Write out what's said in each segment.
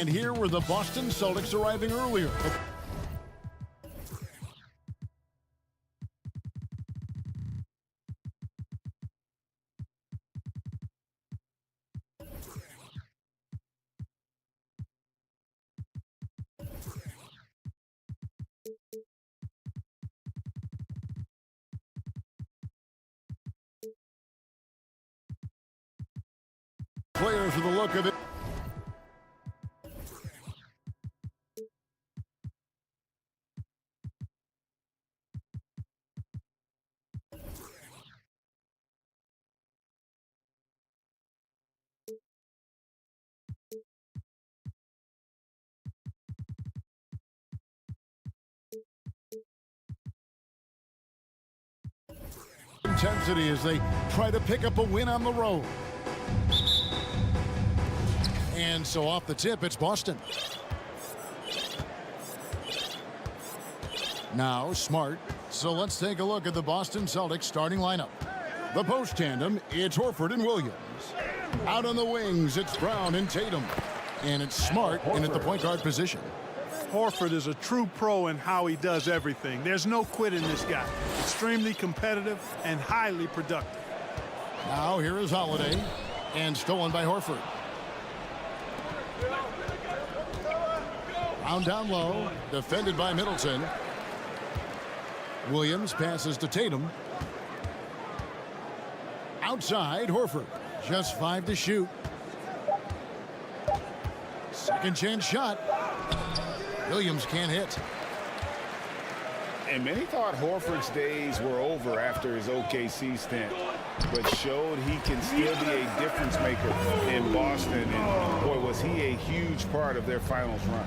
And here were the Boston Celtics arriving earlier. Players with the look of it. Intensity as they try to pick up a win on the road. And so off the tip, it's Boston. Now Smart. So let's take a look at the Boston Celtics starting lineup. The post tandem, it's Horford and Williams. Out on the wings, it's Brown and Tatum. And it's Smart in at the point guard position. Horford is a true pro in how he does everything. There's no quit in this guy. Extremely competitive and highly productive. Now here is Holiday. And stolen by Horford. Brown down low. Defended by Middleton. Williams passes to Tatum. Outside, Horford. Just 5 to shoot. Second chance shot. Williams can't hit. And many thought Horford's days were over after his OKC stint, but showed he can still be a difference maker in Boston. And boy, was he a huge part of their finals run.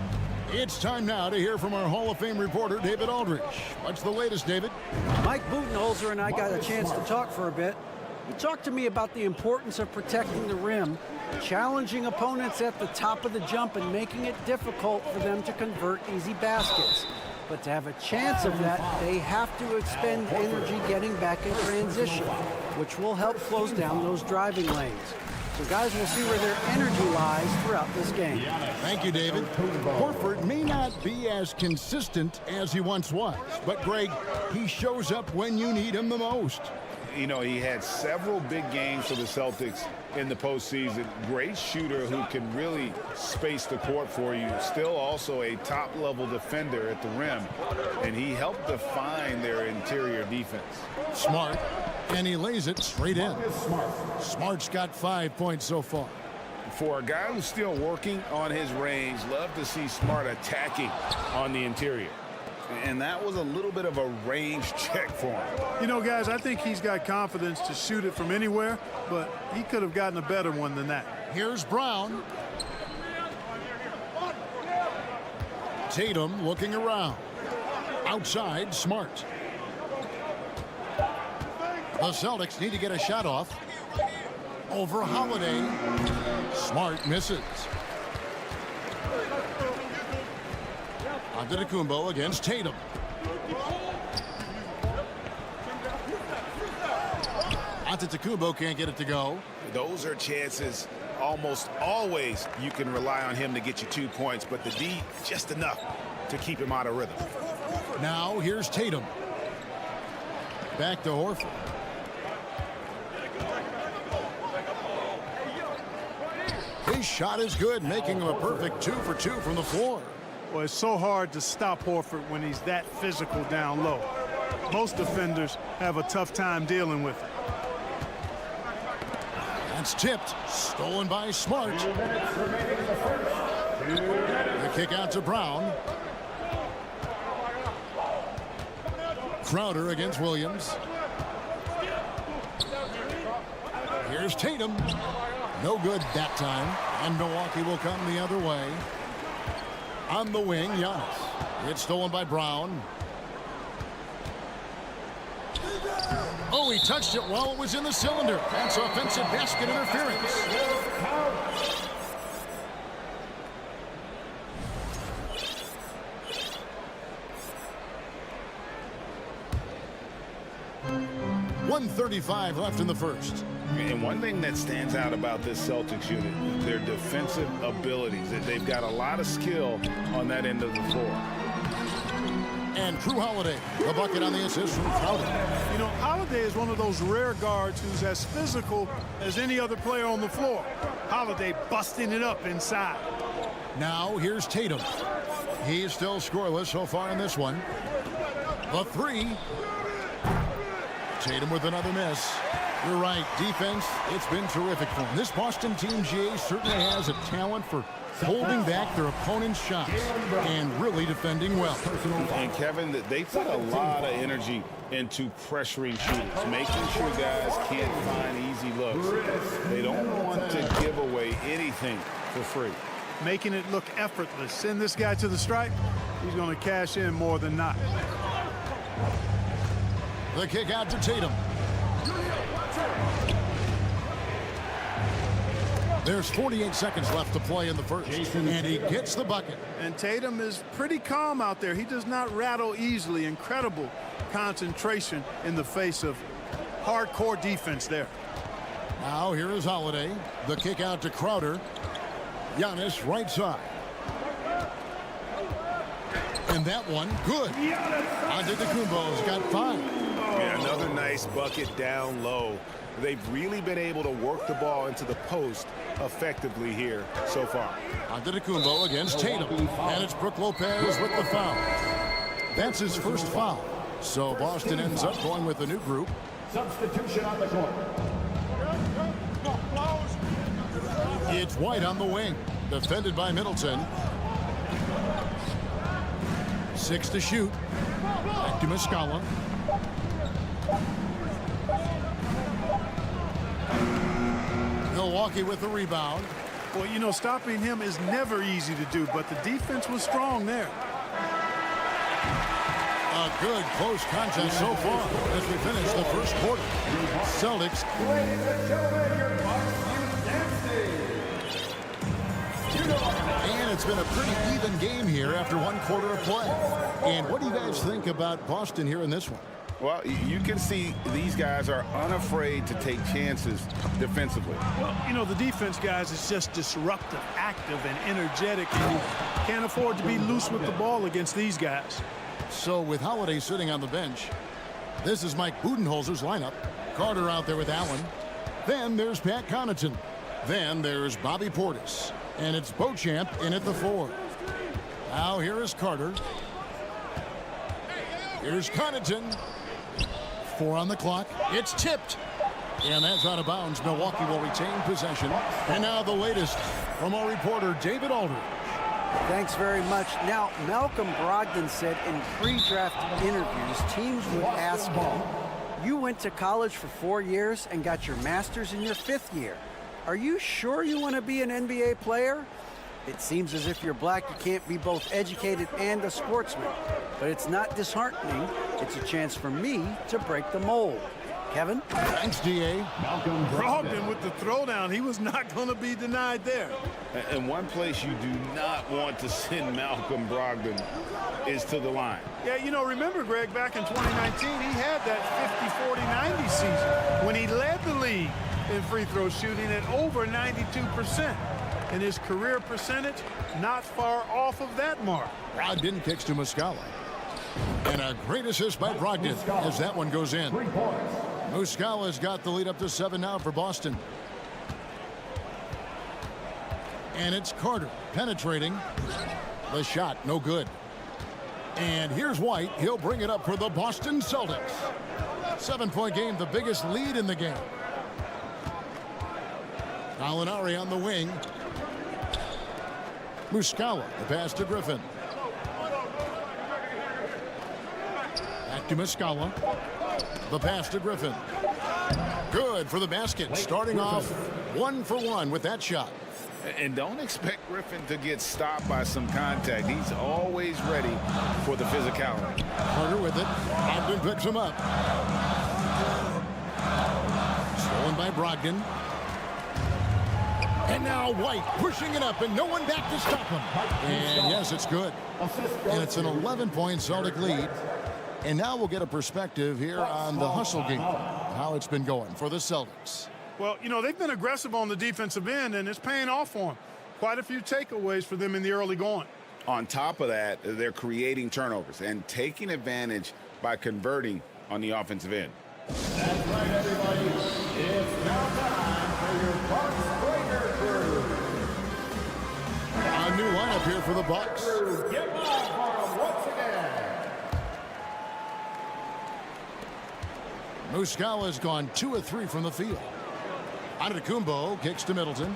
It's time now to hear from our Hall of Fame reporter, David Aldrich. What's the latest, David? Mike Budenholzer and I got a chance to talk for a bit. He talked to me about the importance of protecting the rim, challenging opponents at the top of the jump and making it difficult for them to convert easy baskets. But to have a chance of that, they have to expend energy getting back in transition, which will help close down those driving lanes. So guys, we'll see where their energy lies throughout this game. Thank you, David. Horford may not be as consistent as he once was, but Greg, he shows up when you need him the most. You know, he had several big games for the Celtics in the postseason. Great shooter who can really space the court for you. Still also a top-level defender at the rim. And he helped define their interior defense. Smart, and he lays it straight in. Smart's got 5 points so far. For a guy who's still working on his range, love to see Smart attacking on the interior. And that was a little bit of a range check for him. You know, guys, I think he's got confidence to shoot it from anywhere, but he could have gotten a better one than that. Here's Brown. Tatum looking around. Outside, Smart. The Celtics need to get a shot off. Over Holiday. Smart misses. Udiplomat against Tatum. Antetokounmpo can't get it to go. Those are chances almost always you can rely on him to get you 2 points, but the D just enough to keep him out of rhythm. Now here's Tatum. Back to Horford. His shot is good, making him a perfect 2 for 2 from the floor. Well, it's so hard to stop Horford when he's that physical down low. Most defenders have a tough time dealing with it. That's tipped. Stolen by Smart. The kick out to Brown. Crowder against Williams. Here's Tatum. No good that time. And Milwaukee will come the other way. On the wing, Giannis. It's stolen by Brown. Oh, he touched it while it was in the cylinder. That's offensive basket interference. 1:35 left in the first. And one thing that stands out about this Celtics unit, their defensive abilities. They've got a lot of skill on that end of the floor. And Drew Holiday, the bucket on the assist from Crowder. You know, Holiday is one of those rare guards who's as physical as any other player on the floor. Holiday busting it up inside. Now here's Tatum. He's still scoreless so far in this one. The three. Tatum with another miss. You're right, defense, it's been terrific for him. This Boston team, GA, certainly has a talent for holding back their opponent's shots and really defending well. And Kevin, they put a lot of energy into pressuring shooters, making sure guys can't find easy looks. They don't want to give away anything for free. Making it look effortless. Send this guy to the stripe, he's going to cash in more than not. The kick out to Tatum. There's 48 seconds left to play in the first, and he gets the bucket. And Tatum is pretty calm out there. He does not rattle easily. Incredible concentration in the face of hardcore defense there. Now here is Holiday. The kick out to Crowder. Giannis right side. And that one, good. Udiplomat's got 5. Yeah, another nice bucket down low. They've really been able to work the ball into the post effectively here so far. Udiplomat against Tatum. And it's Brook Lopez with the foul. That's his first foul. So Boston ends up going with a new group. Substitution on the court. It's White on the wing. Defended by Middleton. 6 to shoot. Back to Muscala. Milwaukee with the rebound. Well, you know, stopping him is never easy to do, but the defense was strong there. A good close contest so far as we finish the first quarter. Celtics. Ladies and gentlemen, your And it's been a pretty even game here after 1 quarter of play. And what do you guys think about Boston here in this one? Well, you can see these guys are unafraid to take chances defensively. Well, you know, the defense, guys, is just disruptive, active, and energetic, and you can't afford to be loose with the ball against these guys. So with Holiday sitting on the bench, this is Mike Budenholzer's lineup. Carter out there with Allen. Then there's Pat Connaughton. Then there's Bobby Portis. And it's Beauchamp in at the 4. Now here is Carter. Here's Connaughton. 4 on the clock. It's tipped. And that's out of bounds. Milwaukee will retain possession. And now the latest from our reporter, David Aldridge. Thanks very much. Now, Malcolm Brogdon said in pre-draft interviews, teams would ask him, you went to college for 4 years and got your master's in your 5th year. Are you sure you want to be an NBA player? It seems as if you're black, you can't be both educated and a sportsman. But it's not disheartening. It's a chance for me to break the mold. Kevin? Thanks, D.A. Malcolm Brogdon with the throwdown. He was not going to be denied there. And one place you do not want to send Malcolm Brogdon is to the line. Yeah, you know, remember, Greg, back in 2019, he had that 50-40-90 season when he led the league in free throw shooting at over 92%. And his career percentage not far off of that mark. Brogdon kicks to Muscala. And a great assist by Brogdon as that one goes in. 3 points. Muscala's got the lead up to 7 now for Boston. And it's Carter penetrating. The shot, no good. And here's White. He'll bring it up for the Boston Celtics. 7-point game, the biggest lead in the game. Gallinari on the wing. Muscala, the pass to Griffin. Back to Muscala. The pass to Griffin. Good for the basket. Starting off 1 for 1 with that shot. And don't expect Griffin to get stopped by some contact. He's always ready for the physicality. Carter with it. Brogdon picks him up. Stolen by Brogdon. And now White pushing it up and no one back to stop him. And yes, it's good. And it's an 11-point Celtic lead. And now we'll get a perspective here on the hustle game, how it's been going for the Celtics. Well, you know, they've been aggressive on the defensive end, and it's paying off for them. Quite a few takeaways for them in the early going. On top of that, they're creating turnovers and taking advantage by converting on the offensive end. That's right, everybody. It's now time for your Bucks Breaker Crew. A new lineup here for the Bucks. Get live for them once again. Muscala has gone 2 of 3 from the field. Antetokounmpo kicks to Middleton.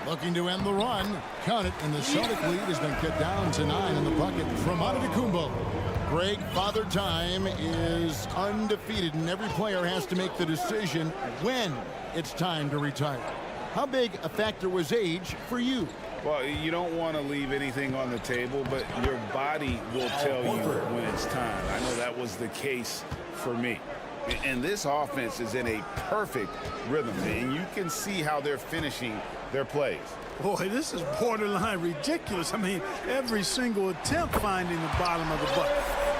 Looking to end the run. Count it, and the Celtic lead has been cut down to 9 in the bucket from Antetokounmpo. Greg, Father Time is undefeated, and every player has to make the decision when it's time to retire. How big a factor was age for you? Well, you don't want to leave anything on the table, but your body will tell you when it's time. I know that was the case for me. And this offense is in a perfect rhythm, and you can see how they're finishing their plays. Boy, this is borderline ridiculous. I mean, every single attempt finding the bottom of the bucket.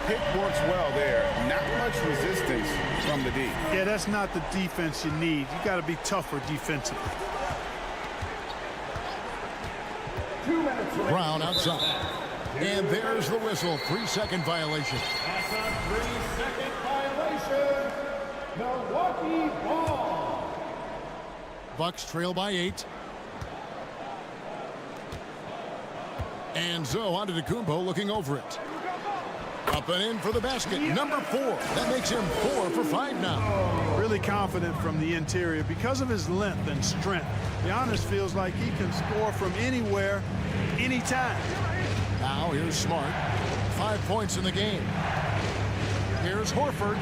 Pick works well there. Not much resistance from the D. Yeah, that's not the defense you need. You got to be tougher defensively. 2 minutes remaining. Brown outside. And there's the whistle. 3-second violation. That's a 3-second violation. Milwaukee ball. Bucks trail by 8. And so Antetokounmpo looking over it. Up and in for the basket. Number 4. That makes him 4 for 5 now. Really confident from the interior because of his length and strength. Giannis feels like he can score from anywhere, anytime. Now here's Smart. 5 points in the game. Here's Horford.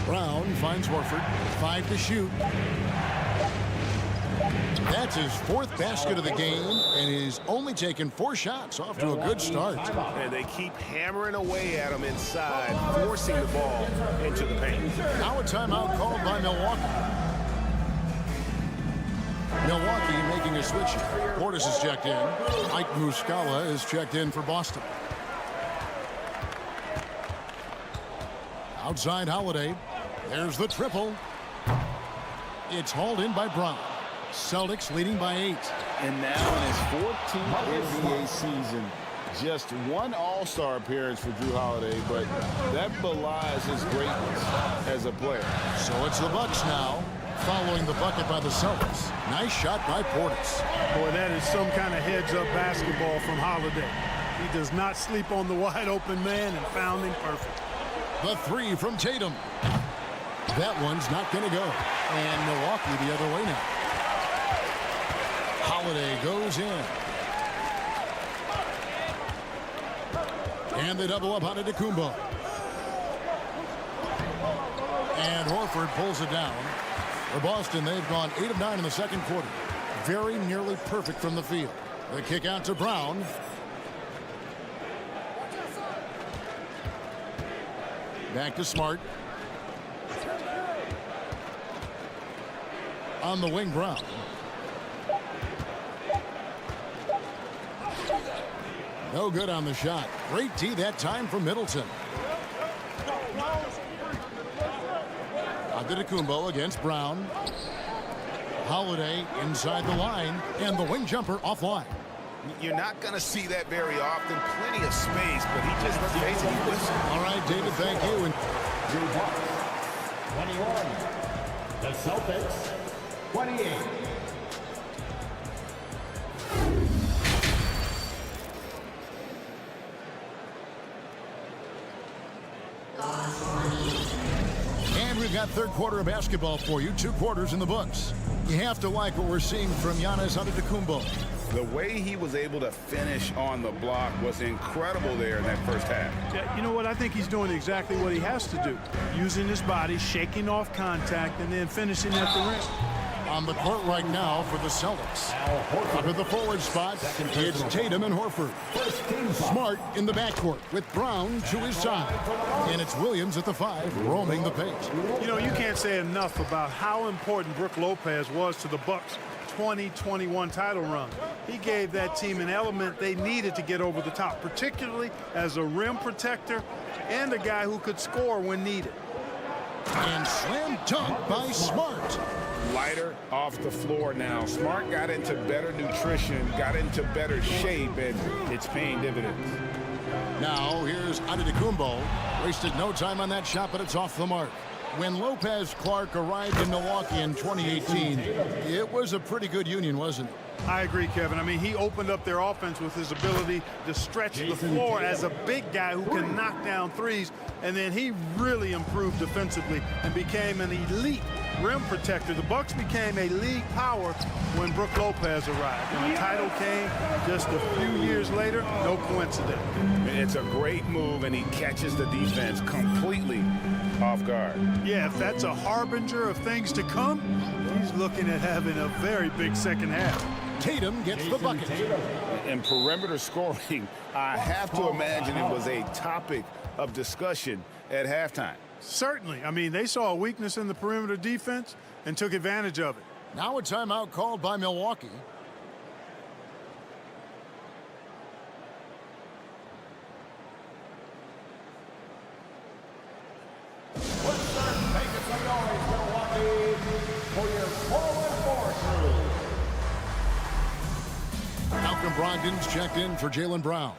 Brown finds Horford. 5 to shoot. That's his 4th basket of the game, and he's only taken 4 shots. Off to a good start. And they keep hammering away at him inside, forcing the ball into the paint. Now a timeout called by Milwaukee. Milwaukee making a switch. Portis is checked in. Mike Muscala is checked in for Boston. Outside Holiday. There's the triple. It's hauled in by Brown. Celtics leading by 8. And now in his 14th NBA season, just 1 All-Star appearance for Drew Holiday, but that belies his greatness as a player. So it's the Bucks now, following the bucket by the Celtics. Nice shot by Portis. Boy, that is some kind of heads-up basketball from Holiday. He does not sleep on the wide-open man and found him perfect. The 3 from Tatum. That one's not going to go. And Milwaukee the other way now. Holiday goes in. And they double up on Antetokounmpo. And Horford pulls it down. For Boston, they've gone 8 of 9 in the second quarter. Very nearly perfect from the field. The kick out to Brown. Back to Smart. On the wing, Brown. No good on the shot. Great D that time from Middleton. Antetokounmpo against Brown. Holiday inside the line, and the wing jumper offline. You're not going to see that very often. Plenty of space, but he just basically whiffs it. All right, David, thank you. And Drew Bucks 21. The Celtics 28. And we've got third quarter of basketball for you. 2 quarters in the books. You have to like what we're seeing from Giannis Antetokounmpo. The way he was able to finish on the block was incredible there in that first half. Yeah, you know what? I think he's doing exactly what he has to do. Using his body, shaking off contact, and then finishing at the rim. On the court right now for the Celtics. Up at the forward spot, it's Tatum and Horford. Smart in the backcourt with Brown to his side. And it's Williams at the 5, roaming the paint. You know, you can't say enough about how important Brook Lopez was to the Bucks. 2021 title run. He gave that team an element they needed to get over the top, particularly as a rim protector and a guy who could score when needed. And slam dunk by Smart. Lighter off the floor now. Smart got into better nutrition, got into better shape, and it's paying dividends. Now here's Udiplomat. Wasted no time on that shot, but it's off the mark. When Lopez Clark arrived in Milwaukee in 2018, it was a pretty good union, wasn't it? I agree, Kevin. I mean, he opened up their offense with his ability to stretch the floor as a big guy who can knock down threes, and then he really improved defensively and became an elite rim protector. The Bucks became a league power when Brook Lopez arrived, and the title came just a few years later. No coincidence. It's a great move, and he catches the defense completely off guard. Yeah, if that's a harbinger of things to come, he's looking at having a very big second half. Tatum gets the bucket. And perimeter scoring, I have to imagine it was a topic of discussion at halftime. Certainly. I mean, they saw a weakness in the perimeter defense and took advantage of it. Now a timeout called by Milwaukee. Let's start making some noise, Milwaukee, for your forward crew. Malcolm Brogdon's checked in for Jaylen Brown.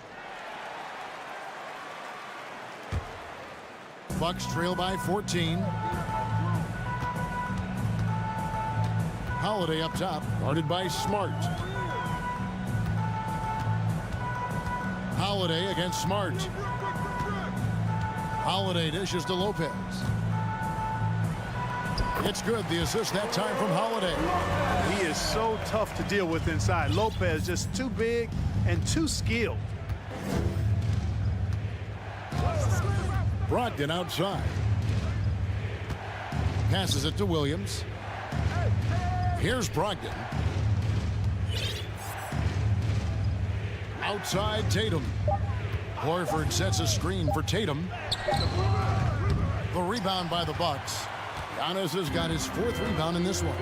Bucks trail by 14. Holiday up top, guarded by Smart. Holiday against Smart. Holiday dishes to Lopez. It's good. The assist that time from Holiday. He is so tough to deal with inside. Lopez just too big and too skilled. Brogdon outside. Passes it to Williams. Here's Brogdon. Outside Tatum. Horford sets a screen for Tatum. The rebound by the Bucks. Giannis has got his fourth rebound in this one.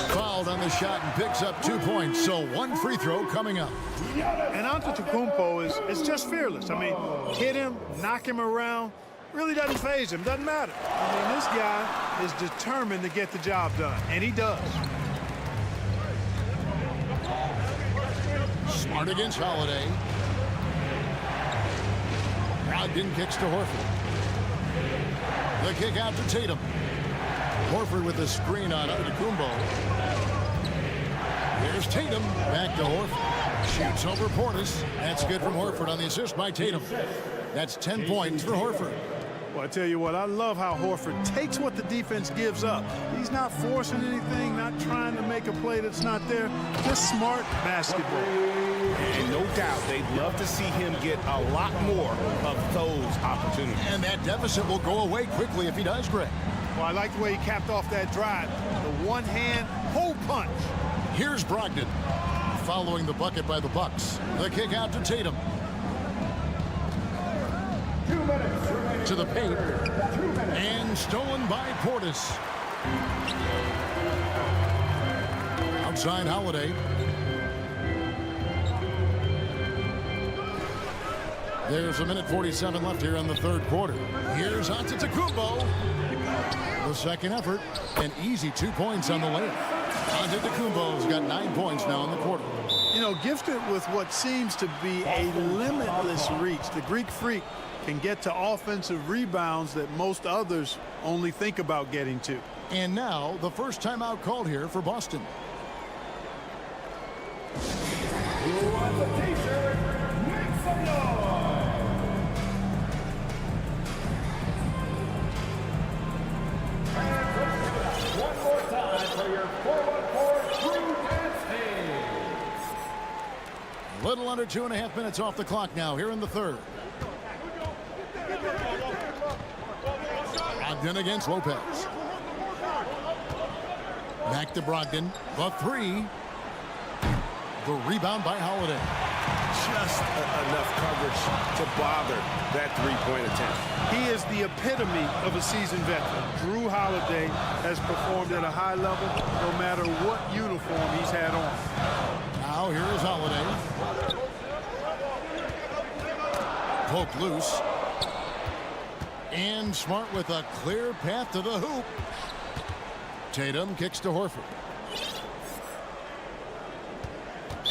Fouled on the shot and picks up 2 points, so one free throw coming up. And Antetokounmpo is just fearless. I mean, hit him, knock him around, really doesn't faze him, doesn't matter. I mean, this guy is determined to get the job done, and he does. Smart against Holiday. Brogdon kicks to Horford. The kick out to Tatum. Horford with the screen on Antetokounmpo. Here's Tatum. Back to Horford. Shoots over Portis. That's good from Horford on the assist by Tatum. That's 10 points for Horford. Well, I tell you what, I love how Horford takes what the defense gives up. He's not forcing anything, not trying to make a play that's not there. Just smart basketball. And no doubt they'd love to see him get a lot more of those opportunities. And that deficit will go away quickly if he does, Greg. Well, I like the way he capped off that drive. The one-hand hole punch. Here's Brogdon. Following the bucket by the Bucks. The kick out to Tatum. 2 minutes remaining. To the paint. And stolen by Portis. Outside Holiday. There's 1:47 left here in the third quarter. Here's Antetokounmpo. The second effort. An easy 2 points on the layup. Antetokounmpo's got 9 points now in the quarter. You know, gifted with what seems to be a limitless reach. The Greek Freak can get to offensive rebounds that most others only think about getting to. And now the first timeout called here for Boston. Who wants a t-shirt? Make some noise. And one more time for your 4-1-4 crew dance team. A little under 2.5 minutes off the clock now here in the third. Brogdon against Lopez. Back to Brogdon. The three. The rebound by Holiday. Just enough coverage to bother that three-point attempt. He is the epitome of a seasoned veteran. Drew Holiday has performed at a high level no matter what uniform he's had on. Now here is Holiday. Poke loose. And Smart with a clear path to the hoop. Tatum kicks to Horford.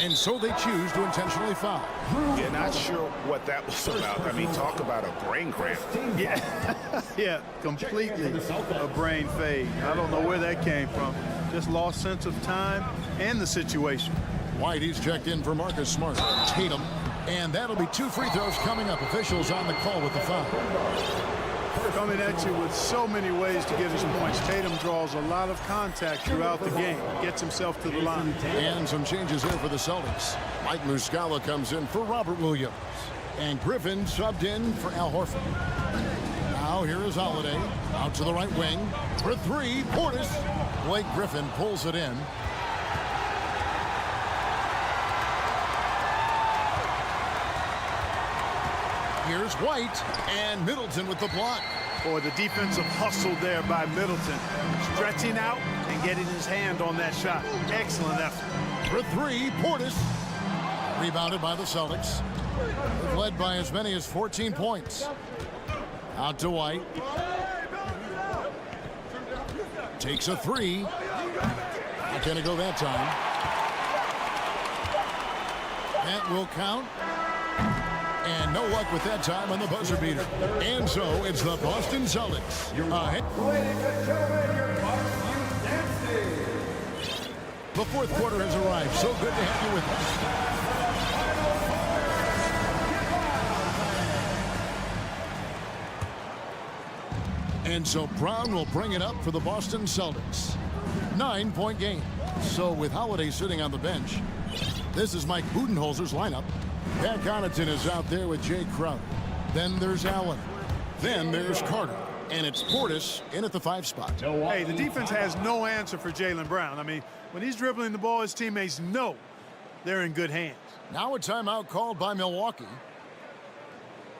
And so they choose to intentionally foul. Yeah, not sure what that was about. I mean, talk about a brain cramp. Yeah, yeah, completely a brain fade. I don't know where that came from. Just lost sense of time and the situation. White, he's checked in for Marcus Smart. Tatum. And that'll be 2 free throws coming up. Officials on the call with the foul. Coming at you with so many ways to get his points. Tatum draws a lot of contact throughout the game. Gets himself to the line. And some changes here for the Celtics. Mike Muscala comes in for Robert Williams. And Griffin subbed in for Al Horford. Now here is Holiday. Out to the right wing. For 3, Portis. Blake Griffin pulls it in. Here's White, and Middleton with the block. Boy, the defensive hustle there by Middleton. Stretching out and getting his hand on that shot. Excellent effort. For 3, Portis. Rebounded by the Celtics. They've led by as many as 14 points. Out to White. Takes a 3. Not going to go that time. That will count. And no luck with that time on the buzzer beater. And so it's the Boston Celtics. Ladies and gentlemen, your Boston dancing. The fourth quarter has arrived. So good to have you with us. And so Brown will bring it up for the Boston Celtics. 9-point game. So with Holiday sitting on the bench, this is Mike Budenholzer's lineup. Pat Connaughton is out there with Jay Crowder. Then there's Allen. Then there's Carter. And it's Portis in at the 5 spot. Hey, the defense has no answer for Jaylen Brown. I mean, when he's dribbling the ball, his teammates know they're in good hands. Now a timeout called by Milwaukee.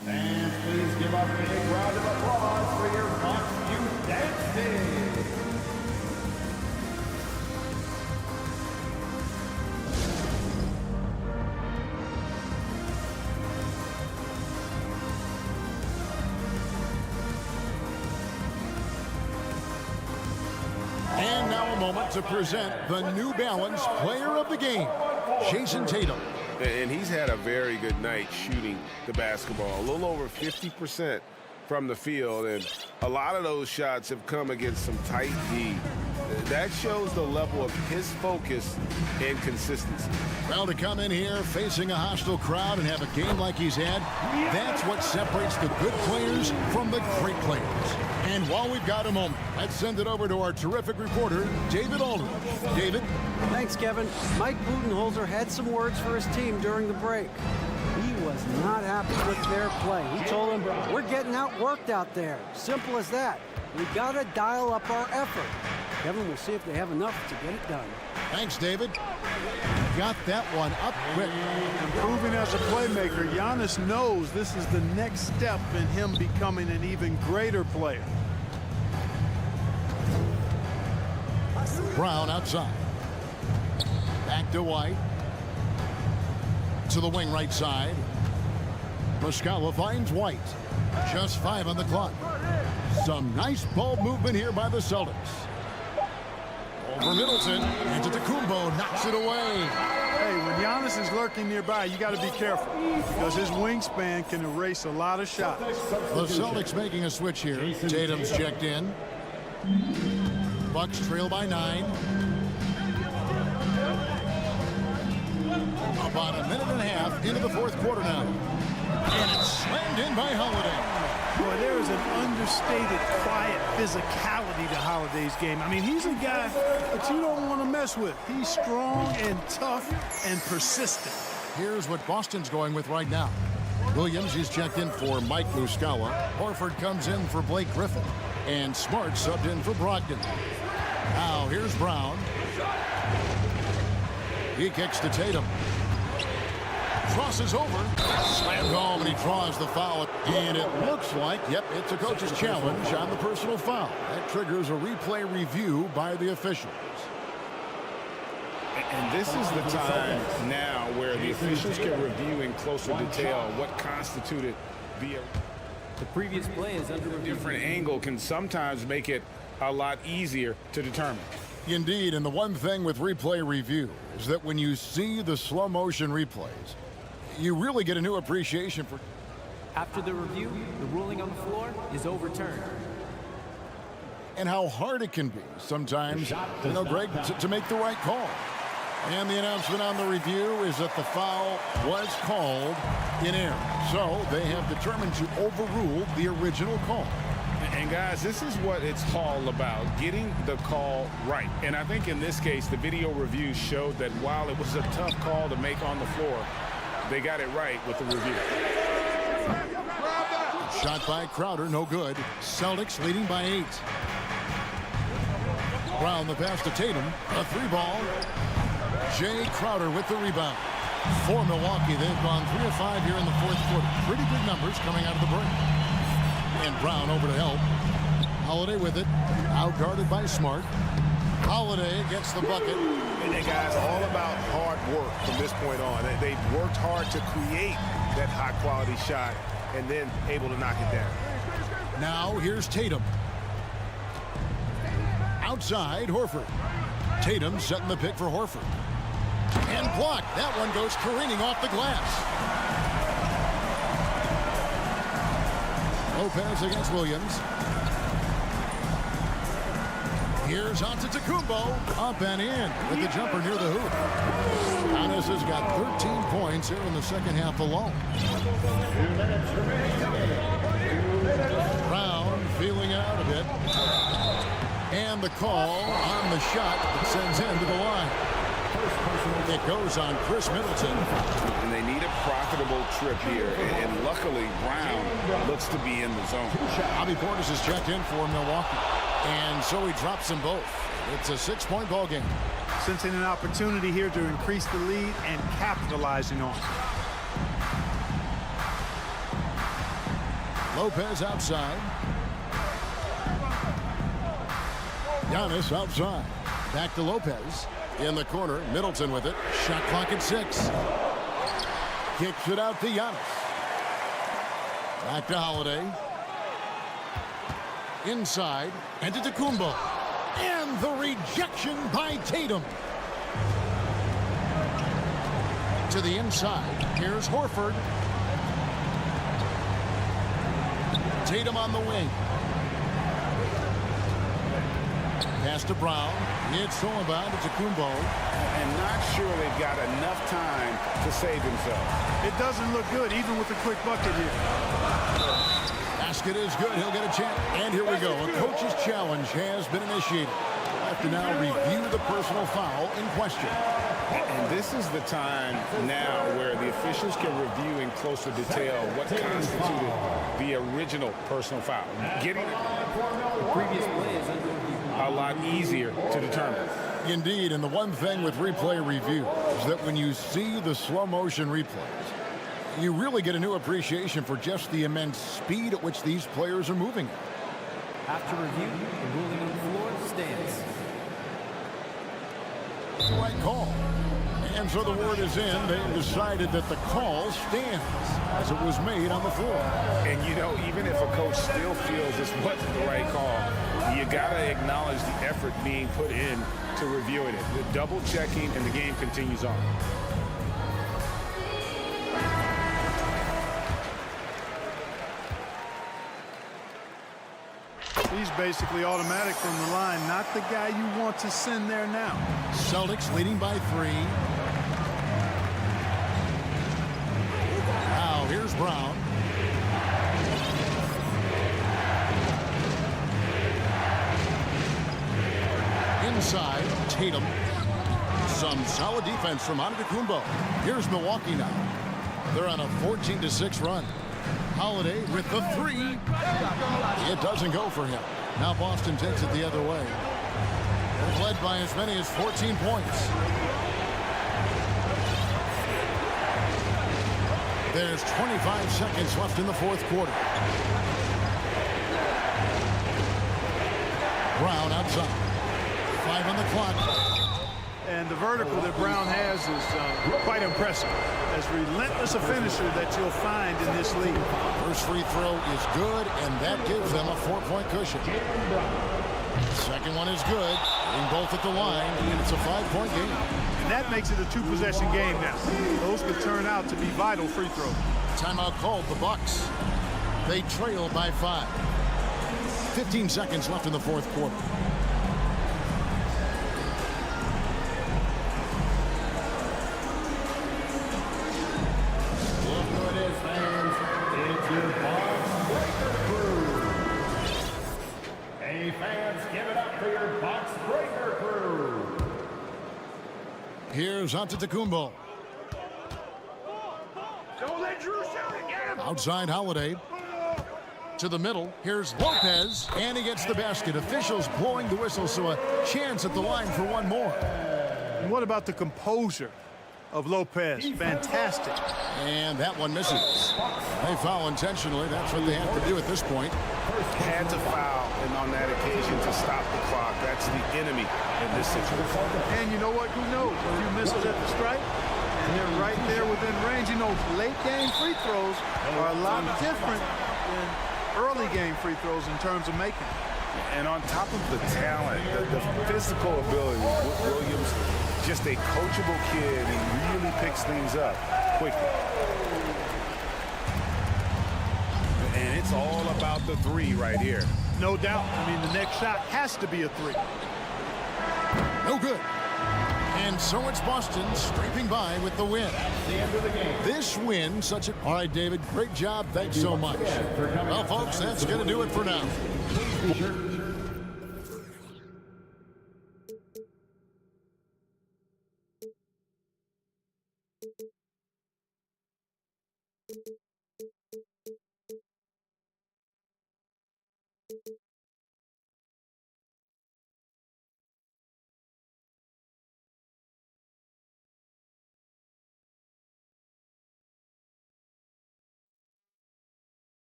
Fans, please give up a big round of applause for your Boston dancing. And now a moment to present the New Balance Player of the Game, Jason Tatum. And he's had a very good night shooting the basketball. A little over 50% from the field, and a lot of those shots have come against some tight D. That shows the level of his focus and consistency. Well, to come in here facing a hostile crowd and have a game like he's had, that's what separates the good players from the great players. And while we've got a moment, let's send it over to our terrific reporter, David Aldridge. David? Thanks, Kevin. Mike Budenholzer had some words for his team during the break. He was not happy with their play. He told them, we're getting outworked out there. Simple as that. We got to dial up our effort. Kevin, we'll see if they have enough to get it done. Thanks, David. Got that one up quick. Improving as a playmaker, Giannis knows this is the next step in him becoming an even greater player. Brown outside. Back to White. To the wing right side. Muscala finds White. Just 5 on the clock. Some nice ball movement here by the Celtics. Over Middleton. And Antetokounmpo knocks it away. Hey, when Giannis is lurking nearby, you got to be careful because his wingspan can erase a lot of shots. The Celtics making a switch here. Tatum's checked in. Bucks trail by 9. About a minute and a half into the fourth quarter now. And it's slammed in by Holiday. Boy, there is an understated, quiet physicality to Holiday's game. I mean, he's a guy that you don't want to mess with. He's strong and tough and persistent. Here's what Boston's going with right now. Williams is checked in for Mike Muscala. Horford comes in for Blake Griffin. And Smart subbed in for Brogdon. Now here's Brown. He kicks to Tatum. crosses over. Slammed home, and he draws the foul. And it looks like, yep, it's a coach's challenge on the personal foul. That triggers a replay review by the officials. And this is the time now where the officials can review in closer detail what constituted the previous play is under review. different angle can sometimes make it a lot easier to determine. Indeed, and the one thing with replay review is that when you see the slow motion replays, you really get a new appreciation for. After the review, the ruling on the floor is overturned. And how hard it can be sometimes, you know, Greg, to make the right call. And the announcement on the review is that the foul was called in error. So they have determined to overrule the original call. And guys, this is what it's all about, getting the call right. And I think in this case, the video review showed that while it was a tough call to make on the floor, they got it right with the review. Shot by Crowder, no good. Celtics leading by 8. Brown the pass to Tatum. A 3-ball. Jay Crowder with the rebound. For Milwaukee, they've gone 3 of 5 here in the fourth quarter. Pretty good numbers coming out of the break. And Brown over to help. Holiday with it. Outguarded by Smart. Holiday gets the bucket. And guys, all about hard work from this point on. They've worked hard to create that high-quality shot and then able to knock it down. Now here's Tatum. Outside, Horford. Tatum setting the pick for Horford. And blocked. That one goes careening off the glass. Lopez against Williams. Here's Antetokounmpo. Up and in with the jumper near the hoop. Giannis has got 13 points here in the second half alone. 2 minutes remaining. Brown feeling it out a bit. And the call on the shot that sends him to the line. It goes on Chris Middleton. And they need a profitable trip here. And luckily, Brown looks to be in the zone. Bobby Portis has checked in for Milwaukee. And so he drops them both. It's a 6-point ball game. Sensing an opportunity here to increase the lead and capitalizing on it. Lopez outside. Giannis outside. Back to Lopez. In the corner, Middleton with it. Shot clock at 6. Kicks it out to Giannis. Back to Holiday. Inside. And to Antetokounmpo. And the rejection by Tatum. To the inside. Here's Horford. Tatum on the wing. Pass to Brown. It's thrown by Antetokounmpo. And not sure they've got enough time to save themselves. It doesn't look good, even with the quick bucket here. Basket is good. He'll get a chance. And here we go. A coach's challenge has been initiated. We'll have to now review the personal foul in question. And this is the time now where the officials can review in closer detail what constituted the original personal foul. Getting The previous play is under review. a lot easier to determine. Indeed, and the one thing with replay review is that when you see the slow motion replays, you really get a new appreciation for just the immense speed at which these players are moving. After review, the ruling on the floor stands. Right call. And so the word is in. They've decided that the call stands as it was made on the floor. And, you know, even if a coach still feels this wasn't the right call, you got to acknowledge the effort being put in to reviewing it. The double checking, and the game continues on. He's basically automatic from the line, not the guy you want to send there now. Celtics leading by 3. Now here's Brown. Inside, Tatum. Some solid defense from Antetokounmpo. Here's Milwaukee now. They're on a 14-6 run. Holiday with the 3. It doesn't go for him. Now Boston takes it the other way. They've led by as many as 14 points. There's 25 seconds left in the fourth quarter. Brown outside. 5 on the clock. And the vertical that Brown has is quite impressive. As relentless a finisher that you'll find in this league. First free throw is good, and that gives them a 4-point cushion. Second one is good. Getting both at the line, and it's a 5-point game. And that makes it a 2-possession game now. Those could turn out to be vital free throws. Timeout called the Bucks. They trail by 5. 15 seconds left in the fourth quarter. Look who it is, fans. It's your Bucks Breaker Crew. Hey, fans, give it up for your Bucks Breaker Crew. Here's Antetokounmpo. Don't let Drew shoot again. Outside Holiday. To the middle. Here's Lopez. And he gets the basket. Officials blowing the whistle, so a chance at the line for one more. And what about the composure of Lopez? Fantastic. And that one misses. They foul intentionally. That's what they have to do at this point. Had to foul, and on that occasion to stop the clock. That's the enemy in this situation. And you know what? Who knows? A few misses at the stripe, and they're right there within range. You know, late game free throws are a lot different than early game free throws in terms of making. And on top of the talent, the physical ability, Williams, just a coachable kid. He really picks things up quickly. And it's all about the three right here. No doubt. I mean, the next shot has to be a 3. No good. And so it's Boston scraping by with the win. The end of the game. This win, such a... All right, David, great job. Thanks so much. Well, folks, that's going to do it for now. Be sure.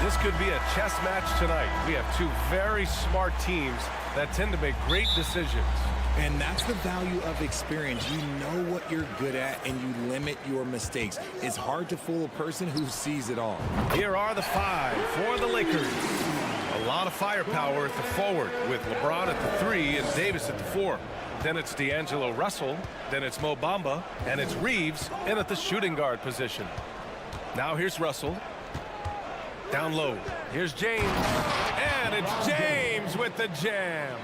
This could be a chess match tonight. We have two very smart teams that tend to make great decisions. And that's the value of experience. You know what you're good at, and you limit your mistakes. It's hard to fool a person who sees it all. Here are the 5 for the Lakers. A lot of firepower at the forward with LeBron at the 3 and Davis at the 4. Then it's D'Angelo Russell, then it's Mo Bamba, and it's Reeves in at the shooting guard position. Now here's Russell. Down low. Here's James. And it's James with the jam.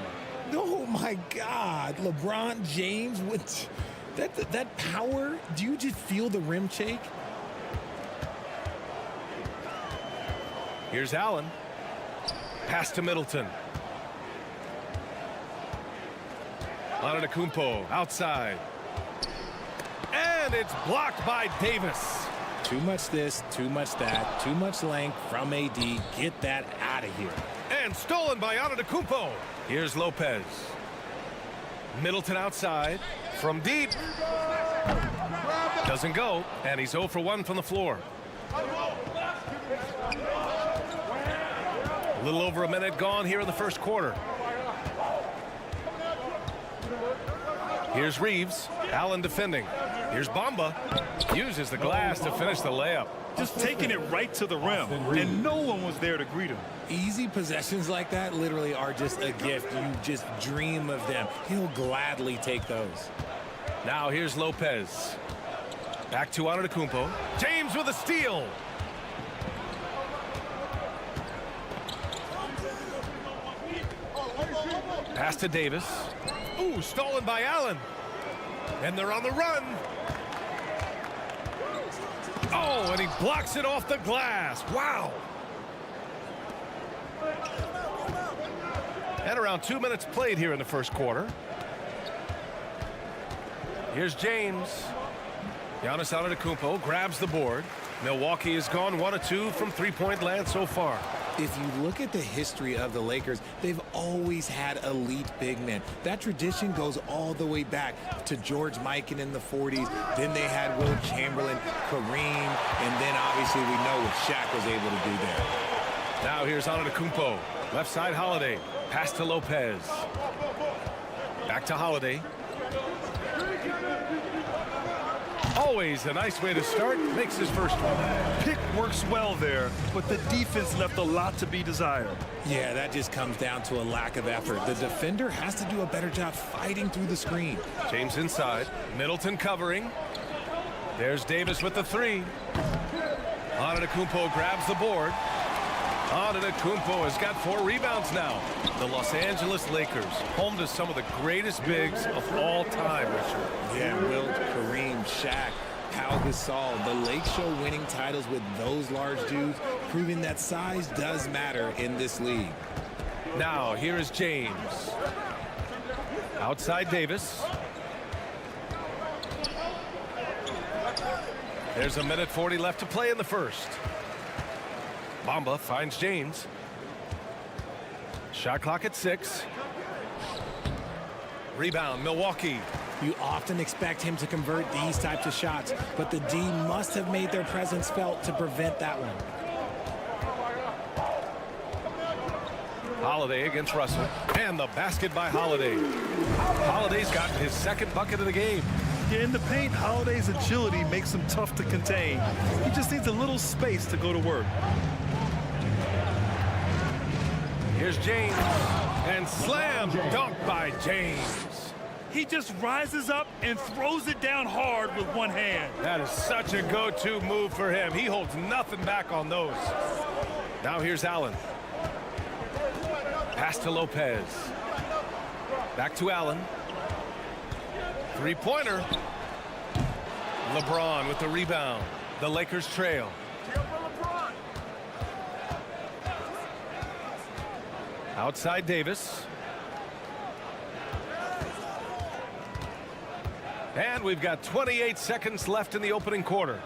Oh, my God. LeBron James with that power. Do you just feel the rim shake? Here's Allen. Pass to Middleton. Antetokounmpo outside. And it's blocked by Davis. Too much this, too much that, too much length from AD. Get that out of here. And stolen by Antetokounmpo. Here's Lopez. Middleton outside. From deep. Doesn't go. And he's 0 for 1 from the floor. A little over a minute gone here in the first quarter. Here's Reeves. Allen defending. Here's Bamba. Uses the glass to finish the layup. Just taking it right to the rim, and no one was there to greet him. Easy possessions like that literally are just a gift. You just dream of them. He'll gladly take those. Now here's Lopez. Back to Antetokounmpo. James with a steal. Pass to Davis. Ooh, stolen by Allen. And they're on the run. Oh, and he blocks it off the glass. Wow. And around 2 minutes played here in the first quarter. Here's James. Giannis Antetokounmpo grabs the board. Milwaukee has gone 1 of 2 from three-point land so far. If you look at the history of the Lakers, they've always had elite big men. That tradition goes all the way back to George Mikan in the 40s. Then they had Will Chamberlain, Kareem, and then obviously we know what Shaq was able to do there. Now here's Antetokounmpo. Left side Holiday. Pass to Lopez. Back to Holiday. Always a nice way to start. Makes his first one. Pick works well there, but the defense left a lot to be desired. Yeah, that just comes down to a lack of effort. The defender has to do a better job fighting through the screen. James inside. Middleton covering. There's Davis with the 3. Antetokounmpo grabs the board. Antetokounmpo has got 4 rebounds now. The Los Angeles Lakers, home to some of the greatest bigs of all time, Richard. Yeah, Wilt, Kareem, Shaq, Pau Gasol. The Lakers show winning titles with those large dudes, proving that size does matter in this league. Now, here is James. Outside Davis. There's 1:40 left to play in the first. Bamba finds James. Shot clock at 6. Rebound, Milwaukee. You often expect him to convert these types of shots, but the D must have made their presence felt to prevent that one. Holiday against Russell. And the basket by Holiday. Holiday's gotten his second bucket of the game. Yeah, in the paint, Holiday's agility makes him tough to contain. He just needs a little space to go to work. Here's James. And slam dunk by James. He just rises up and throws it down hard with one hand. That is such a go-to move for him. He holds nothing back on those. Now here's Allen. Pass to Lopez. Back to Allen. Three-pointer. LeBron with the rebound. The Lakers trail. Outside Davis. And we've got 28 seconds left in the opening quarter.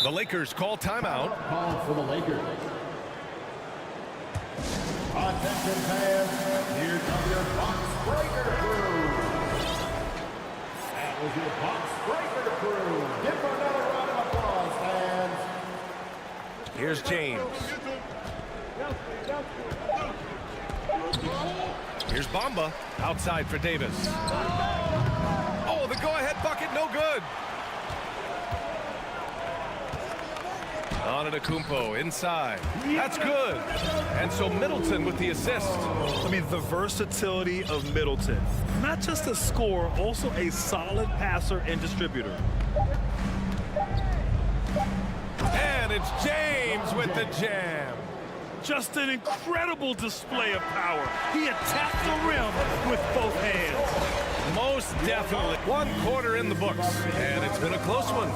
The Lakers call timeout. Call for the Lakers. Attention fans, here comes your box breaker crew. That was your box breaker crew. Give her another round of applause, fans. Here's James. Here's Bamba. Outside for Davis. Oh, the go-ahead bucket, no good. Antetokounmpo inside. That's good. And so Middleton with the assist. I mean, the versatility of Middleton. Not just a scorer, also a solid passer and distributor. And it's James with the jam. Just an incredible display of power. He attacked the rim with both hands. Most definitely. 1 quarter in the books, and it's been a close one.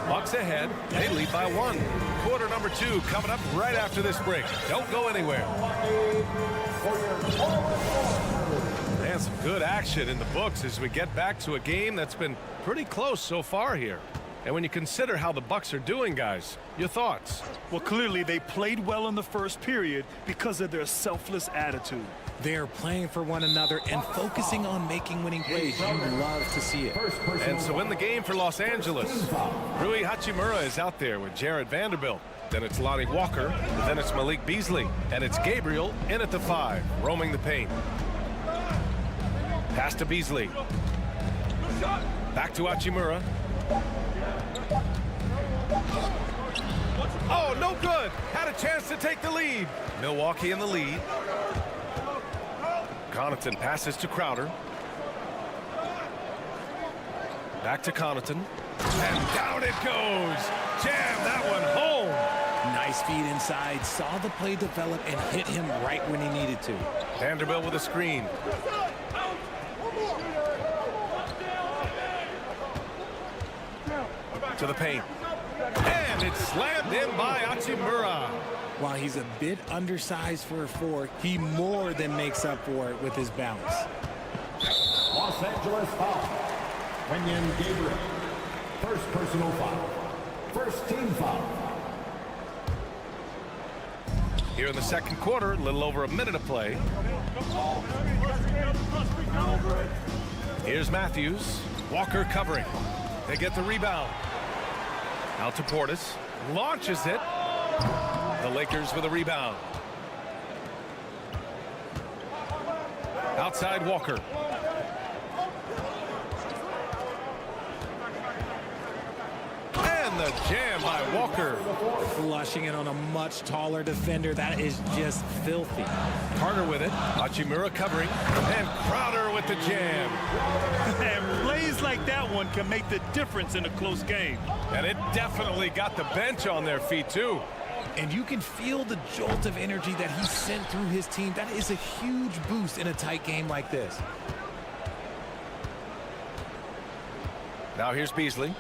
Bucks ahead. They lead by 1. Quarter number 2 coming up right after this break. Don't go anywhere. And some good action in the books as we get back to a game that's been pretty close so far here. And when you consider how the Bucks are doing, guys, your thoughts? Well, clearly they played well in the first period because of their selfless attitude. They're playing for one another and focusing on making winning plays. You love to see it. And so in the game for Los Angeles, Rui Hachimura is out there with Jared Vanderbilt. Then it's Lonnie Walker. Then it's Malik Beasley. And it's Gabriel in at the 5, roaming the paint. Pass to Beasley. Back to Hachimura. Oh, no good. Had a chance to take the lead. Milwaukee in the lead. Connaughton passes to Crowder. Back to Connaughton. And down it goes. Jam that one home. Nice feed inside. Saw the play develop and hit him right when he needed to. Vanderbilt with a screen. To the paint. And it's slammed in by Hachimura. While he's a bit undersized for a 4, he more than makes up for it with his bounce. Los Angeles foul. Wenyen Gabriel. First personal foul. First team foul. Here in the second quarter, a little over a minute of play. Here's Matthews. Walker covering. They get the rebound. Out to Portis. Launches it. The Lakers with a rebound. Outside Walker. And the jam by Walker. Flushing it on a much taller defender. That is just filthy. Carter with it. Hachimura covering. And Crowder with the jam. And plays like that one can make the difference in a close game. And it definitely got the bench on their feet, too. And you can feel the jolt of energy that he sent through his team. That is a huge boost in a tight game like this. Now here's Beasley.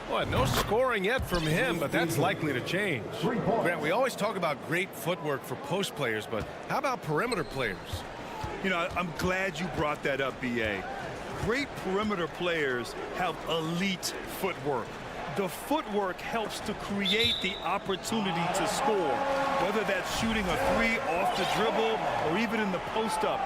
Boy, no scoring yet from him, but that's likely to change. Grant, we always talk about great footwork for post players, but how about perimeter players? You know, I'm glad you brought that up, B.A. Great perimeter players have elite footwork. The footwork helps to create the opportunity to score, whether that's shooting a 3 off the dribble or even in the post-up.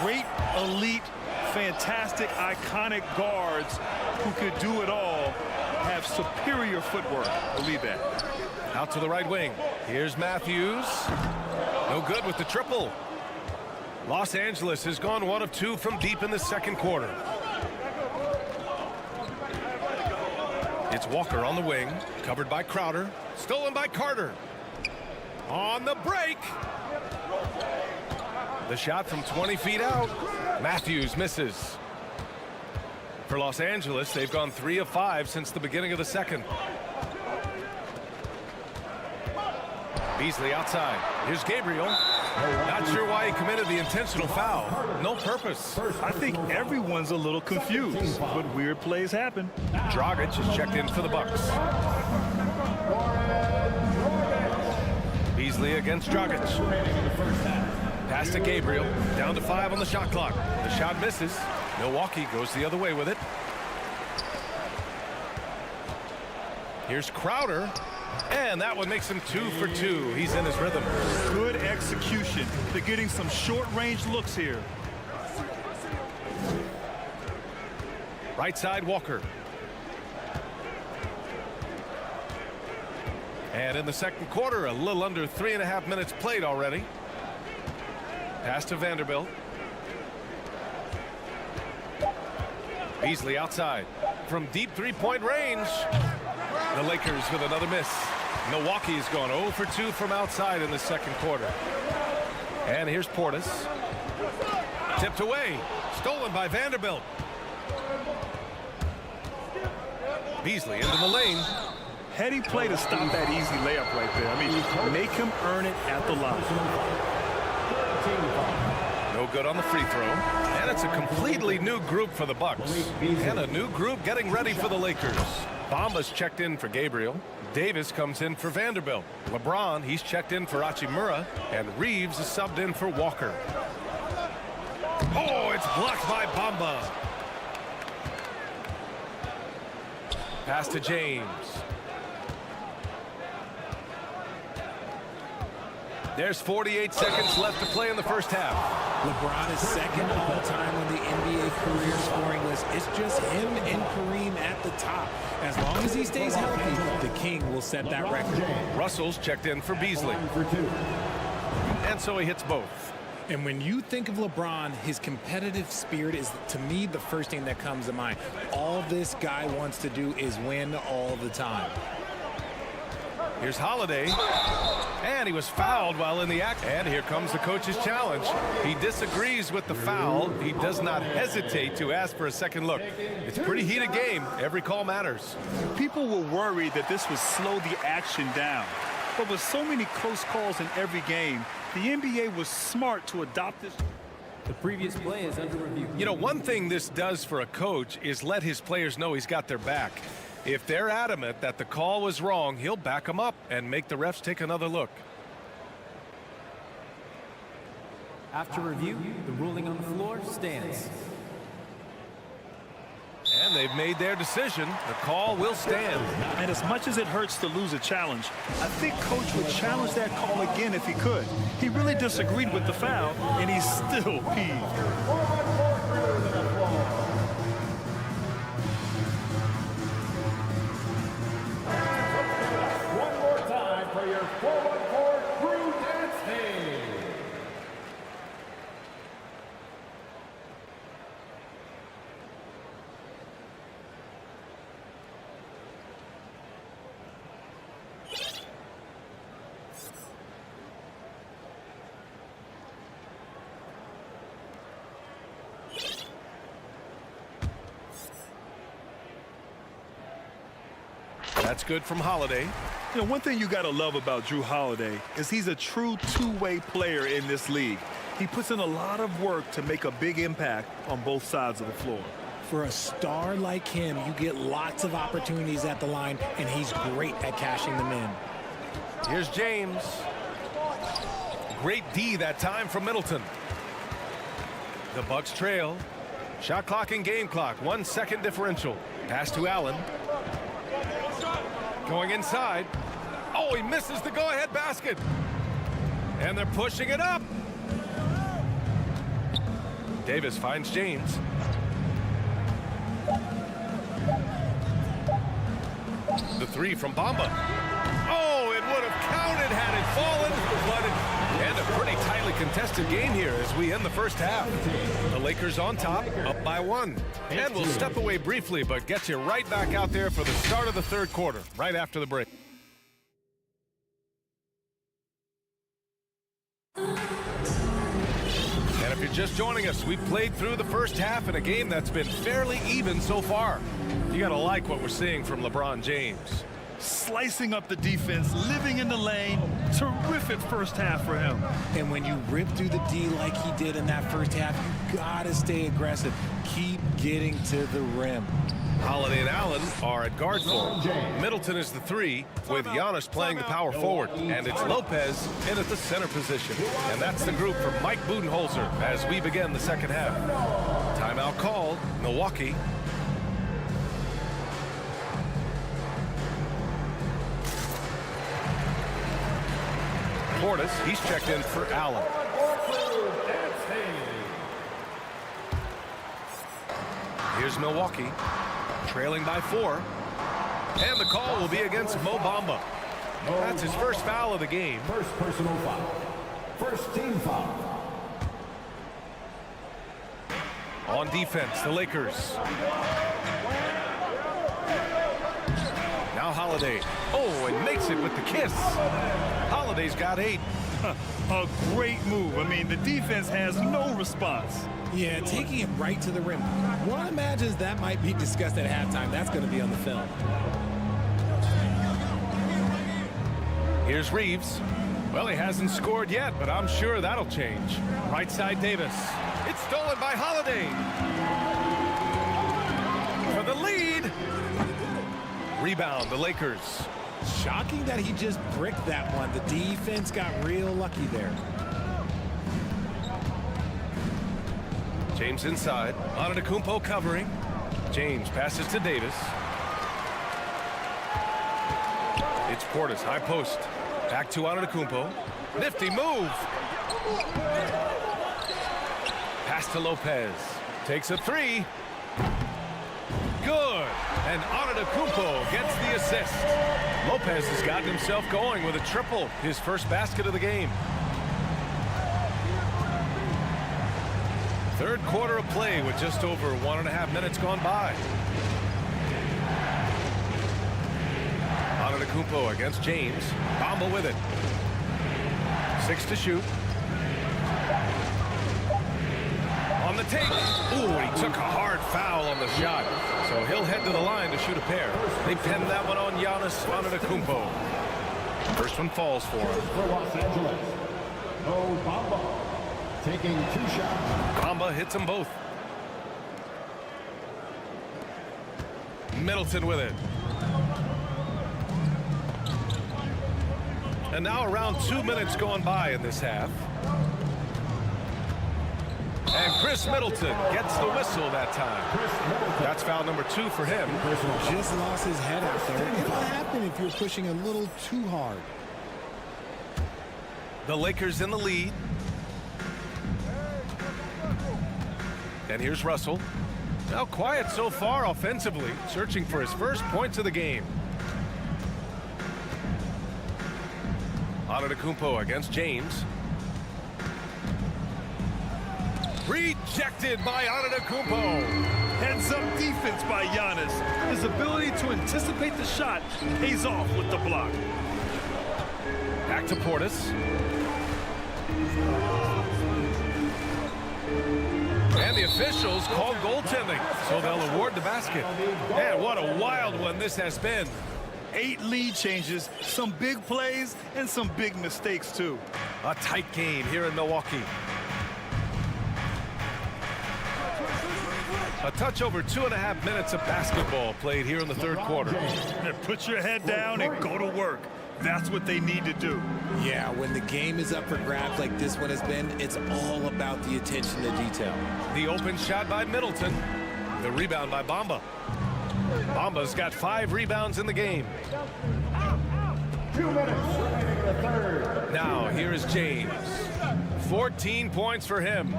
Great, elite, fantastic, iconic guards who could do it all have superior footwork. Believe that. Out to the right wing. Here's Matthews. No good with the triple. Los Angeles has gone 1 of 2 from deep in the second quarter. It's Walker on the wing, covered by Crowder, stolen by Carter. On the break. The shot from 20 feet out. Matthews misses. For Los Angeles, they've gone 3 of 5 since the beginning of the second. Beasley outside. Here's Gabriel. Not sure why he committed the intentional foul. No purpose. I think everyone's a little confused, but weird plays happen. Dragic is checked in for the Bucks. Beasley against Dragic. Pass to Gabriel. Down to 5 on the shot clock. The shot misses. Milwaukee goes the other way with it. Here's Crowder. And that one makes him 2 for 2. He's in his rhythm. Good execution. They're getting some short-range looks here. Right side, Walker. And in the second quarter, a little under 3.5 minutes played already. Pass to Vanderbilt. Beasley outside from deep three-point range. The Lakers with another miss. Milwaukee's gone 0 for 2 from outside in the second quarter. And here's Portis. Tipped away. Stolen by Vanderbilt. Beasley into the lane. Heady play to stop that easy layup right there. I mean, make him earn it at the line. No good on the free throw. And it's a completely new group for the Bucks. And a new group getting ready for the Lakers. Bamba's checked in for Gabriel. Davis comes in for Vanderbilt. LeBron, he's checked in for Hachimura. And Reeves is subbed in for Walker. Oh, it's blocked by Bamba. Pass to James. There's 48 seconds left to play in the first half. LeBron is second all-time on the NBA career scoring list. It's just him and Kareem at the top. As long as he stays healthy, the King will set that record. Russell's checked in for Beasley. And so he hits both. And when you think of LeBron, his competitive spirit is, to me, the first thing that comes to mind. All this guy wants to do is win all the time. Here's Holiday. And he was fouled while in the act. And here comes the coach's challenge. He disagrees with the foul. He does not hesitate to ask for a second look. It's a pretty heated game. Every call matters. People were worried that this would slow the action down. But with so many close calls in every game, the NBA was smart to adopt this. The previous play is under review. You know, one thing this does for a coach is let his players know he's got their back. If they're adamant that the call was wrong, he'll back them up and make the refs take another look. After review, the ruling on the floor stands. And they've made their decision. The call will stand. And as much as it hurts to lose a challenge, I think Coach would challenge that call again if he could. He really disagreed with the foul, and he's still peeved. That's good from Holiday. You know, one thing you got to love about Jrue Holiday is he's a true two-way player in this league. He puts in a lot of work to make a big impact on both sides of the floor. For a star like him, you get lots of opportunities at the line, and he's great at cashing them in. Here's James. Great D that time from Middleton. The Bucks trail. Shot clock and game clock. 1 second differential. Pass to Allen. Going inside. Oh, he misses the go-ahead basket. And they're pushing it up. Davis finds James. The three from Bamba. Oh, it would have counted had it fallen. And a pretty tightly contested game here as we end the first half. The Lakers on top, up by 1. And we'll step away briefly, but get you right back out there for the start of the third quarter, right after the break. And if you're just joining us, we've played through the first half in a game that's been fairly even so far. You got to like what we're seeing from LeBron James. Slicing up the defense, living in the lane. Terrific first half for him. And when you rip through the D like he did in that first half, you gotta stay aggressive. Keep getting to the rim. Holiday and Allen are at guard form. Middleton is the 3, with Giannis playing the power forward. And it's Lopez in at the center position. And that's the group for Mike Budenholzer as we begin the second half. Timeout called, Milwaukee. Portis, he's checked in for Allen. Here's Milwaukee, trailing by 4. And the call will be against Mo Bamba. That's his first foul of the game. First personal foul. First team foul. On defense, the Lakers. Now Holiday. Oh, and makes it with the kiss. Holiday's got 8. A great move. I mean, the defense has no response. Yeah, taking it right to the rim. One imagines that might be discussed at halftime. That's going to be on the film. Here's Reeves. Well, he hasn't scored yet, but I'm sure that'll change. Right side, Davis. It's stolen by Holiday. For the lead. Rebound, the Lakers. Shocking that he just bricked that one. The defense got real lucky there. James inside. Antetokounmpo covering. James passes to Davis. It's Portis, high post. Back to Antetokounmpo. Nifty move. Pass to Lopez. Takes a 3. Good. And Antetokounmpo gets the assist. Lopez has gotten himself going with a triple. His first basket of the game. Third quarter of play with just over 1.5 minutes gone by. Antetokounmpo against James. Bamba with it. 6 to shoot. On the take. Ooh, he took a hard foul on the shot. So he'll head to the line to shoot a pair. They pinned that one on Giannis Antetokounmpo. First one falls for him. For Los Angeles, Bamba taking 2 shots. Bamba hits them both. Middleton with it. And now around 2 minutes going by in this half. And Chris Middleton gets the whistle that time. That's foul number 2 for him. Just lost his head out there. It'll happen if you're pushing a little too hard. The Lakers in the lead. And here's Russell. Now quiet so far offensively, searching for his first points of the game. Antetokounmpo against James. Rejected by Antetokounmpo. Heads-up defense by Giannis. His ability to anticipate the shot pays off with the block. Back to Portis. And the officials call goaltending, so they'll award the basket. And what a wild one this has been. 8 lead changes, some big plays, and some big mistakes, too. A tight game here in Milwaukee. A touch over 2.5 minutes of basketball played here in the third quarter. Put your head down and go to work. That's what they need to do. Yeah, when the game is up for grabs like this one has been, it's all about the attention to detail. The open shot by Middleton. The rebound by Bamba. Bamba's got 5 rebounds in the game. 2 minutes remaining in the third. Now, here is James. 14 points for him.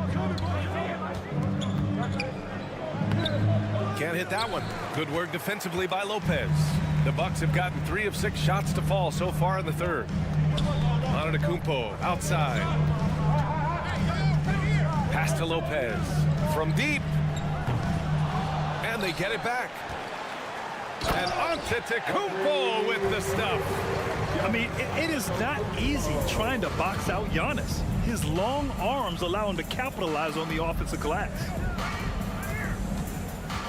Can't hit that one. Good work defensively by Lopez. The Bucks have gotten 3 of 6 shots to fall so far in the third. Antetokounmpo outside. Pass to Lopez. From deep. And they get it back. And Antetokounmpo with the stuff. I mean, it is not easy trying to box out Giannis. His long arms allow him to capitalize on the offensive glass.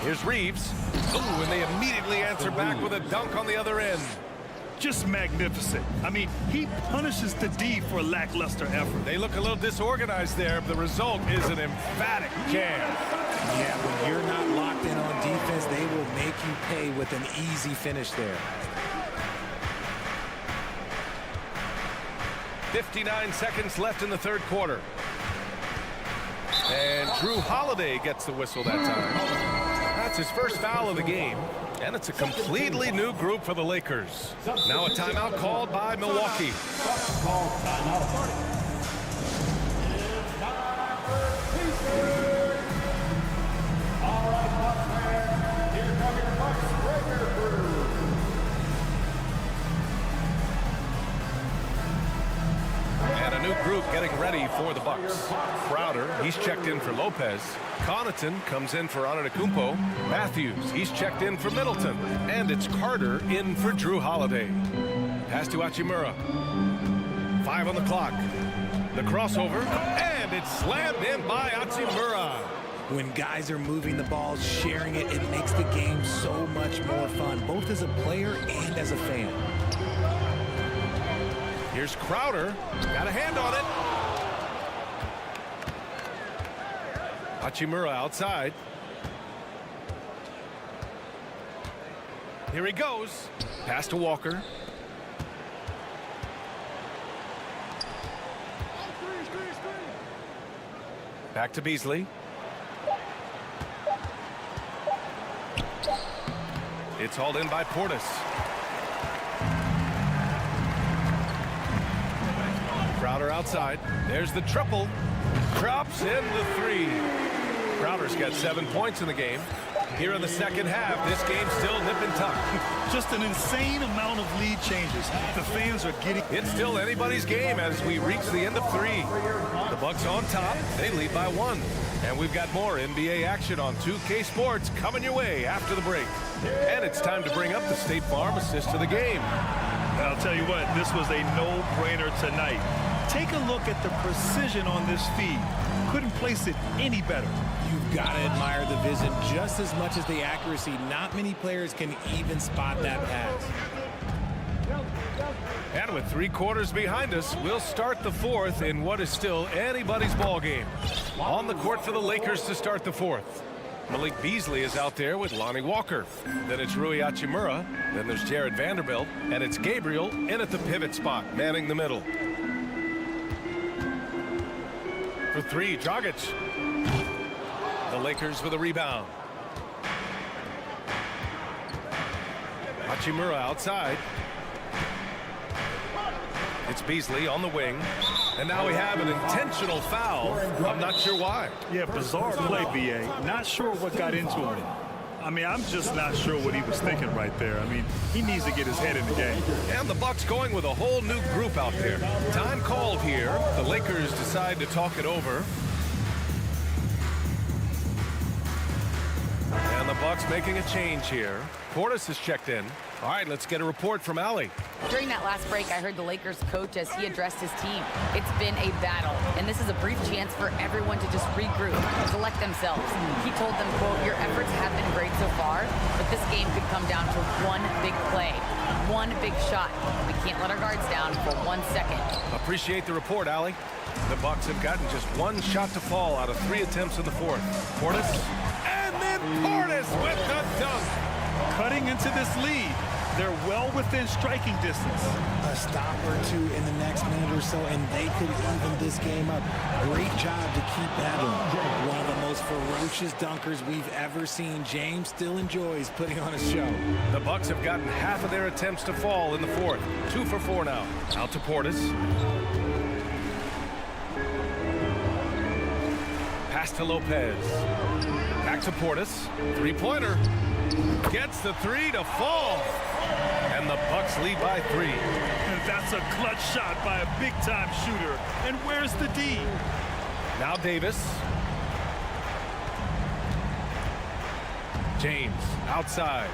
Here's Reeves. Ooh, and they immediately answer back with a dunk on the other end. Just magnificent. I mean, he punishes the D for lackluster effort. They look a little disorganized there, but the result is an emphatic jam. Yeah, when you're not locked in on defense, they will make you pay with an easy finish there. 59 seconds left in the third quarter. And Drew Holiday gets the whistle that time. That's his first foul of the game. And it's a completely new group for the Lakers. Now a timeout called by Milwaukee. And a new group getting ready for the Bucks. Crowder, he's checked in for Lopez. Connaughton comes in for Antetokounmpo. Matthews, he's checked in for Middleton. And it's Carter in for Drew Holiday. Pass to Hachimura. 5 on the clock. The crossover, and it's slammed in by Hachimura. When guys are moving the ball, sharing it, it makes the game so much more fun, both as a player and as a fan. Here's Crowder. Got a hand on it. Hachimura outside. Here he goes. Pass to Walker. Back to Beasley. It's hauled in by Portis. Crowder outside. There's the triple. Drops in the 3. Crowder's got 7 points in the game. Here in the second half, this game's still nip and tuck. Just an insane amount of lead changes. The fans are getting... It's still anybody's game as we reach the end of 3. The Bucks on top. They lead by 1. And we've got more NBA action on 2K Sports coming your way after the break. And it's time to bring up the State Farm assist to the game. And I'll tell you what, this was a no-brainer tonight. Take a look at the precision on this feed. Couldn't place it any better. You've got to admire the vision just as much as the accuracy. Not many players can even spot that pass. And with 3 quarters behind us, we'll start the 4th in what is still anybody's ball game. On the court for the Lakers to start the 4th. Malik Beasley is out there with Lonnie Walker. Then it's Rui Hachimura. Then there's Jared Vanderbilt. And it's Gabriel in at the pivot spot, manning the middle. For 3, Dragic. The Lakers with a rebound. Hachimura outside. It's Beasley on the wing. And now we have an intentional foul. I'm not sure why. Yeah, bizarre play, B.A. Not sure what got into him. I mean, I'm just not sure what he was thinking right there. I mean, he needs to get his head in the game. And the Bucks going with a whole new group out there. Time called here. The Lakers decide to talk it over. And the Bucks making a change here. Portis is checked in. All right, let's get a report from Allie. During that last break, I heard the Lakers coach as he addressed his team. It's been a battle, and this is a brief chance for everyone to just regroup, collect themselves. He told them, quote, "Your efforts have been great so far, but this game could come down to one big play, one big shot. We can't let our guards down for 1 second." Appreciate the report, Allie. The Bucks have gotten just 1 shot to fall out of 3 attempts in the 4th. Portis, and then Portis with the dunk. Cutting into this lead. They're well within striking distance. A stop or 2 in the next minute or so, and they could even this game up. Great job to keep that in. One of the most ferocious dunkers we've ever seen. James still enjoys putting on a show. The Bucks have gotten half of their attempts to fall in the 4th. 2 for 4 now. Out to Portis. Pass to Lopez. Back to Portis. 3-pointer. Gets the 3 to fall. And the Bucks lead by 3. And that's a clutch shot by a big-time shooter. And where's the D? Now Davis. James outside.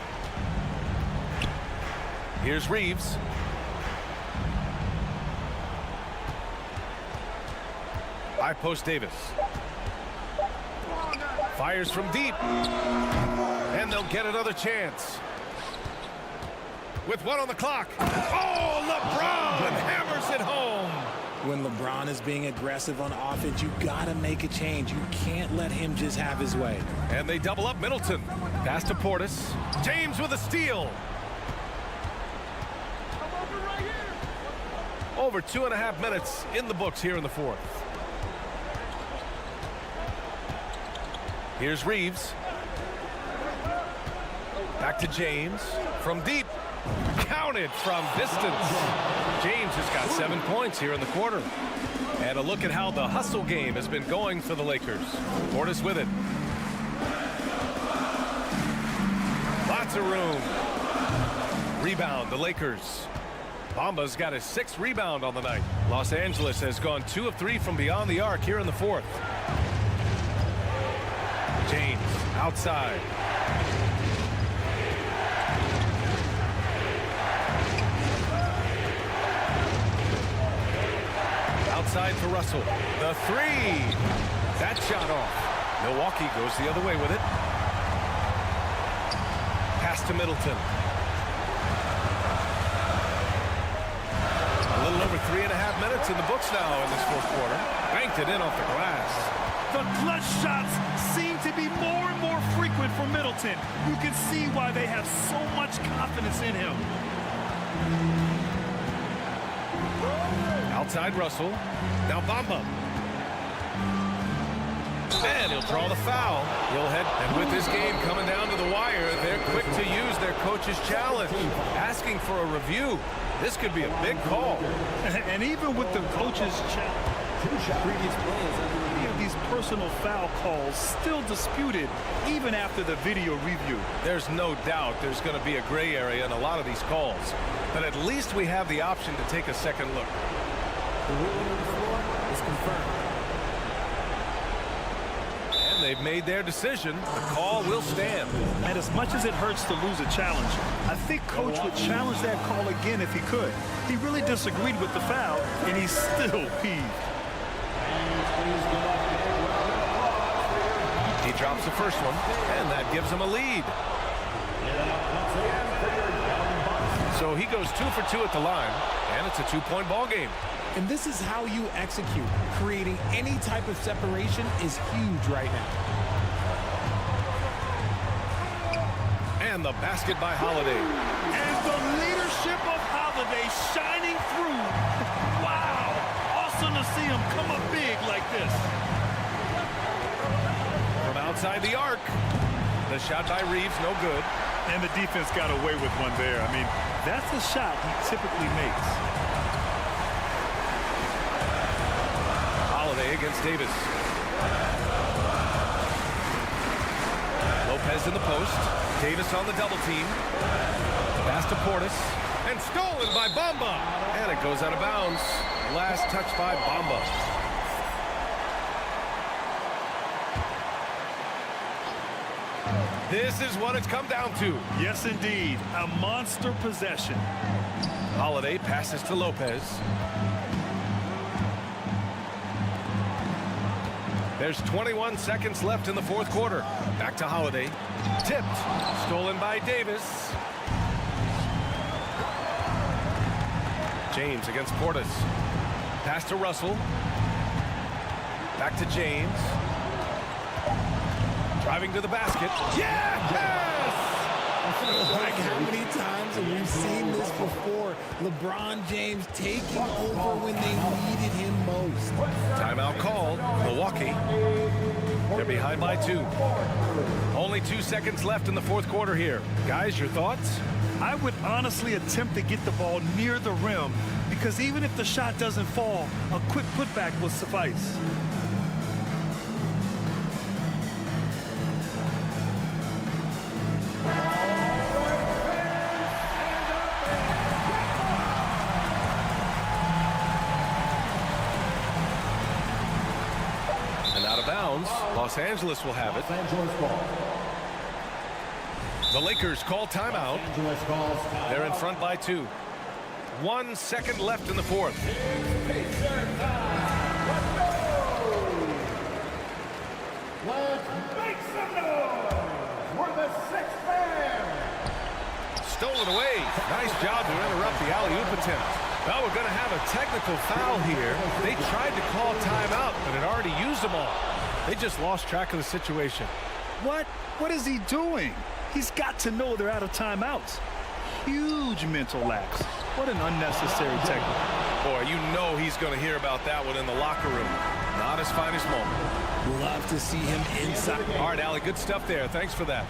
Here's Reeves. High post Davis. Fires from deep. And they'll get another chance. With 1 on the clock. Oh, LeBron hammers it home. When LeBron is being aggressive on offense, you gotta make a change. You can't let him just have his way. And they double up Middleton. Pass to Portis. James with a steal. Over 2.5 minutes in the books here in the 4th. Here's Reeves. Back to James. From deep. Counted from distance. James has got 7 points here in the quarter. And a look at how the hustle game has been going for the Lakers. Portis with it. Lots of room. Rebound, the Lakers. Bamba's got his 6th rebound on the night. Los Angeles has gone 2 of 3 from beyond the arc here in the 4th. James outside. Outside for Russell. The 3. That shot off. Milwaukee goes the other way with it. Pass to Middleton. A little over 3.5 minutes in the books now in this 4th quarter. Banked it in off the glass. The clutch shots seem to be more and more frequent for Middleton. You can see why they have so much confidence in him. Outside Russell. Now Bamba. And he'll draw the foul. He'll head, and with this game coming down to the wire, they're quick to use their coach's challenge, asking for a review. This could be a big call. And even with the coach's challenge, previous plays, these personal foul calls still disputed even after the video review. There's no doubt there's going to be a gray area in a lot of these calls, but at least we have the option to take a second look. The ruling on the floor is confirmed. And they've made their decision. The call will stand. And as much as it hurts to lose a challenge, I think Coach would challenge that call again if he could. He really disagreed with the foul, and he's still peeved. He drops the first one, and that gives him a lead. So he goes 2 for 2 at the line, and it's a 2-point ball game. And this is how you execute. Creating any type of separation is huge right now. And the basket by Holiday. And the leadership of Holiday shining through. Wow. Awesome to see him come up big like this. From outside the arc. The shot by Reeves, no good. And the defense got away with one there. I mean, that's a shot he typically makes. Holiday against Davis. Lopez in the post. Davis on the double team. Pass to Portis. And stolen by Bamba. And it goes out of bounds. Last touch by Bamba. This is what it's come down to. Yes, indeed. A monster possession. Holiday passes to Lopez. There's 21 seconds left in the 4th quarter. Back to Holiday. Tipped. Stolen by Davis. James against Portis. Pass to Russell. Back to James. Driving to the basket. Yes! Like how many times have we seen this before? LeBron James taking over when they needed him most. Timeout called. Milwaukee. They're behind by 2. Only 2 seconds left in the 4th quarter here. Guys, your thoughts? I would honestly attempt to get the ball near the rim because even if the shot doesn't fall, a quick putback will suffice. Los Angeles will have it. The Lakers call timeout. They're in front by 2. 1 second left in the 4th. Let's make some noise for the 6th man. Stolen away. Nice job to interrupt the alley-oop attempt. Well, we're going to have a technical foul here. They tried to call timeout, but had already used them all. They just lost track of the situation. What? What is he doing? He's got to know they're out of timeouts. Huge mental lapse. What an unnecessary technique. Boy, you know he's going to hear about that one in the locker room. Not his finest moment. Love to see him inside. All right, Allie, good stuff there. Thanks for that.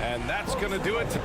And that's going to do it.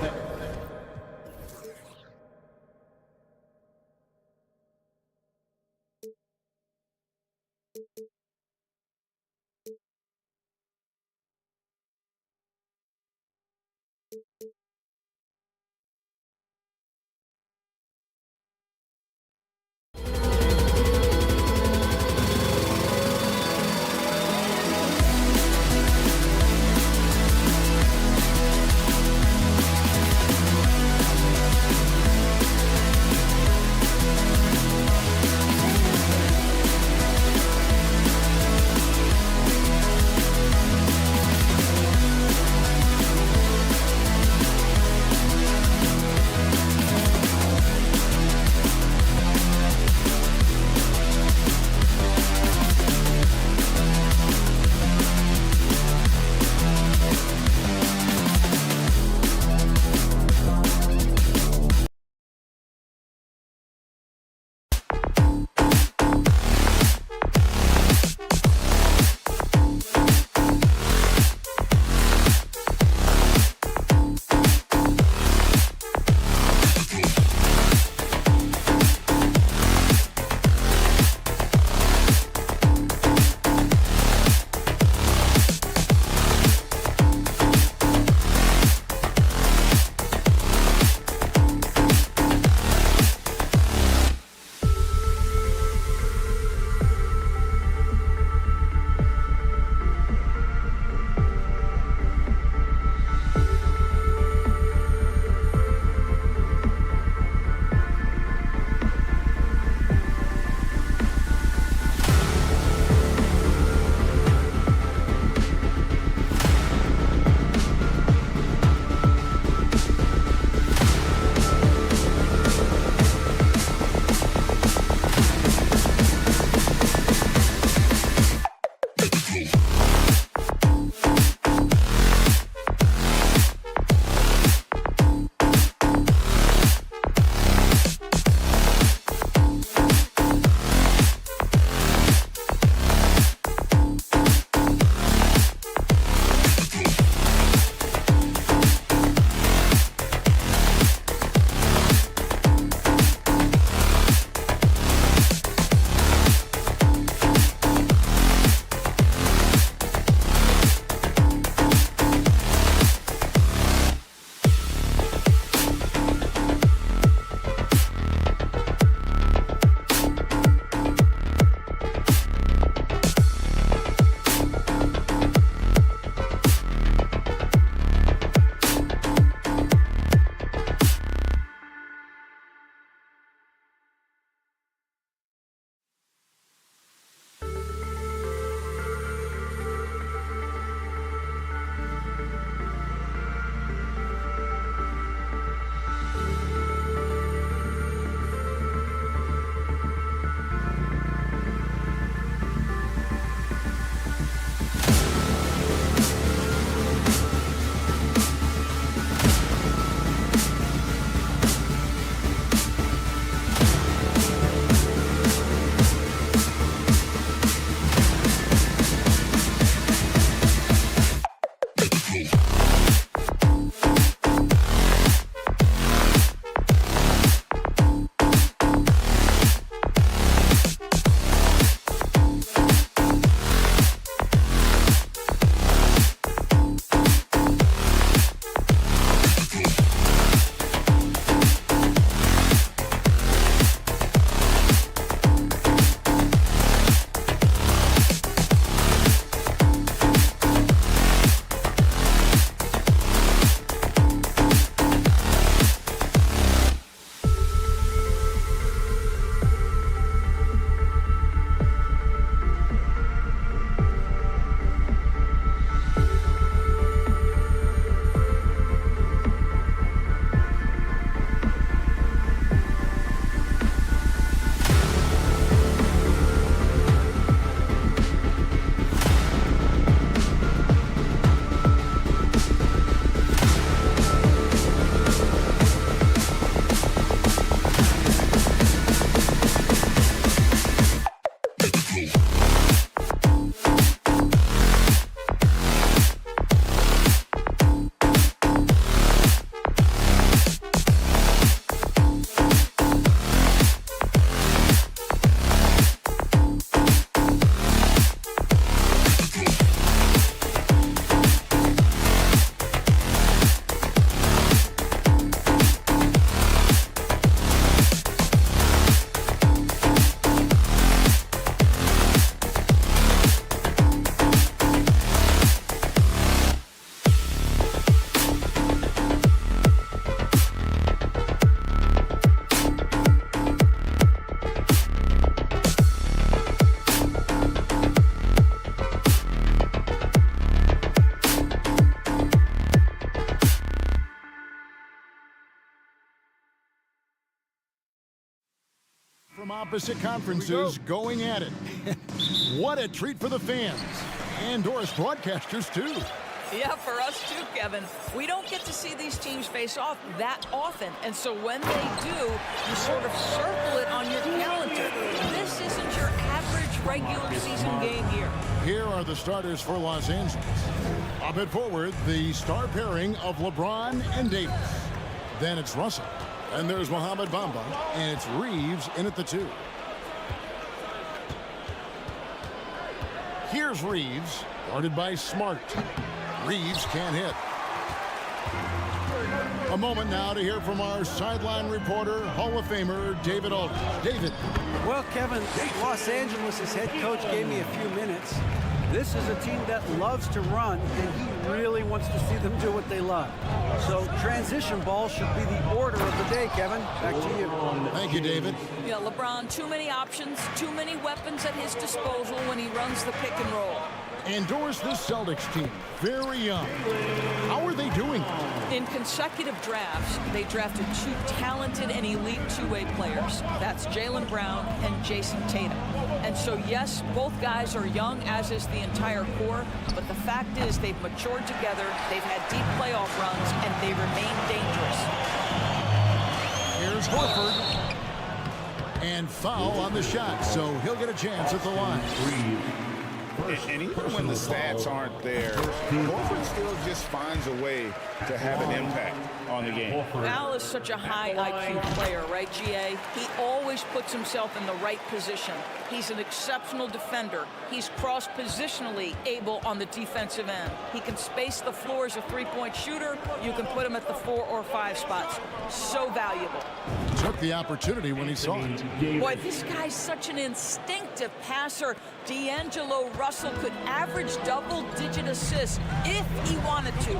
From opposite conferences going at it. What a treat for the fans and Doris broadcasters too. Yeah, for us too, Kevin. We don't get to see these teams face off that often, and so when they do, you sort of circle it on your calendar. This isn't your average regular season game here. Here are the starters for Los Angeles. Up at forward, the star pairing of LeBron and Davis. Then it's Russell, and there's Mohamed Bamba, and it's Reeves in at the 2. Here's Reeves, guarded by Smart. Reeves can't hit. A moment now to hear from our sideline reporter, Hall of Famer David Aldridge. David. Well, Kevin, Los Angeles' head coach gave me a few minutes. This is a team that loves to run, and he really wants to see them do what they love. So transition ball should be the order of the day, Kevin. Back to you. Thank you, David. Yeah, LeBron, too many options, too many weapons at his disposal when he runs the pick and roll. And Doris, this Celtics team, very young. How are they doing? In consecutive drafts, they drafted 2 talented and elite two-way players. That's Jaylen Brown and Jason Tatum. And so, yes, both guys are young, as is the entire core, but the fact is they've matured together, they've had deep playoff runs, and they remain dangerous. Here's Horford. And foul on the shot, so he'll get a chance at the line. And even when the stats aren't there, Horford still just finds a way to have an impact on the game. Al is such a high IQ player, right, GA? He always puts himself in the right position. He's an exceptional defender. He's cross-positionally able on the defensive end. He can space the floor as a three-point shooter. You can put him at the 4 or 5 spots. So valuable. Took the opportunity when he saw it. Boy, this guy's such an instinctive passer. D'Angelo Russell could average double-digit assists if he wanted to.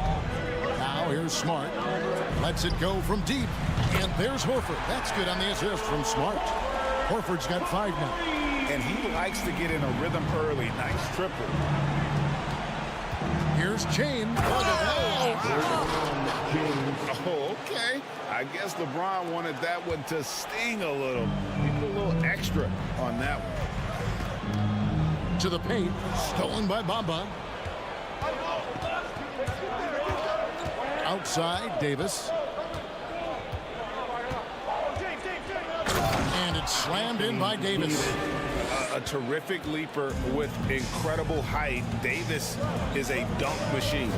Now here's Smart. Lets it go from deep. And there's Horford. That's good on the assist from Smart. Horford's got 5 now. And he likes to get in a rhythm early. Nice triple. Here's James. Oh, okay. I guess LeBron wanted that one to sting a little. He put a little extra on that one. To the paint. Stolen by Bamba. Outside, Davis. And it's slammed in by Davis. A terrific leaper with incredible height. Davis is a dunk machine.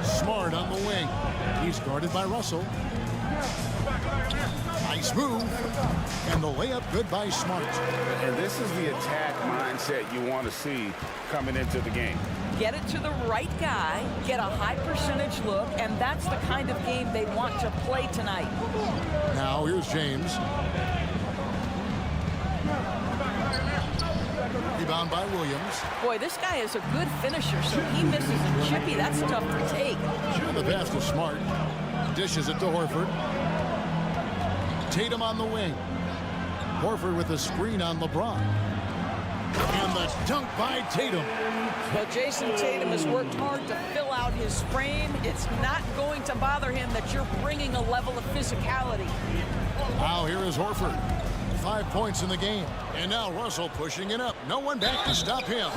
Smart on the wing. He's guarded by Russell. Nice move. And the layup good by Smart. And this is the attack mindset you want to see coming into the game. Get it to the right guy, get a high percentage look, and that's the kind of game they want to play tonight. Now here's James. Rebound by Williams. Boy, this guy is a good finisher, so he misses a chippy. That's tough to take. The pass to Smart. Dishes it to Horford. Tatum on the wing. Horford with a screen on LeBron. And the dunk by Tatum. Well, Jason Tatum has worked hard to fill out his frame. It's not going to bother him that you're bringing a level of physicality. Now here is Horford. 5 points in the game. And now Russell pushing it up. No one back to stop him.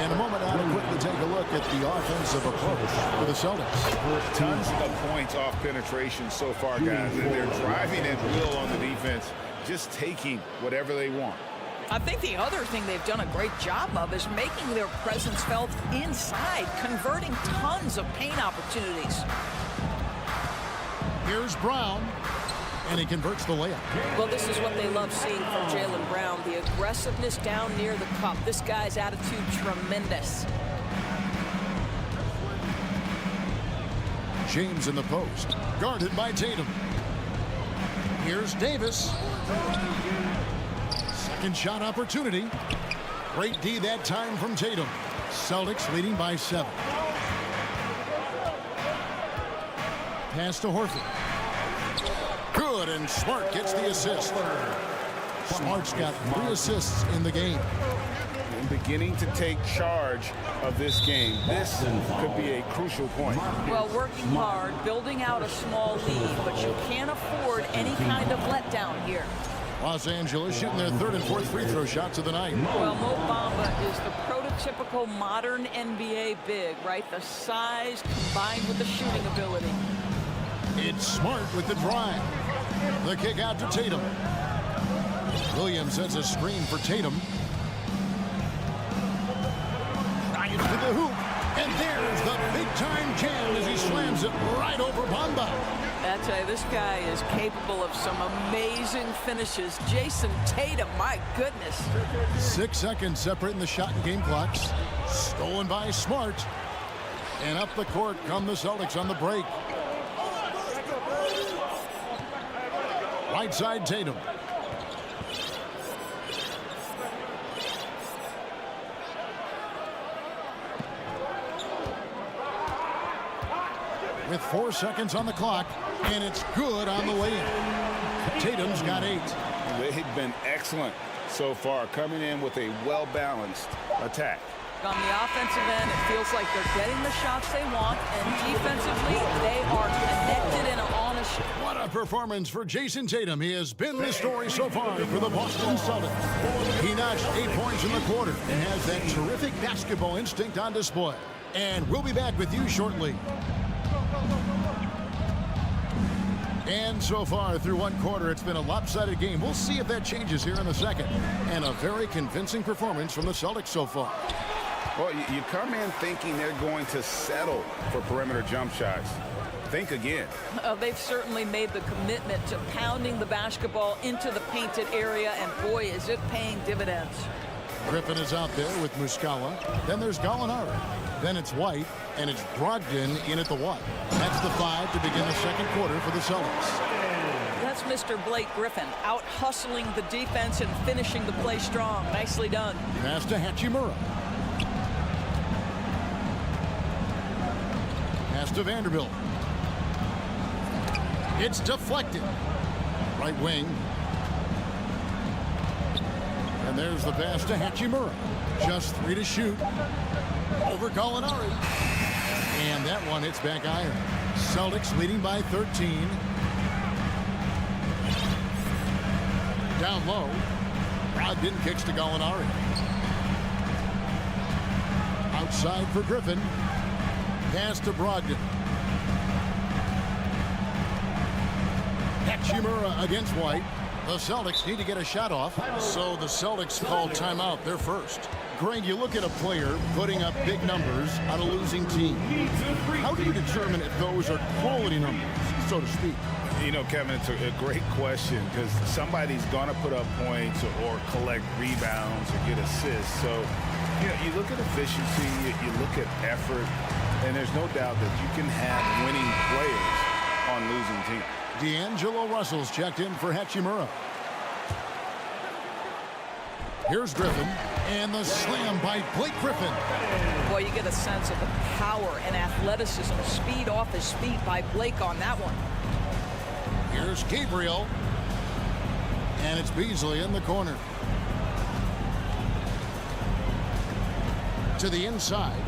In a moment now to quickly take a look at the offensive approach for the Celtics. Tons of points off penetration so far, guys. And they're driving at will on the defense, just taking whatever they want. I think the other thing they've done a great job of is making their presence felt inside, converting tons of paint opportunities. Here's Brown, and he converts the layup. Well, this is what they love seeing from Jaylen Brown, the aggressiveness down near the cup. This guy's attitude, tremendous. James in the post, guarded by Tatum. Here's Davis. Second shot opportunity. Great D that time from Tatum. Celtics leading by 7. Pass to Horford. Good, and Smart gets the assist. Smart's got 3 assists in the game. beginning to take charge of this game. This could be a crucial point. Well, working hard, building out a small lead, but you can't afford any kind of letdown here. Los Angeles shooting their third and fourth free throw shots of the night. Well, Mo Bamba is the prototypical modern NBA big, right? The size combined with the shooting ability. It's Smart with the drive. The kick out to Tatum. Williams sets a screen for Tatum. Bryant to the hoop. And there's the big-time jam as he slams it right over Bamba. I tell you, this guy is capable of some amazing finishes. Jason Tatum, my goodness. 6 seconds separating the shot and game clocks. Stolen by Smart. And up the court come the Celtics on the break. Right side Tatum. With 4 seconds on the clock, and it's good on the way in. Tatum's got 8. They've been excellent so far, coming in with a well-balanced attack. On the offensive end, it feels like they're getting the shots they want, and defensively, they are connected and on a shot. What a performance for Jason Tatum. He has been the story so far for the Boston Celtics. He notched 8 points in the quarter and has that terrific basketball instinct on display. And we'll be back with you shortly. And so far through one quarter, it's been a lopsided game. We'll see if that changes here in the second. And a very convincing performance from the Celtics so far. Well, you come in thinking they're going to settle for perimeter jump shots. Think again. They've certainly made the commitment to pounding the basketball into the painted area, and boy, is it paying dividends. Griffin is out there with Muscala. Then there's Gallinari. Then it's White, and it's Brogdon in at the 1. That's the 5 to begin the second quarter for the Celtics. That's Mr. Blake Griffin, out hustling the defense and finishing the play strong. Nicely done. Pass to Hachimura. Pass to Vanderbilt. It's deflected. Right wing. And there's the pass to Hachimura. Just 3 to shoot. Over Gallinari. And that one hits back iron. Celtics leading by 13. Down low. Brogdon kicks to Gallinari. Outside for Griffin. Pass to Brogdon. Hachimura against White. The Celtics need to get a shot off, so the Celtics call timeout. They're first. Greg, you look at a player putting up big numbers on a losing team. How do you determine if those are quality numbers, so to speak? You know, Kevin, it's a great question because somebody's going to put up points or collect rebounds or get assists. So, you know, you look at efficiency, you look at effort, and there's no doubt that you can have winning players on losing teams. D'Angelo Russell's checked in for Hachimura. Here's Griffin, and the slam by Blake Griffin. Boy, you get a sense of the power and athleticism, speed off his feet by Blake on that one. Here's Gabriel, and it's Beasley in the corner. To the inside.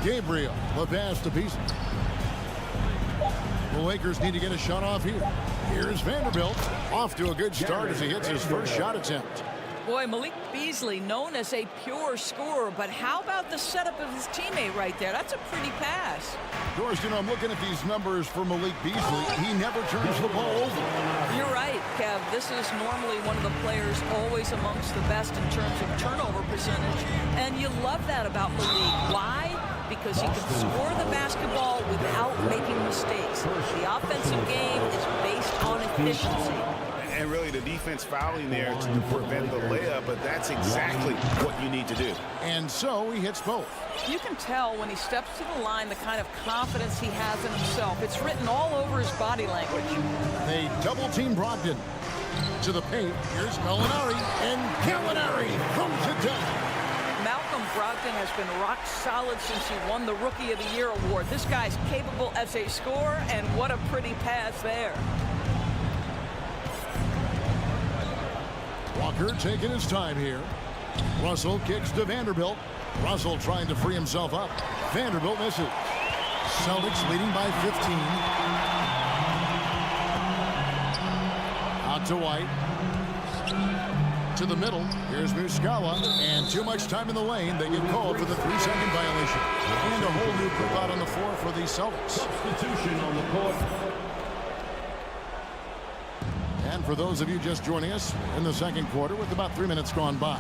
Gabriel, the pass to Beasley. The Lakers need to get a shot off here. Here's Vanderbilt, off to a good start as he hits his first shot attempt. Boy, Malik Beasley, known as a pure scorer, but how about the setup of his teammate right there? That's a pretty pass. Doris, you know, I'm looking at these numbers for Malik Beasley. He never turns the ball over. You're right, Kev. This is normally one of the players always amongst the best in terms of turnover percentage. And you love that about Malik. Why? Because he can score the basketball without making mistakes. The offensive game is based on efficiency. And really the defense fouling there to prevent the layup, but that's exactly what you need to do. And so he hits both. You can tell when he steps to the line the kind of confidence he has in himself. It's written all over his body language. They double-team Brogdon. To the paint, here's Gallinari, and Gallinari throws it down. Malcolm Brogdon has been rock solid since he won the Rookie of the Year award. This guy's capable as a scorer, and what a pretty pass there. Walker taking his time here. Russell kicks to Vanderbilt. Russell trying to free himself up. Vanderbilt misses. Celtics leading by 15. Out to White. To the middle. Here's Muscala. And too much time in the lane. They get called for the 3-second violation. And a whole new group out on the floor for the Celtics. Substitution on the court. And for those of you just joining us in the second quarter with about 3 minutes gone by,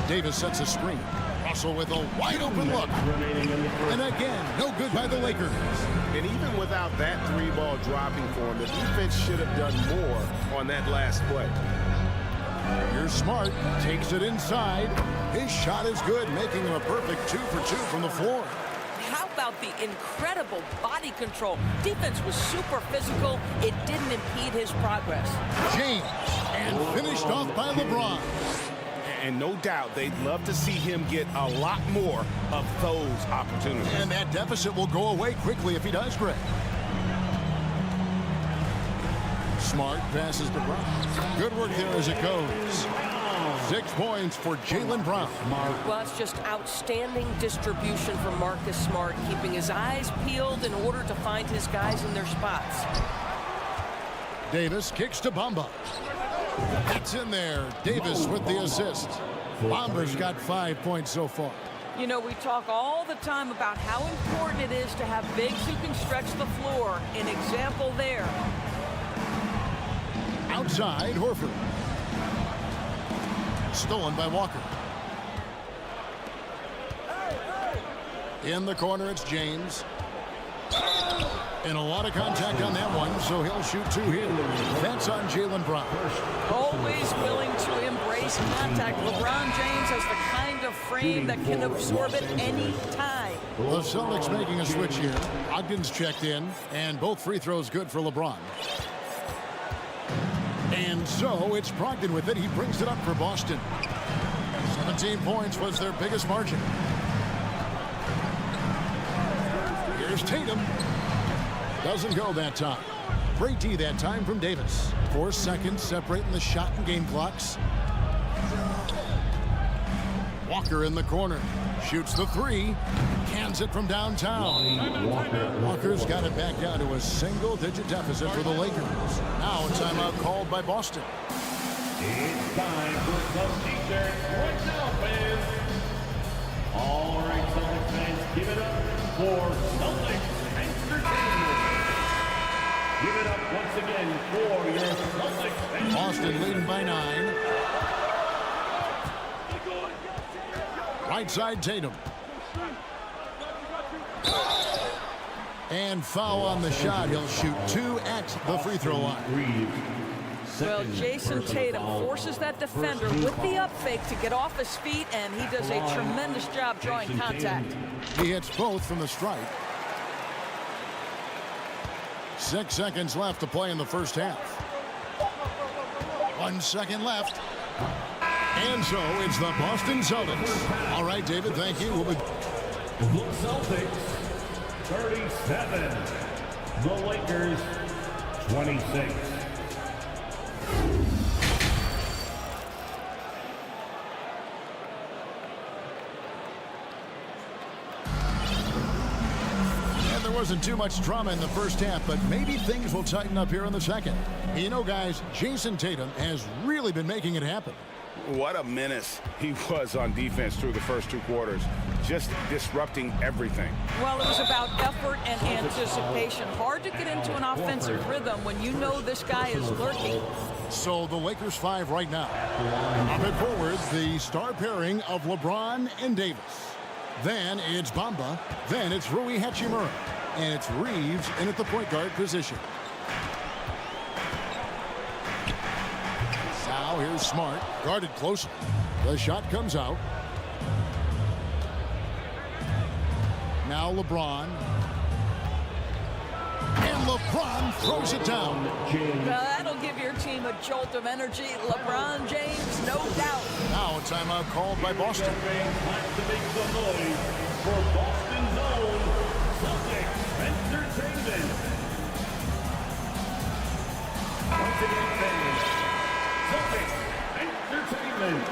Davis sets a screen. Russell with a wide open look. And again, no good by the Lakers. And even without that 3-ball dropping for him, the defense should have done more on that last play. Here's Smart, takes it inside. His shot is good, making him a perfect 2 for 2 from the floor. How about the incredible body control? Defense was super physical. It didn't impede his progress. James, and finished off by LeBron. And no doubt they'd love to see him get a lot more of those opportunities. And that deficit will go away quickly if he does, Greg. Smart passes to Brown. Good work there as it goes. 6 points for Jaylen Brown. Well, it's just outstanding distribution from Marcus Smart, keeping his eyes peeled in order to find his guys in their spots. Davis kicks to Bamba. That's in there. Davis with the assist. Bamba's got 5 points so far. You know, we talk all the time about how important it is to have bigs who can stretch the floor. An example there. Outside, Horford. Stolen by Walker. In the corner, it's James. And a lot of contact on that one, so he'll shoot 2 here. That's on Jaylen Brown. Always willing to embrace contact. LeBron James has the kind of frame that can absorb it any time. The Celtics making a switch here. Ogden's checked in, and both free throws good for LeBron. And so it's Brogdon with it. He brings it up for Boston. 17 points was their biggest margin. Here's Tatum. Doesn't go that time. Great D that time from Davis. 4 seconds separating the shot and game clocks. Walker in the corner. Shoots the 3. Cans it from downtown. Walker's got it back down to a single-digit deficit for the Lakers. Now a timeout called by Boston. It's time for some t-shirts right now, fans. All right, Celtics fans, give it up for Celtics Entertainment. Give it up once again for your Celtics. Boston leading by 9. Right side, Tatum. And foul on the shot. He'll shoot 2 at the free throw line. Well, Jason Tatum forces that defender with the up fake to get off his feet, and he does a tremendous job drawing contact. He hits both from the stripe. 6 seconds left to play in the first half. 1 second left. And so it's the Boston Celtics. All right, David, thank you. The Celtics, 37. The Lakers, 26. And there wasn't too much drama in the first half, but maybe things will tighten up here in the second. You know, guys, Jason Tatum has really been making it happen. What a menace he was on defense through the first 2 quarters, just disrupting everything. Well, it was about effort and anticipation. Hard to get into an offensive rhythm when you know this guy is lurking. So the Lakers 5 right now. Up and forward, the star pairing of LeBron and Davis. Then it's Bamba. Then it's Rui Hachimura. And it's Reeves in at the point guard position. Now here's Smart, guarded closely. The shot comes out. Now LeBron. And LeBron throws it down. That'll give your team a jolt of energy. LeBron James, no doubt. Now a timeout called by Boston. Time to make some noise for Boston's own Celtics Entertainment. Once again, fans, Celtics Entertainment.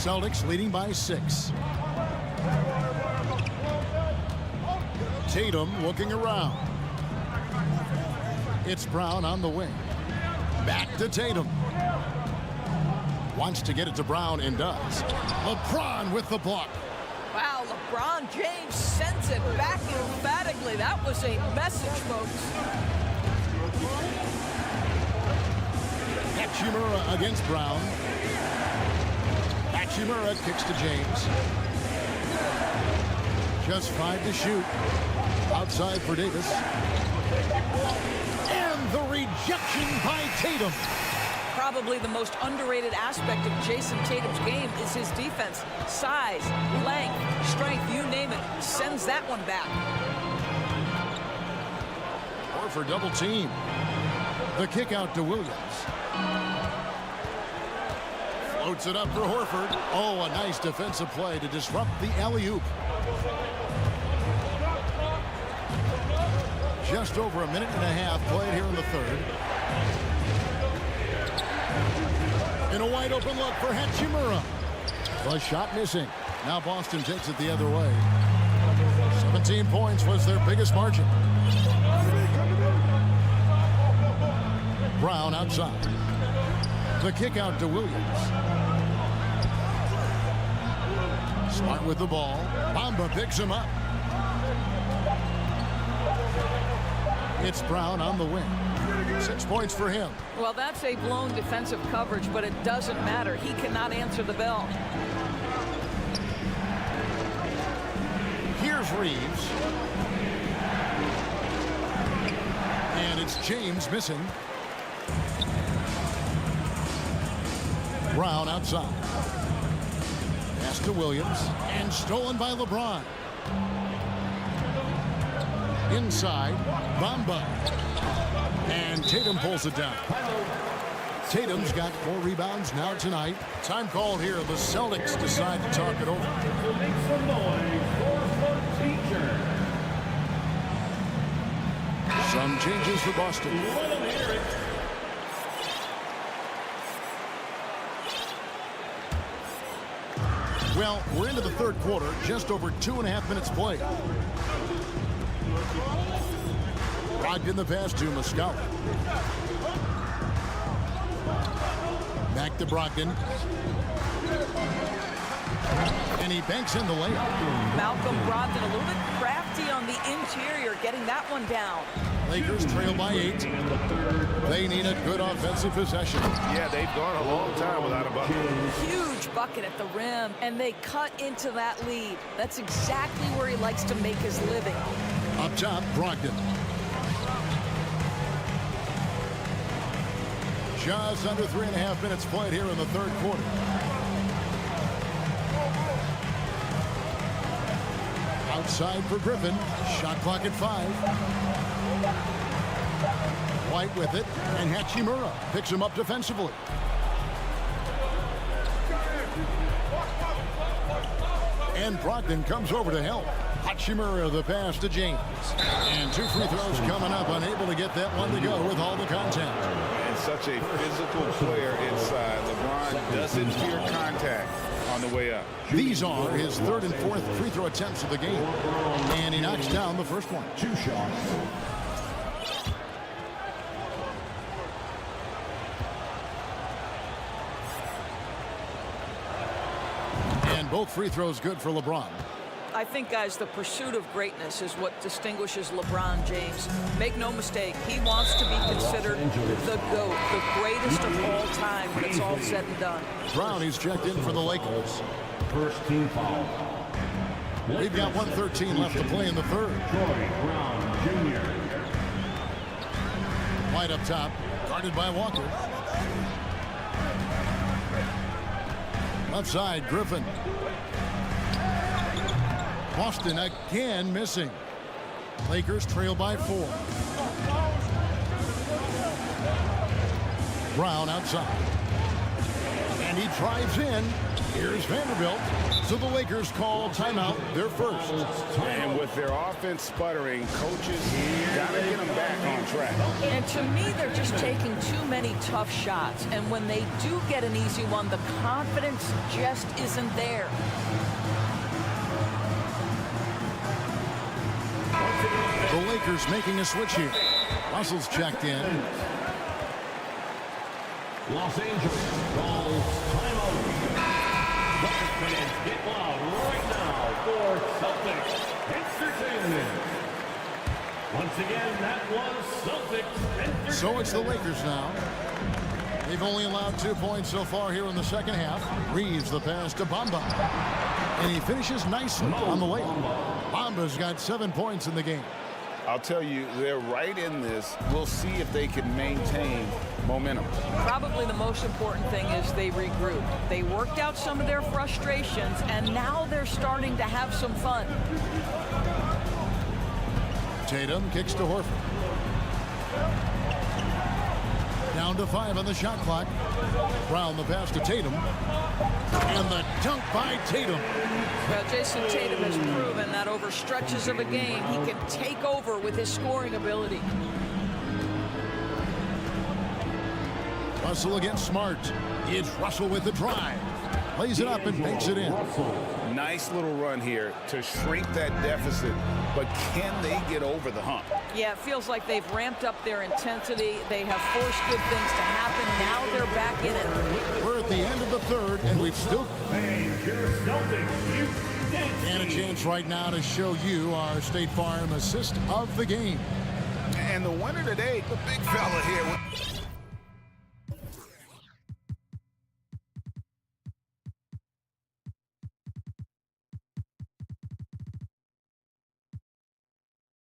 Celtics leading by 6. Tatum looking around. It's Brown on the wing. Back to Tatum. Wants to get it to Brown and does. LeBron with the block. Wow, LeBron James sends it back emphatically. That was a message, folks. Hachimura against Brown. Hachimura kicks to James. Just 5 to shoot. Outside for Davis. And the rejection by Tatum. Probably the most underrated aspect of Jason Tatum's game is his defense. Size, length, strength, you name it. Sends that one back. Horford double team. The kick out to Williams. Floats it up for Horford. Oh, a nice defensive play to disrupt the alley-oop. Just over a minute and a half played here in the third. In a wide open look for Hachimura. The shot missing. Now Boston takes it the other way. 17 points was their biggest margin. Brown outside. The kick out to Williams. Smart with the ball. Bamba picks him up. It's Brown on the wing. 6 points for him. Well, that's a blown defensive coverage, but it doesn't matter. He cannot answer the bell. Here's Reeves. And it's James missing. Brown outside. Pass to Williams. And stolen by LeBron. Inside, Bamba. And Tatum pulls it down. Tatum's got 4 rebounds now tonight. Time called here. The Celtics decide to talk it over. Make some noise for the teacher. Some changes for Boston. Let them hear it. Well, we're into the third quarter. Just over 2.5 minutes played. Locked in the pass to Muscala. Back to Brogdon. And he banks in the layup. Malcolm Brogdon a little bit crafty on the interior, getting that one down. Lakers trail by 8. They need a good offensive possession. Yeah, they've gone a long time without a bucket. Huge bucket at the rim, and they cut into that lead. That's exactly where he likes to make his living. Up top, Brogdon. Just under 3.5 minutes played here in the third quarter. Outside for Griffin. Shot clock at 5. White with it, and Hachimura picks him up defensively. And Brogdon comes over to help. Hachimura the pass to James. And 2 free throws coming up, unable to get that one to go with all the contact. And such a physical player inside. LeBron doesn't fear contact on the way up. These are his 3rd and 4th free throw attempts of the game. And he knocks down the first one. 2 shots. And both free throws good for LeBron. I think, guys, the pursuit of greatness is what distinguishes LeBron James. Make no mistake, he wants to be considered the GOAT, the greatest of all time when it's all said and done. Brown, he's checked in for the Lakers. First team foul. We've got 1:13 left to play in the third. Troy Brown Jr. White up top, guarded by Walker. Left side, Griffin. Boston again missing. Lakers trail by 4. Brown outside. And he drives in. Here's Vanderbilt. So the Lakers call timeout, their first. And with their offense sputtering, coaches got to get them back on track. And to me, they're just taking too many tough shots. And when they do get an easy one, the confidence just isn't there. The Lakers making a switch here. Russell's checked in. Los Angeles calls timeout. Fans get loud right now for Celtics Entertainment. Once again, that was Celtics Entertainment. So it's the Lakers now. They've only allowed 2 points so far here in the second half. Reeves the pass to Bamba. And he finishes nicely on the layup. Bamba's got 7 points in the game. I'll tell you, they're right in this. We'll see if they can maintain momentum. Probably the most important thing is they regrouped. They worked out some of their frustrations, and now they're starting to have some fun. Tatum kicks to Horford. Down to 5 on the shot clock. Brown the pass to Tatum. And the dunk by Tatum. Well, Jason Tatum has proven that over stretches of a game, he can take over with his scoring ability. Russell against Smart. It's Russell with the drive. Lays it up and banks it in. Nice little run here to shrink that deficit, but can they get over the hump? Yeah, it feels like they've ramped up their intensity. They have forced good things to happen. Now they're back in it. We're at the end of the third, and we've still... And a chance right now to show you our State Farm assist of the game. And the winner today, the big fella here.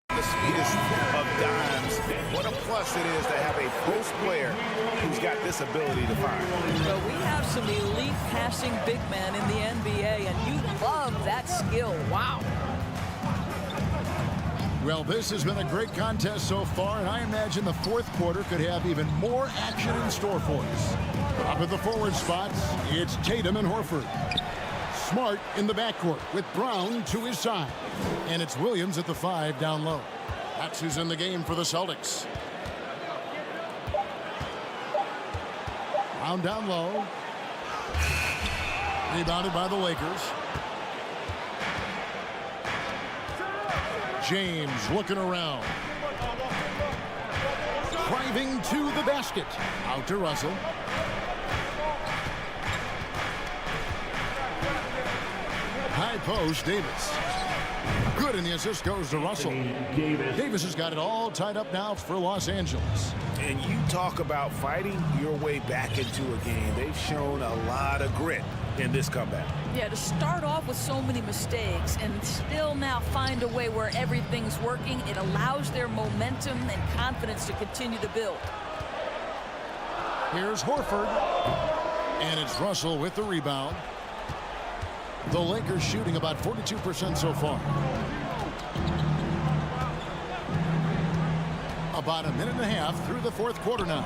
The sweetest of dimes. What a plus it is to have a post player who's got this ability to find. So we have some elite passing big men in the NBA, and you love that skill. Wow. Well, this has been a great contest so far, and I imagine the fourth quarter could have even more action in store for us. Up at the forward spots, it's Tatum and Horford. Smart in the backcourt with Brown to his side. And it's Williams at the 5 down low. That's who's in the game for the Celtics. Brown down low. Rebounded by the Lakers. James looking around. Driving to the basket. Out to Russell. High post, Davis. Good, and the assist goes to Russell. Davis has got it all tied up now for Los Angeles. And you talk about fighting your way back into a game. They've shown a lot of grit in this comeback. Yeah, to start off with so many mistakes and still now find a way where everything's working, it allows their momentum and confidence to continue to build. Here's Horford. And it's Russell with the rebound. The Lakers shooting about 42% so far. About a minute and a half through the fourth quarter now.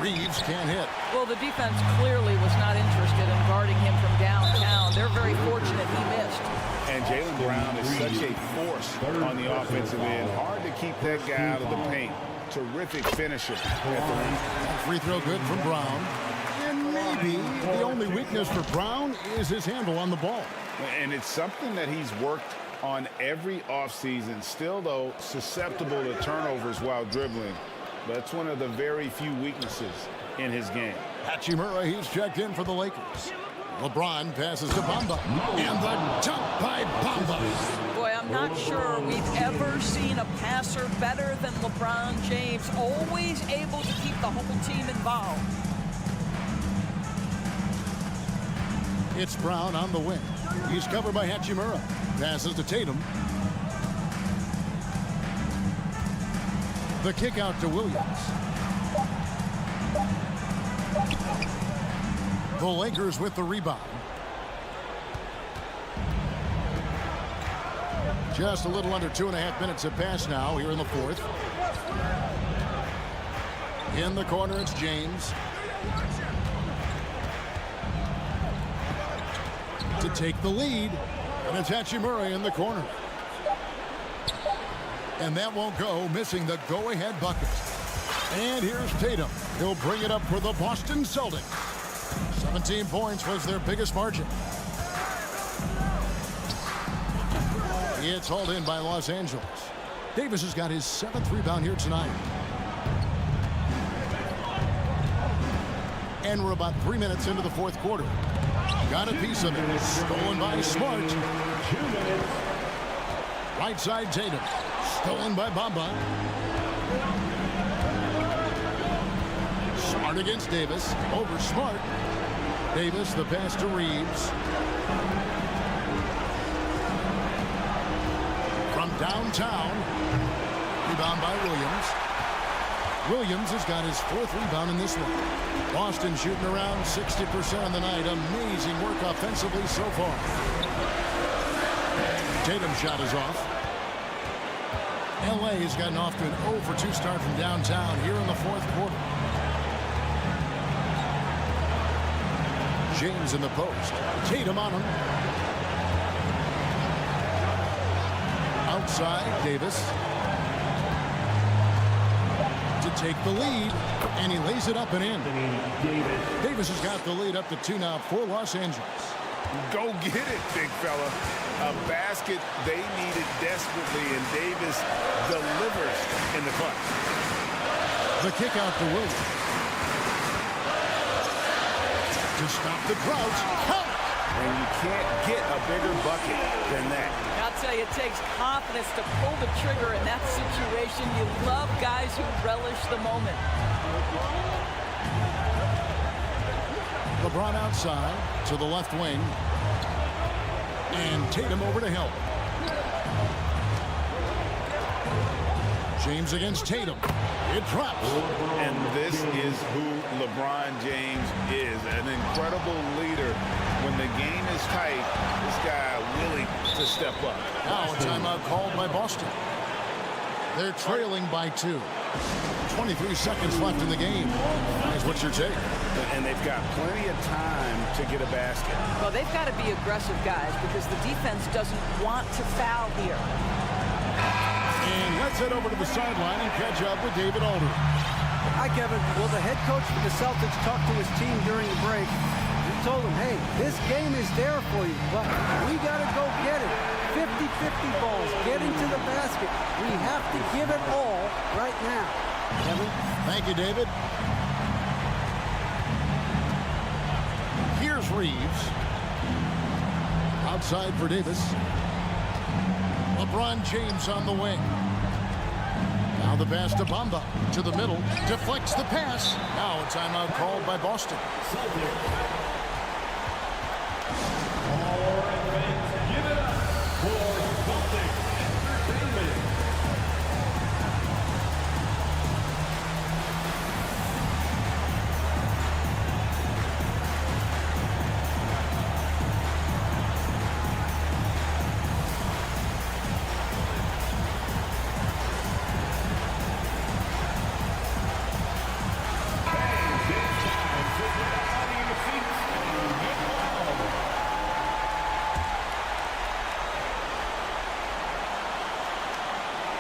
Reeves can't hit. Well, the defense clearly was not interested in guarding him from downtown. They're very fortunate he missed. And Jaylen Brown is such a force on the offensive end. Hard to keep that guy out of the paint. Terrific finisher at the rim. Free throw good from Brown. And maybe the only weakness for Brown is his handle on the ball. And it's something that he's worked on every offseason. Still, though, susceptible to turnovers while dribbling. That's one of the very few weaknesses in his game. Hachimura, he's checked in for the Lakers. LeBron passes to Bamba. And the dunk by Bamba. Boy, I'm not sure we've ever seen a passer better than LeBron James. Always able to keep the whole team involved. It's Brown on the wing. He's covered by Hachimura. Passes to Tatum. The kick out to Williams. The Lakers with the rebound. Just a little under 2.5 minutes have passed now here in the fourth. In the corner, it's James. To to take the lead. And it's Hachimura in the corner. And that won't go, missing the go-ahead bucket. And here's Tatum. He'll bring it up for the Boston Celtics. 17 points was their biggest margin. It's hauled in by Los Angeles. Davis has got his 7th rebound here tonight. And we're about 3 minutes into the 4th quarter. Got a piece of it. Stolen by Smart. Right side Tatum. Stolen by Bamba. Smart against Davis. Over Smart. Davis, the pass to Reeves. From downtown. Rebound by Williams. Williams has got his 4th rebound in this one. Boston shooting around 60% on the night. Amazing work offensively so far. Tatum's shot is off. LA has gotten off to an 0 for 2 start from downtown here in the 4th quarter. James in the post. Tatum on him. Outside, Davis. To take the lead, and he lays it up and in. Davis has got the lead up to 2 now for Los Angeles. Go get it, big fella. A basket they needed desperately, and Davis delivers in the clutch. The kick out to Williams. To stop the drought, count. And you can't get a bigger bucket than that. I'll tell you, it takes confidence to pull the trigger in that situation. You love guys who relish the moment. LeBron outside to the left wing. And Tatum over to help. James against Tatum. It drops. And this is who LeBron James is. An incredible leader. When the game is tight, this guy willing to step up. Now a timeout called by Boston. They're trailing by 2. 23 seconds left in the game. Guys, what's your take? And they've got plenty of time to get a basket. Well, they've got to be aggressive, guys, because the defense doesn't want to foul here. And let's head over to the sideline and catch up with David Aldridge. Hi, Kevin. Well, the head coach for the Celtics talked to his team during the break. He told them, hey, this game is there for you, but we got to go get it. 50-50 balls, get into the basket. We have to give it all right now. Kevin? Thank you, David. Here's Reeves. Outside for Davis. LeBron James on the wing. Now the pass to Bamba. To the middle. Deflects the pass. Now a timeout called by Boston.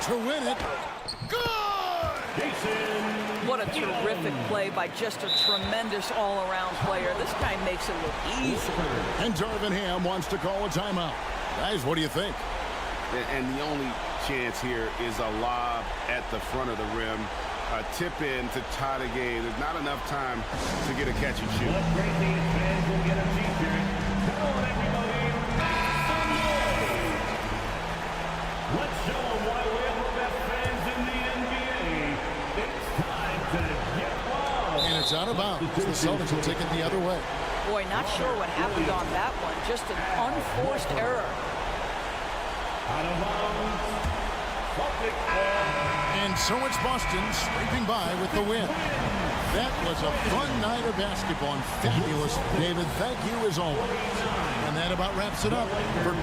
To win it. Good! What a terrific play by just a tremendous all-around player. This guy makes it look easy. And Darvin Ham wants to call a timeout. Guys, what do you think? And the only chance here is a lob at the front of the rim. A tip in to tie the game. There's not enough time to get a catch and shoot. Let's show them why we're the best fans in the NBA. It's time to get wild. And it's out of bounds. The Celtics will take it the other way. Boy, not sure what happened on that one. Just an unforced error. Out of bounds. And so it's Boston scraping by with the win. That was a fun night of basketball and fabulous. David, thank you as always. And that about wraps it up for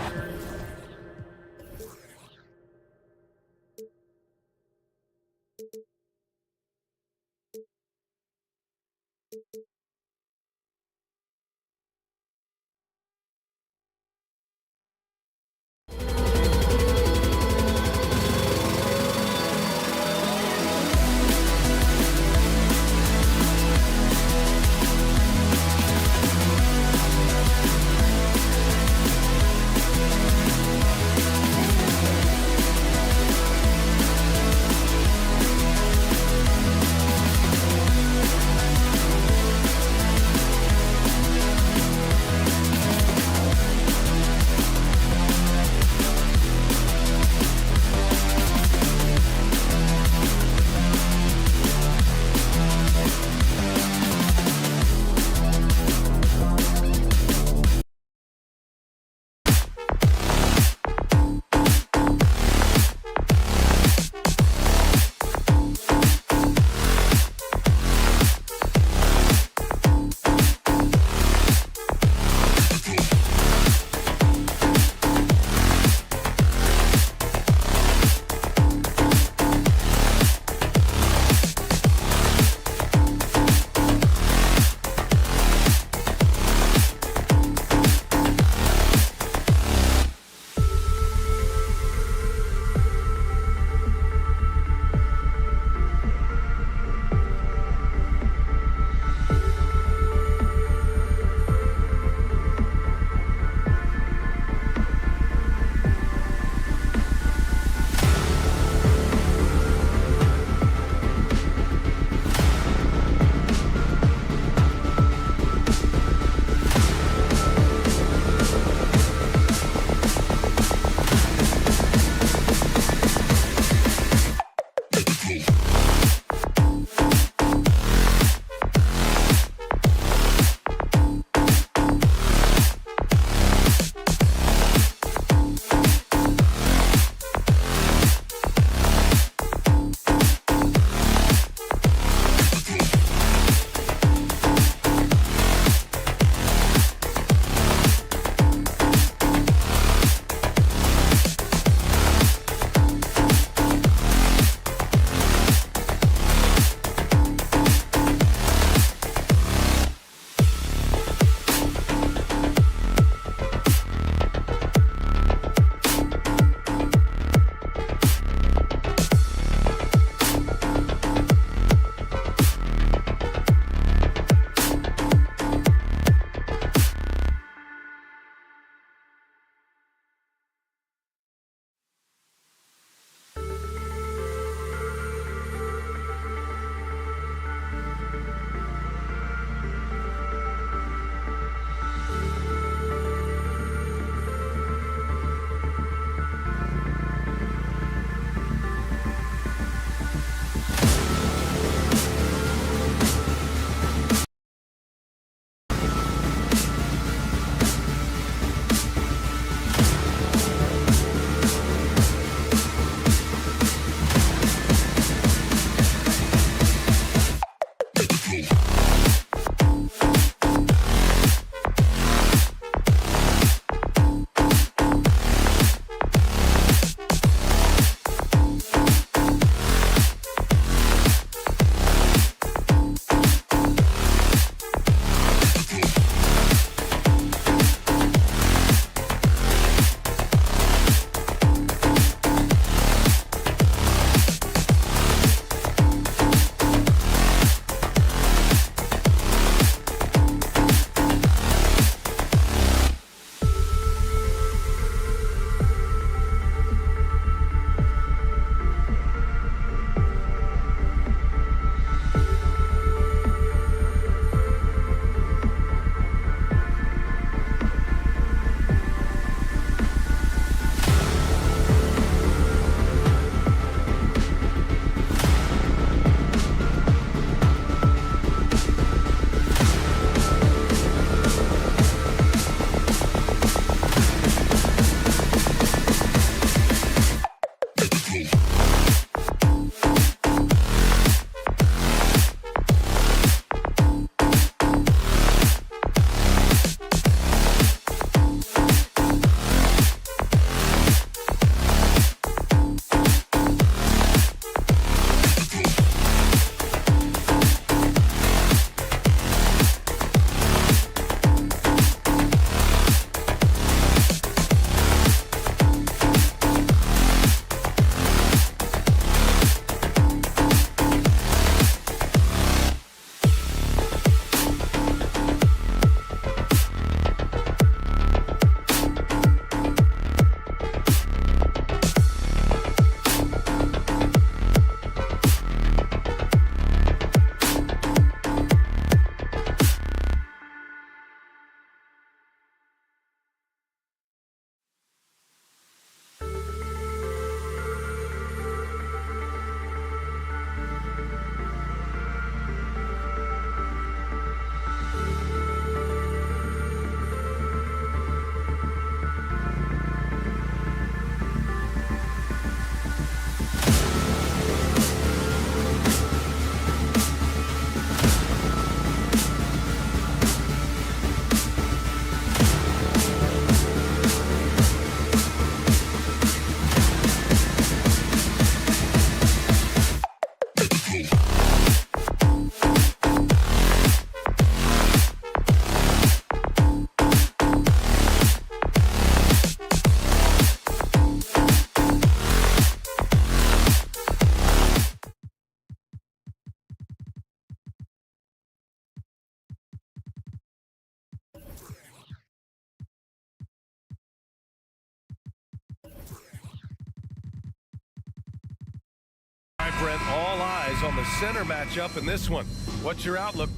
moment, all eyes on the center matchup in this one. What's your outlook?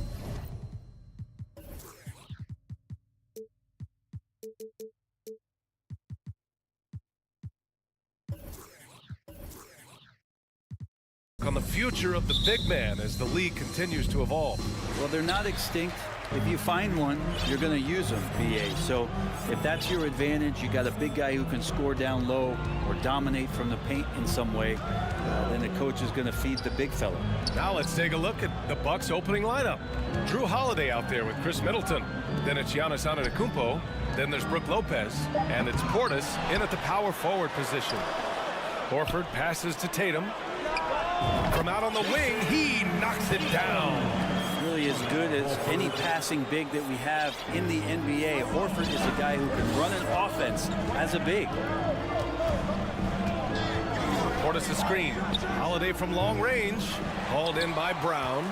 On the future of the big man as the league continues to evolve. Well, they're not extinct. If you find one, you're going to use them, BA. So if that's your advantage, you got a big guy who can score down low or dominate from the paint in some way, then the coach is going to feed the big fella. Now let's take a look at the Bucks opening lineup. Drew Holiday out there with Chris Middleton. Then it's Giannis Antetokounmpo. Then there's Brook Lopez. And it's Portis in at the power forward position. Horford passes to Tatum. From out on the wing, he knocks it down. Really as good as any passing big that we have in the NBA. Horford is a guy who can run an offense as a big. Portis a screen. Holiday from long range. Hauled in by Brown.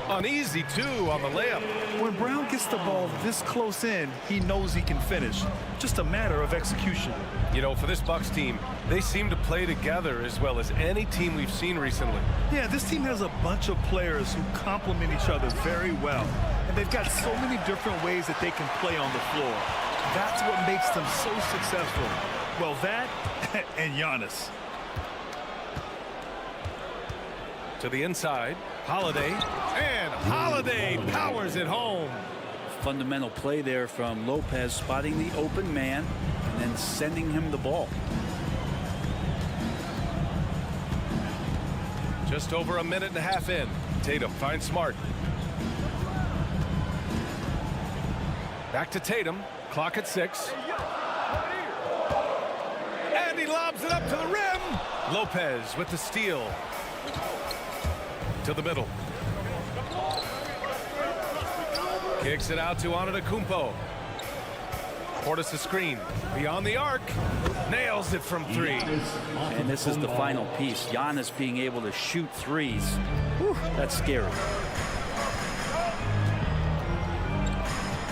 Uneasy, too, on the layup. When Brown gets the ball this close in, he knows he can finish. Just a matter of execution. You know, for this Bucks team, they seem to play together as well as any team we've seen recently. Yeah, this team has a bunch of players who complement each other very well. And they've got so many different ways that they can play on the floor. That's what makes them so successful. Well, that and Giannis. To the inside, Holiday, and Holiday powers it home. Fundamental play there from Lopez, spotting the open man and then sending him the ball. Just over a minute and a half in. Tatum finds Smart. Back to Tatum. Clock at 6. And he lobs it up to the rim. Lopez with the steal. To the middle. Kicks it out to Antetokounmpo. Portis a screen. Beyond the arc. Nails it from 3. And this is the final piece. Giannis being able to shoot threes. Whew, that's scary.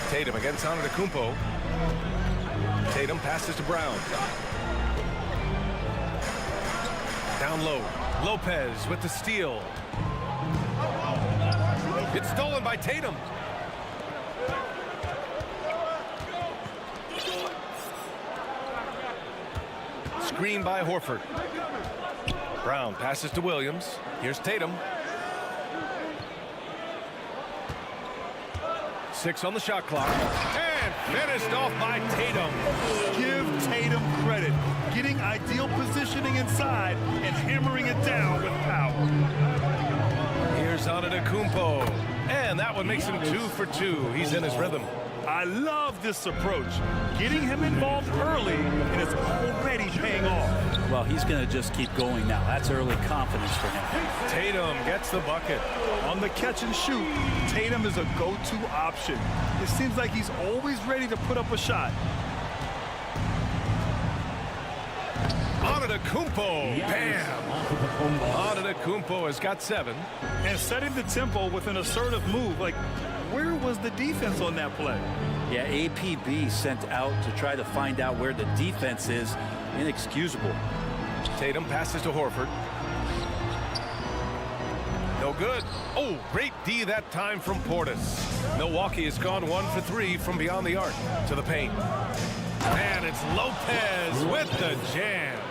Tatum against Antetokounmpo. Tatum passes to Brown. Down low. Lopez with the steal. It's stolen by Tatum. Screen by Horford. Brown passes to Williams. Here's Tatum. 6 on the shot clock. And finished off by Tatum. Give Tatum credit. Getting ideal positioning inside and hammering it down with power. Here's Antetokounmpo. And that one makes him 2 for 2. He's in his rhythm. I love this approach. Getting him involved early, and it's already paying off. Well, he's going to just keep going now. That's early confidence for him. Tatum gets the bucket. On the catch and shoot, Tatum is a go-to option. It seems like he's always ready to put up a shot. Antetokounmpo, bam! Antetokounmpo has got 7. And setting the tempo with an assertive move. Like, where was the defense on that play? Yeah, APB sent out to try to find out where the defense is. Inexcusable. Tatum passes to Horford. No good. Oh, great D that time from Portis. Milwaukee has gone 1 for 3 from beyond the arc to the paint. And it's Lopez with the jam.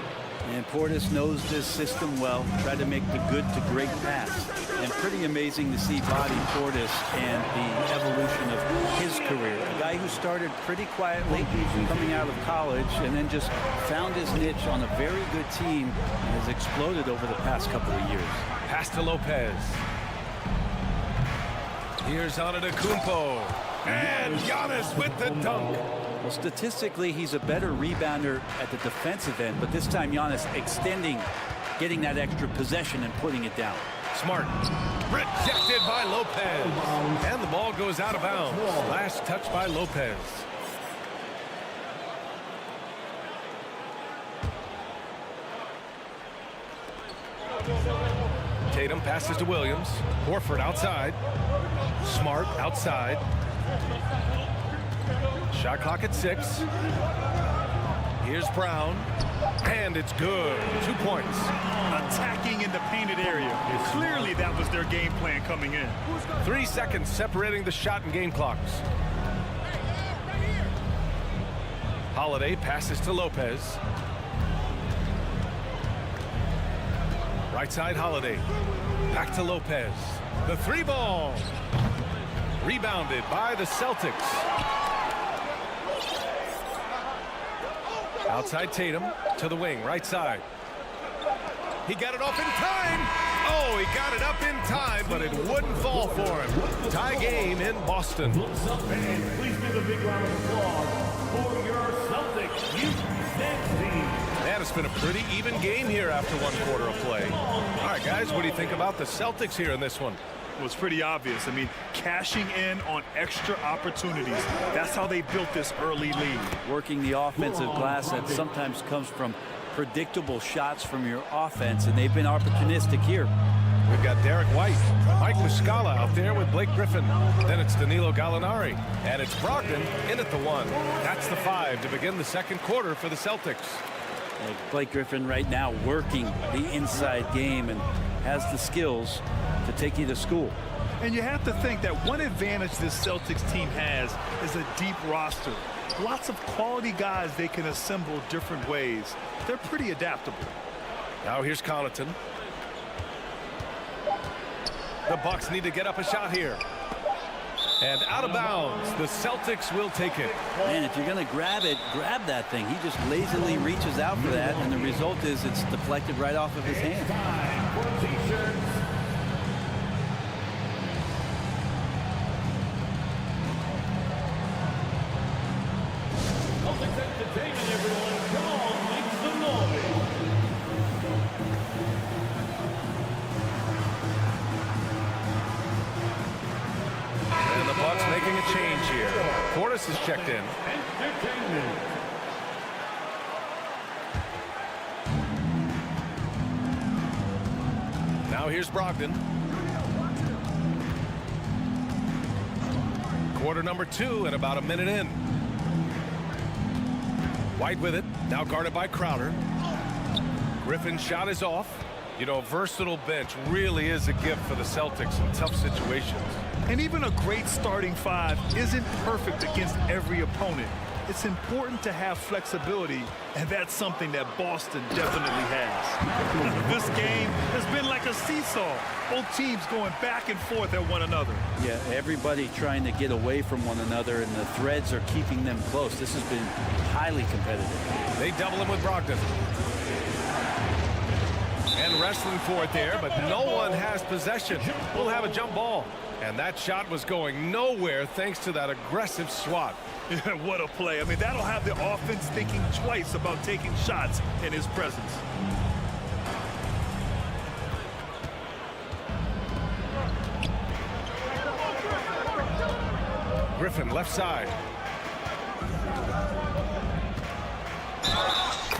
And Portis knows this system well. Tried to make the good to great pass. And pretty amazing to see Bobby Portis and the evolution of his career. A guy who started pretty quietly coming out of college and then just found his niche on a very good team and has exploded over the past couple of years. Pass to Lopez. Here's Antetokounmpo. And Giannis with the dunk. Well, statistically, he's a better rebounder at the defensive end, but this time Giannis extending, getting that extra possession and putting it down. Smart. Rejected by Lopez. And the ball goes out of bounds. Last touch by Lopez. Tatum passes to Williams. Horford outside. Smart outside. Shot clock at 6. Here's Brown. And it's good. 2 points. Attacking in the painted area. Clearly that was their game plan coming in. 3 seconds separating the shot and game clocks. Holiday passes to Lopez. Right side Holiday. Back to Lopez. The 3-ball. Rebounded by the Celtics. Outside Tatum to the wing, right side. He got it off in time. Oh, he got it up in time, but it wouldn't fall for him. Tie game in Boston. And please give a big round of applause for your Celtics youth team. Man, it's been a pretty even game here after 1 quarter of play. All right, guys, what do you think about the Celtics here in this one? Well, it's pretty obvious. I mean, cashing in on extra opportunities. That's how they built this early lead. Working the offensive glass that sometimes comes from predictable shots from your offense, and they've been opportunistic here. We've got Derek White, Mike Muscala out there with Blake Griffin. Then it's Danilo Gallinari, and it's Brogdon in at the 1. That's the 5 to begin the second quarter for the Celtics. Blake Griffin right now working the inside game and has the skills to take you to school. And you have to think that one advantage this Celtics team has is a deep roster. Lots of quality guys they can assemble different ways. They're pretty adaptable. Now here's Connaughton. The Bucks need to get up a shot here. And out of bounds, the Celtics will take it. Man, if you're going to grab it, grab that thing. He just lazily reaches out for that, and the result is it's deflected right off of his hand. Celtics entertainment, everyone. Come on, make some noise. And the Bucks making a change here. Portis is checked in. Entertainment. Now here's Brogdon. Quarter number 2 and about a minute in. White with it, now guarded by Crowder. Griffin's shot is off. You know, a versatile bench really is a gift for the Celtics in tough situations. And even a great starting 5 isn't perfect against every opponent. It's important to have flexibility, and that's something that Boston definitely has. This game has been like a seesaw. Both teams going back and forth at one another. Yeah, everybody trying to get away from one another, and the threads are keeping them close. This has been highly competitive. They double him with Brogdon. And wrestling for it there, but no one has possession. We'll have a jump ball. And that shot was going nowhere thanks to that aggressive swat. Yeah, what a play. I mean, that'll have the offense thinking twice about taking shots in his presence. Griffin left side.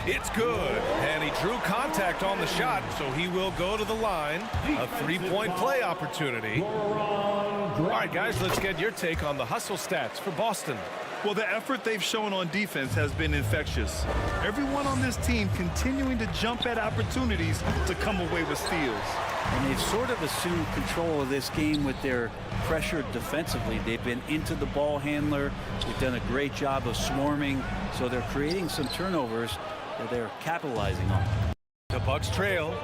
It's good, and he drew contact on the shot, so he will go to the line. A 3-point play opportunity. All right, guys, let's get your take on the hustle stats for Boston. Well, the effort they've shown on defense has been infectious. Everyone on this team continuing to jump at opportunities to come away with steals. And they've sort of assumed control of this game with their pressure defensively. They've been into the ball handler. They've done a great job of swarming, so they're creating some turnovers that they're capitalizing on. The Bucks trail.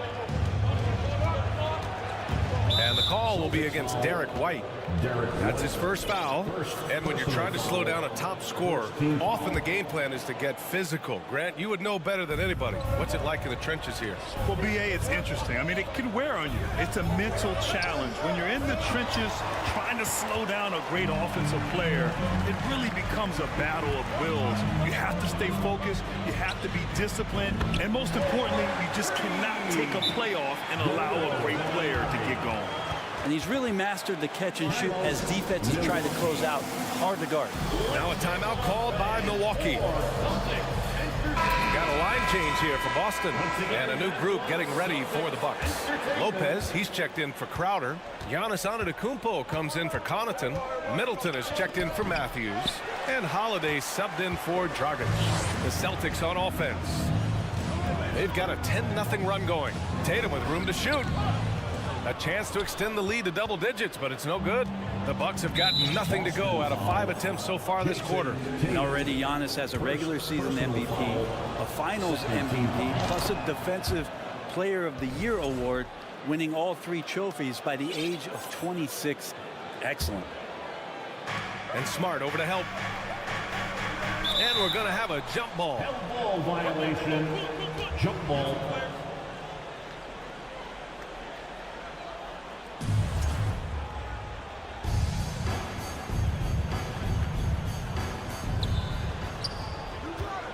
And the call will be against Derek White. That's his first foul. And when you're trying to slow down a top scorer, often the game plan is to get physical. Grant, you would know better than anybody. What's it like in the trenches here? Well, BA, it's interesting. I mean, it can wear on you. It's a mental challenge. When you're in the trenches trying to slow down a great offensive player, it really becomes a battle of wills. You have to stay focused. You have to be disciplined. And most importantly, you just cannot take a play off and allow a great player to get going. And he's really mastered the catch and shoot as defenses try to close out. Hard to guard. Now a timeout called by Milwaukee. Got a lot line change here for Boston. And a new group getting ready for the Bucks. Lopez, he's checked in for Crowder. Giannis Antetokounmpo comes in for Connaughton. Middleton is checked in for Matthews. And Holiday subbed in for Dragic. The Celtics on offense. They've got a 10-0 run going. Tatum with room to shoot. A chance to extend the lead to double digits, but it's no good. The Bucks have got nothing to go out of 5 attempts so far this quarter. And already Giannis has a regular season MVP, a finals MVP, plus a defensive player of the year award, winning all 3 trophies by the age of 26. Excellent. And Smart over to help. And we're going to have a jump ball. Jump ball violation. Jump ball.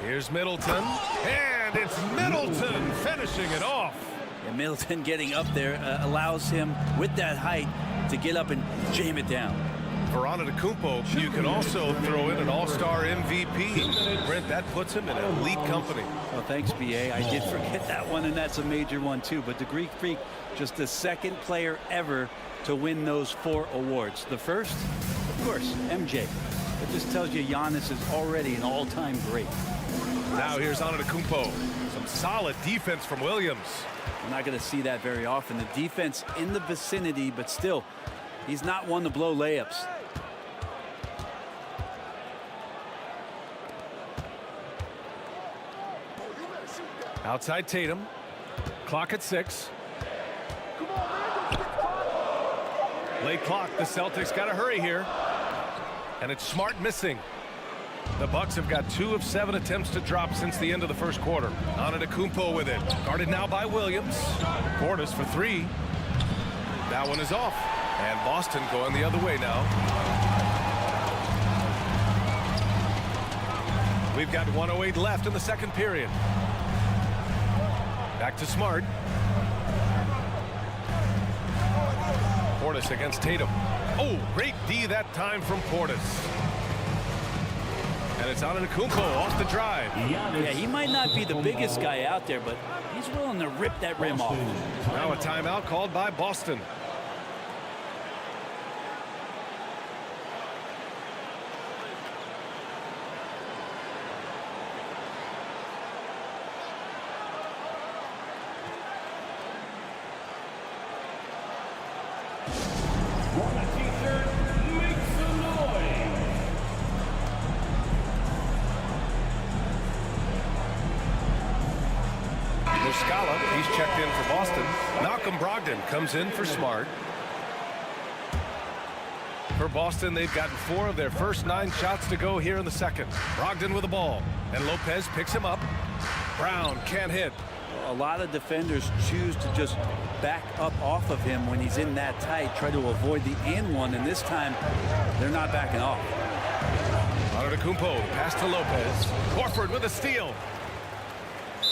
Here's Middleton, and it's Middleton finishing it off. And Middleton getting up there allows him, with that height, to get up and jam it down. For Antetokounmpo, you can also throw in an all-star MVP. Brent, that puts him in elite company. Oh, thanks, B.A. I did forget that one, and that's a major one, too. But the Greek Freak, just the second player ever to win those 4 awards. The first, of course, MJ. It just tells you Giannis is already an all-time great. Now here's Antetokounmpo. Some solid defense from Williams. We're not going to see that very often. The defense in the vicinity, but still, he's not one to blow layups. Outside Tatum. Clock at 6. Late clock. The Celtics got to hurry here. And it's Smart missing. The Bucks have got 2 of 7 attempts to drop since the end of the first quarter. Antetokounmpo with it. Guarded now by Williams. Portis for 3. That one is off. And Boston going the other way now. We've got 1:08 left in the second period. Back to Smart. Portis against Tatum. Oh, great D that time from Portis. And it's Antetokounmpo off the drive. Yeah, he might not be the biggest guy out there, but he's willing to rip that rim off. Now a timeout called by Boston. He's checked in for Boston. Malcolm Brogdon comes in for Smart. For Boston, they've gotten 4 of their first 9 shots to go here in the second. Brogdon with the ball, and Lopez picks him up. Brown can't hit. A lot of defenders choose to just back up off of him when he's in that tight, try to avoid the and one, and this time they're not backing off. Antetokounmpo, pass to Lopez. Horford with a steal.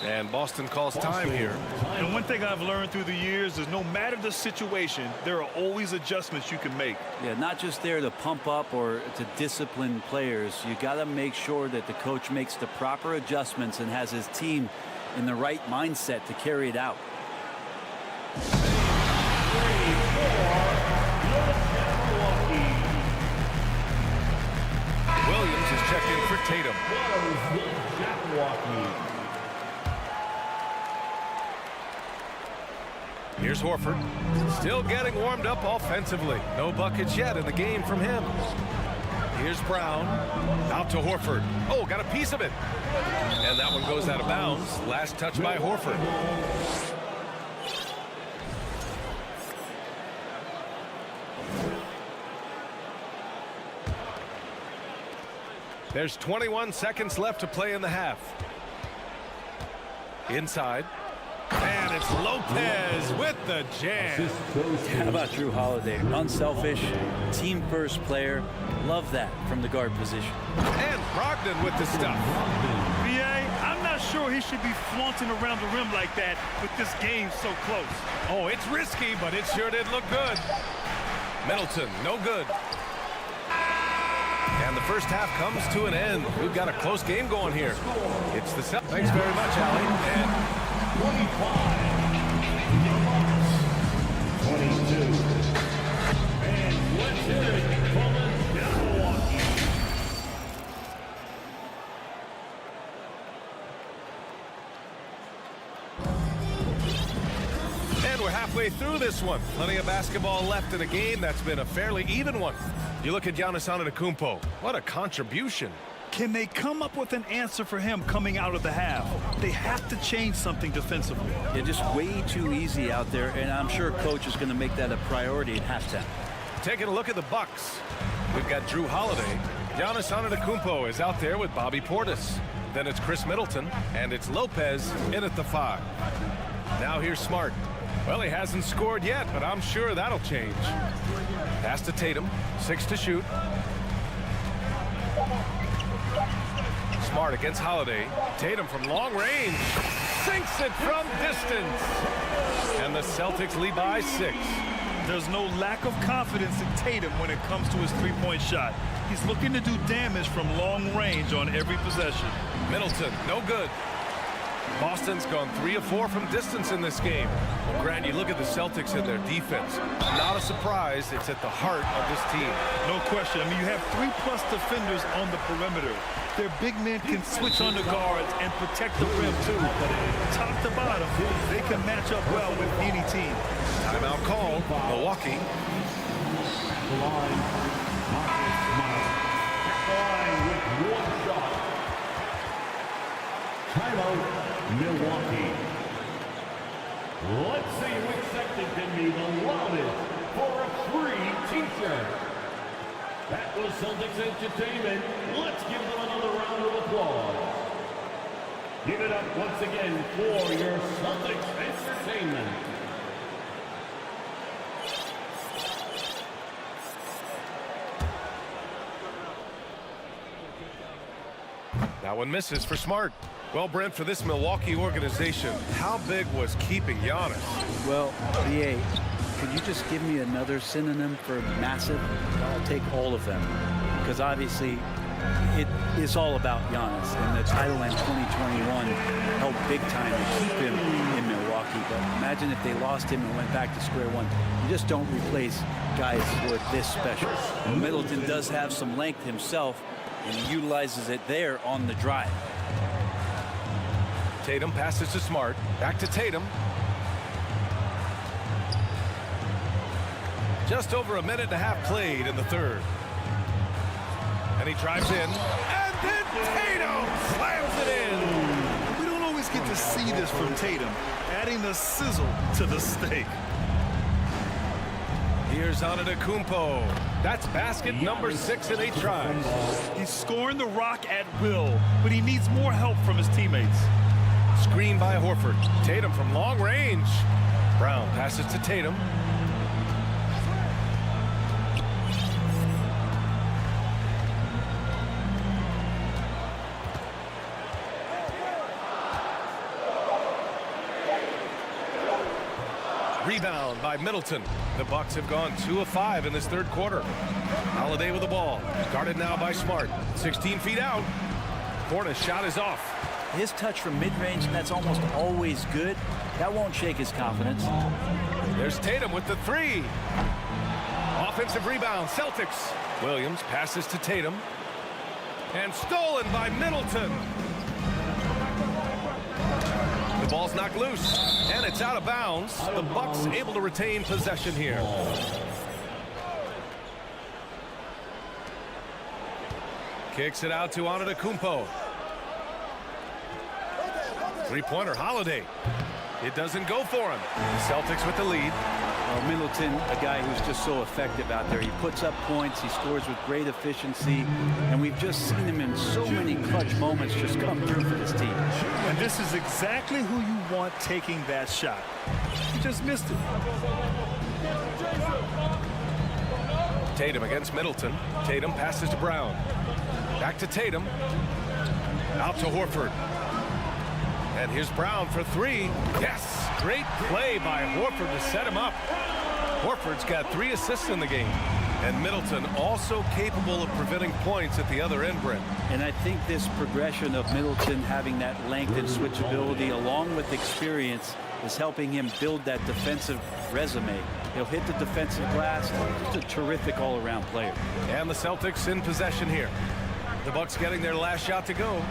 And Boston calls time here. And one thing I've learned through the years is no matter the situation, there are always adjustments you can make. Yeah, not just there to pump up or to discipline players. You got to make sure that the coach makes the proper adjustments and has his team in the right mindset to carry it out. Williams is checked in for Tatum. Here's Horford. Still getting warmed up offensively. No buckets yet in the game from him. Here's Brown. Out to Horford. Oh, got a piece of it. And that one goes out of bounds. Last touch by Horford. There's 21 seconds left to play in the half. Inside. And it's Lopez with the jam. How about Drew Holiday? Unselfish, team-first player. Love that from the guard position. And Brogdon with the stuff. B.A., I'm not sure he should be flaunting around the rim like that with this game so close. Oh, it's risky, but it sure did look good. Middleton, no good. And And the first half comes to an end. We've got a close game going here. It's the Celtics. Thanks very much, Allie. And 22. And let's hear it from Milwaukee. And we're halfway through this one. Plenty of basketball left in a game that's been a fairly even one. You look at Giannis Antetokounmpo. What a contribution. Can they come up with an answer for him coming out of the half? They have to change something defensively. Yeah, just way too easy out there, and I'm sure coach is going to make that a priority at halftime. Taking a look at the Bucks. We've got Drew Holiday. Giannis Antetokounmpo is out there with Bobby Portis. Then it's Chris Middleton, and it's Lopez in at the 5. Now here's Smart. Well, he hasn't scored yet, but I'm sure that'll change. Pass to Tatum, 6 to shoot. Smart against Holiday. Tatum from long range. Sinks it from distance. And the Celtics lead by 6. There's no lack of confidence in Tatum when it comes to his three-point shot. He's looking to do damage from long range on every possession. Middleton, no good. Boston's gone 3 of 4 from distance in this game. Well, Grant, you look at the Celtics and their defense. Not a surprise. It's at the heart of this team. No question. I mean, you have 3+ defenders on the perimeter. Their big men can switch on the guards and protect the rim, too. Top to bottom, they can match up well with any team. Timeout call, Milwaukee. The line with 1 shot. Timeout, Milwaukee. Let's see which section can be the loudest for a free t-shirt. That was Celtics Entertainment. Let's give them another round of applause. Give it up once again for your Celtics Entertainment. That one misses for Smart. Well, Brent, for this Milwaukee organization, how big was keeping Giannis? Well, BA, could you just give me another synonym for massive? I'll take all of them. Because obviously, it is all about Giannis. And the title in 2021 helped big time to keep him in Milwaukee. But imagine if they lost him and went back to square one. You just don't replace guys who are this special. Middleton does have some length himself, and he utilizes it there on the drive. Tatum passes to Smart. Back to Tatum. Just over a minute and a half played in the third. And he drives in. And then Tatum slams it in. We don't always get to see this from Tatum, adding the sizzle to the steak. Here's Antetokounmpo. That's basket number 6 in 8 tries. He's scoring the rock at will, but he needs more help from his teammates. Screen by Horford. Tatum from long range. Brown passes to Tatum. Rebound by Middleton. The Bucks have gone 2 of 5 in this third quarter. Holiday with the ball. Guarded now by Smart. 16 feet out. Portis shot is off. His touch from mid-range, and that's almost always good. That won't shake his confidence. There's Tatum with the 3. Offensive rebound, Celtics. Williams passes to Tatum. And stolen by Middleton. The ball's knocked loose, and it's out of bounds. The Bucks able to retain possession here. Kicks it out to Antetokounmpo. Three-pointer, Holiday. It doesn't go for him. The Celtics with the lead. Well, Middleton, a guy who's just so effective out there. He puts up points, he scores with great efficiency, and we've just seen him in so many clutch moments just come through for this team. And this is exactly who you want taking that shot. He just missed it. Tatum against Middleton. Tatum passes to Brown. Back to Tatum. Out to Horford. And here's Brown for 3. Yes! Great play by Horford to set him up. Horford's got 3 assists in the game. And Middleton also capable of preventing points at the other end, Brent. And I think this progression of Middleton having that length and switchability along with experience is helping him build that defensive resume. He'll hit the defensive glass. Just a terrific all-around player. And the Celtics in possession here. The Bucks getting their last shot to go.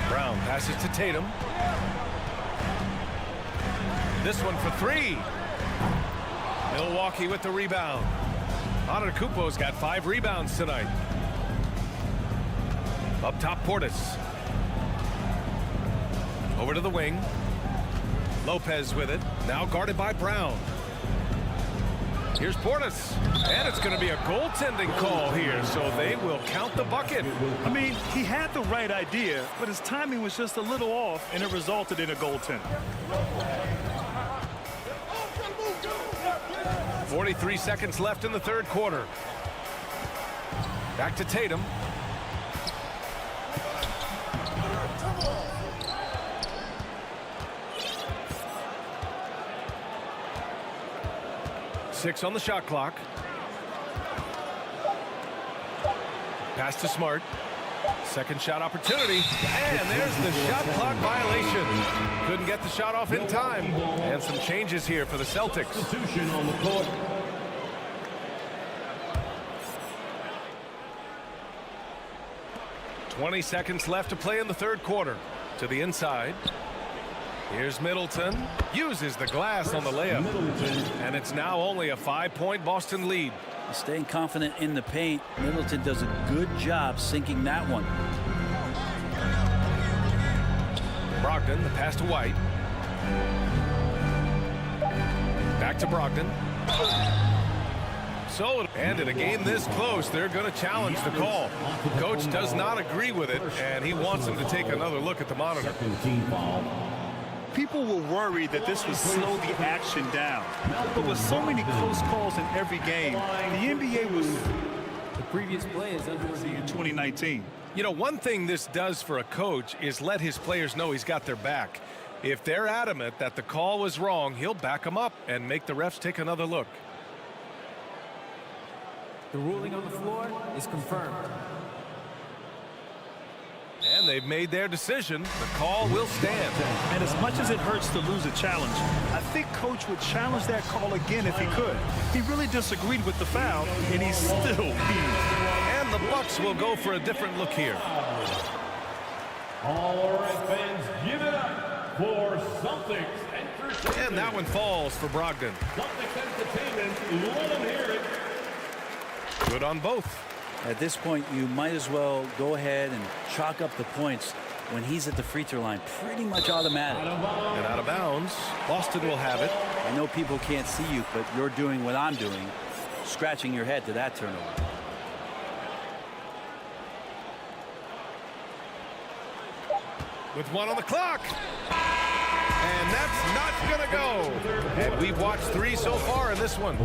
Brown passes to Tatum. This one for 3. Milwaukee with the rebound. Antetokounmpo's got 5 rebounds tonight. Up top, Portis. Over to the wing. Lopez with it. Now guarded by Brown. Here's Portis. And it's going to be a goaltending call here, so they will count the bucket. I mean, he had the right idea, but his timing was just a little off, and it resulted in a goaltend. 43 seconds left in the third quarter. Back to Tatum. Six on the shot clock. Pass to Smart. Second shot opportunity. And there's the shot clock violation. Couldn't get the shot off in time. And some changes here for the Celtics. Substitution on the court. .20 seconds left to play in the third quarter. To the inside. Here's Middleton. Uses the glass on the layup. And it's now only a 5-point Boston lead. Staying confident in the paint. Middleton does a good job sinking that one. Brogdon, the pass to White. Back to Brogdon. So, and in a game this close, they're going to challenge the call. Coach does not agree with it, and he wants him to take another look at the monitor. People were worried that this would slow the action down. But with so many close calls in every game, the NBA was... The previous play is under review. In 2019. You know, one thing this does for a coach is let his players know he's got their back. If they're adamant that the call was wrong, he'll back them up and make the refs take another look. The ruling on the floor is confirmed. And they've made their decision. The call will stand. And as much as it hurts to lose a challenge, I think Coach would challenge that call again if he could. He really disagreed with the foul, and he's still And the Bucks will go for a different look here. All right, fans, give it up for Celtics Entertainment. And that one falls for Brogdon. Celtics Entertainment, let them hear it. Good on both. At this point, you might as well go ahead and chalk up the points when he's at the free throw line. Pretty much automatic. And out of bounds. Boston will have it. I know people can't see you, but you're doing what I'm doing, scratching your head to that turnover. With 1 on the clock. And that's not going to go. And we've watched 3 so far in this one.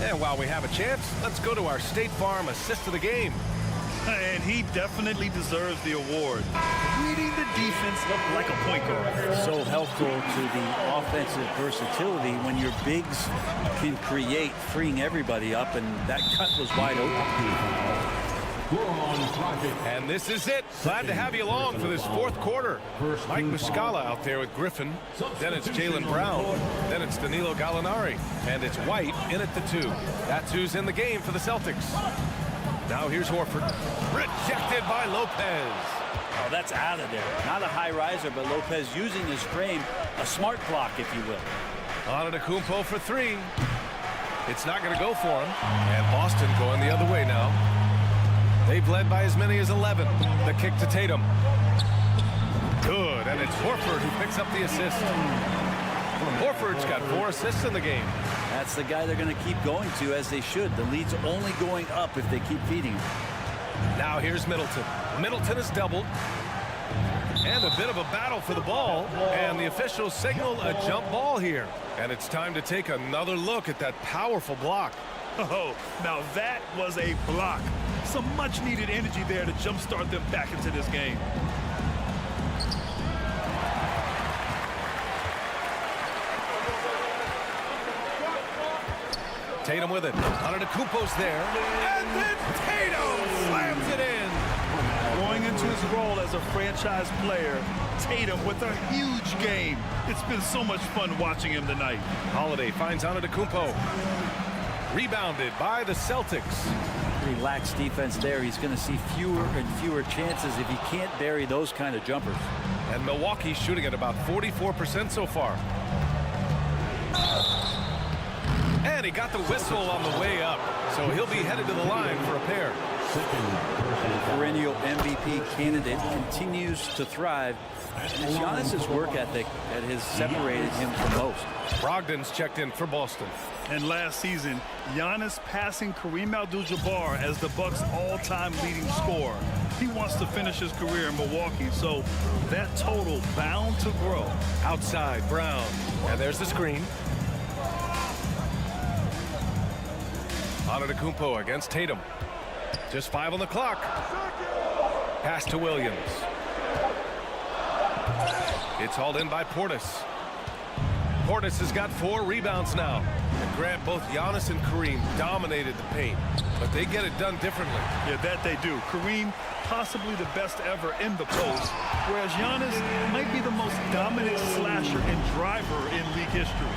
And while we have a chance, let's go to our State Farm assist of the game. And he definitely deserves the award. Reading the defense like a point guard. So helpful to the offensive versatility when your bigs can create, freeing everybody up, and that cut was wide open. And this is it. Glad to have you along for this fourth quarter. Mike Muscala out there with Griffin. Then it's Jaylen Brown. Then it's Danilo Gallinari. And it's White in at the 2. That's who's in the game for the Celtics. Now here's Horford. Rejected by Lopez. Oh, that's out of there. Not a high riser, but Lopez using his frame. A smart block, if you will. Antetokounmpo for 3. It's not going to go for him. And Boston going the other way now. They've led by as many as 11. The kick to Tatum. Good, and it's Horford who picks up the assist. Horford's got 4 assists in the game. That's the guy they're going to keep going to, as they should. The lead's only going up if they keep feeding him. Now here's Middleton. Middleton is doubled. And a bit of a battle for the ball. And the officials signal a jump ball here. And it's time to take another look at that powerful block. Oh, now that was a block. Some much-needed energy there to jumpstart them back into this game. Tatum with it. Antetokounmpo's there. And then Tatum slams it in. Going into his role as a franchise player, Tatum with a huge game. It's been so much fun watching him tonight. Holiday finds Antetokounmpo. Rebounded by the Celtics. Pretty lax defense there. He's going to see fewer and fewer chances if he can't bury those kind of jumpers. And Milwaukee shooting at about 44% so far. And he got the whistle on the way up, so he'll be headed to the line for a pair. Perennial MVP candidate continues to thrive. And Giannis's work ethic that has separated him from most. Brogdon's checked in for Boston. And last season, Giannis passing Kareem Abdul-Jabbar as the Bucks' all-time leading scorer. He wants to finish his career in Milwaukee, so that total bound to grow. Outside, Brown. And there's the screen. Antetokounmpo against Tatum. Just 5 on the clock. Pass to Williams. It's hauled in by Portis. Portis has got 4 rebounds now. And Grant, both Giannis and Kareem dominated the paint, but they get it done differently. Yeah, that they do. Kareem, possibly the best ever in the post, whereas Giannis might be the most dominant slasher and driver in league history.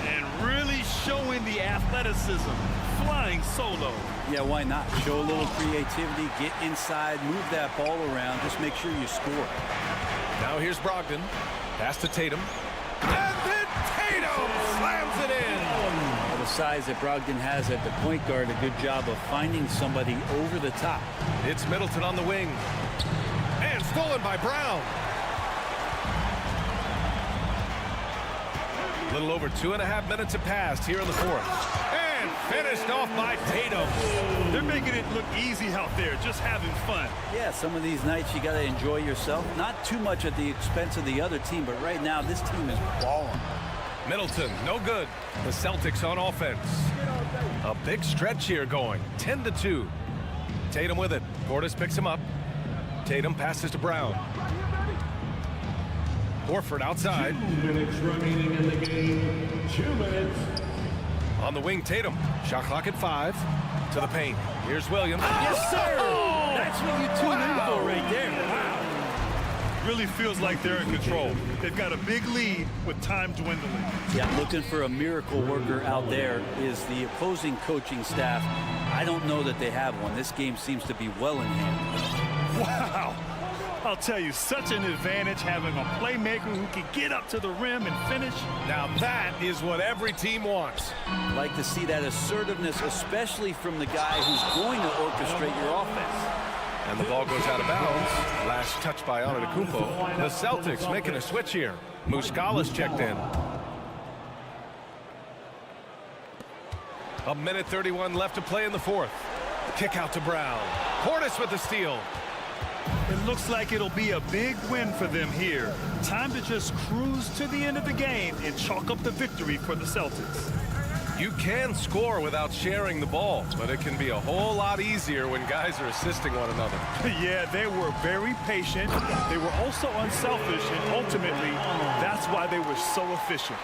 And really showing the athleticism, flying solo. Yeah, why not? Show a little creativity, get inside, move that ball around, just make sure you score. Now here's Brogdon. Pass to Tatum. And then Tatum slams it in. Well, the size that Brogdon has at the point guard, a good job of finding somebody over the top. It's Middleton on the wing. And stolen by Brown. A little over 2.5 minutes have passed here in the fourth. And finished off by Tatum. They're making it look easy out there, just having fun. Yeah, some of these nights you got to enjoy yourself. Not too much at the expense of the other team, but right now this team is balling. Middleton, no good. The Celtics on offense. A big stretch here going. 10-2. Tatum with it. Portis picks him up. Tatum passes to Brown. Horford outside. 2 minutes remaining in the game. 2 minutes. On the wing, Tatum. Shot clock at 5. To the paint. Here's Williams. Yes, sir! That's what you tune in for right there. Wow. Really feels like they're in control. They've got a big lead with time dwindling. Yeah, looking for a miracle worker out there is the opposing coaching staff. I don't know that they have one. This game seems to be well in hand. Wow. I'll tell you, such an advantage having a playmaker who can get up to the rim and finish. Now that is what every team wants. Like to see that assertiveness, especially from the guy who's going to orchestrate your offense. And the ball goes out of bounds. Last touch by Antetokounmpo. The Celtics making a switch here. Muscala's checked in. 1:31 left to play in the fourth. Kick out to Brown. Portis with the steal. It looks like it'll be a big win for them here. Time to just cruise to the end of the game and chalk up the victory for the Celtics. You can score without sharing the ball, but it can be a whole lot easier when guys are assisting one another. Yeah, they were very patient. They were also unselfish, and ultimately, that's why they were so efficient.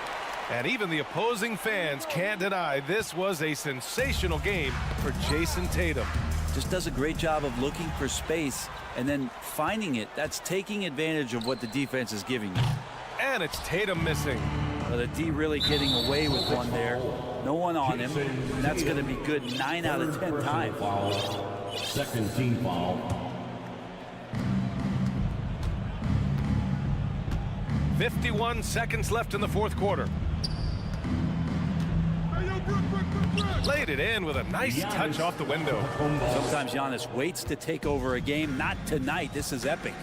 And even the opposing fans can't deny this was a sensational game for Jason Tatum. Just does a great job of looking for space and then finding it. That's taking advantage of what the defense is giving you. And it's Tatum missing. Well, the D really getting away with one there. No one on him. And that's going to be good 9 out of 10 times. Second team foul. 51 seconds left in the fourth quarter. Laid it in with a nice touch off the window. Sometimes Giannis waits to take over a game. Not tonight. This is epic.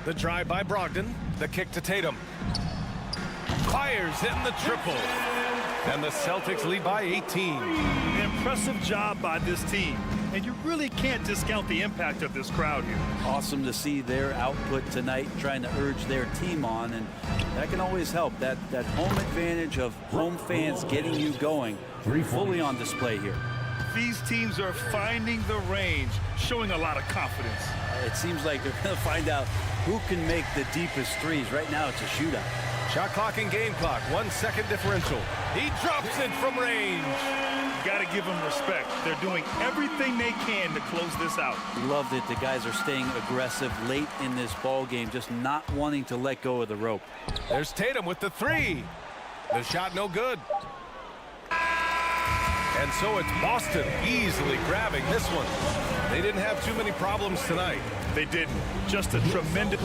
The drive by Brogdon. The kick to Tatum. Fires in the triple. And the Celtics lead by 18. An impressive job by this team. And you really can't discount the impact of this crowd here. Awesome to see their output tonight, trying to urge their team on, and that can always help. That home advantage of home fans getting you going, fully on display here. These teams are finding the range, showing a lot of confidence. It seems like they're going to find out who can make the deepest threes. Right now, it's a shootout. Shot clock and game clock, 1 second differential. He drops it from range. Got to give them respect. They're doing everything they can to close this out. Love that the guys are staying aggressive late in this ball game, just not wanting to let go of the rope. There's Tatum with the 3. The shot no good. And so it's Boston easily grabbing this one. They didn't have too many problems tonight. They didn't. Just a tremendous...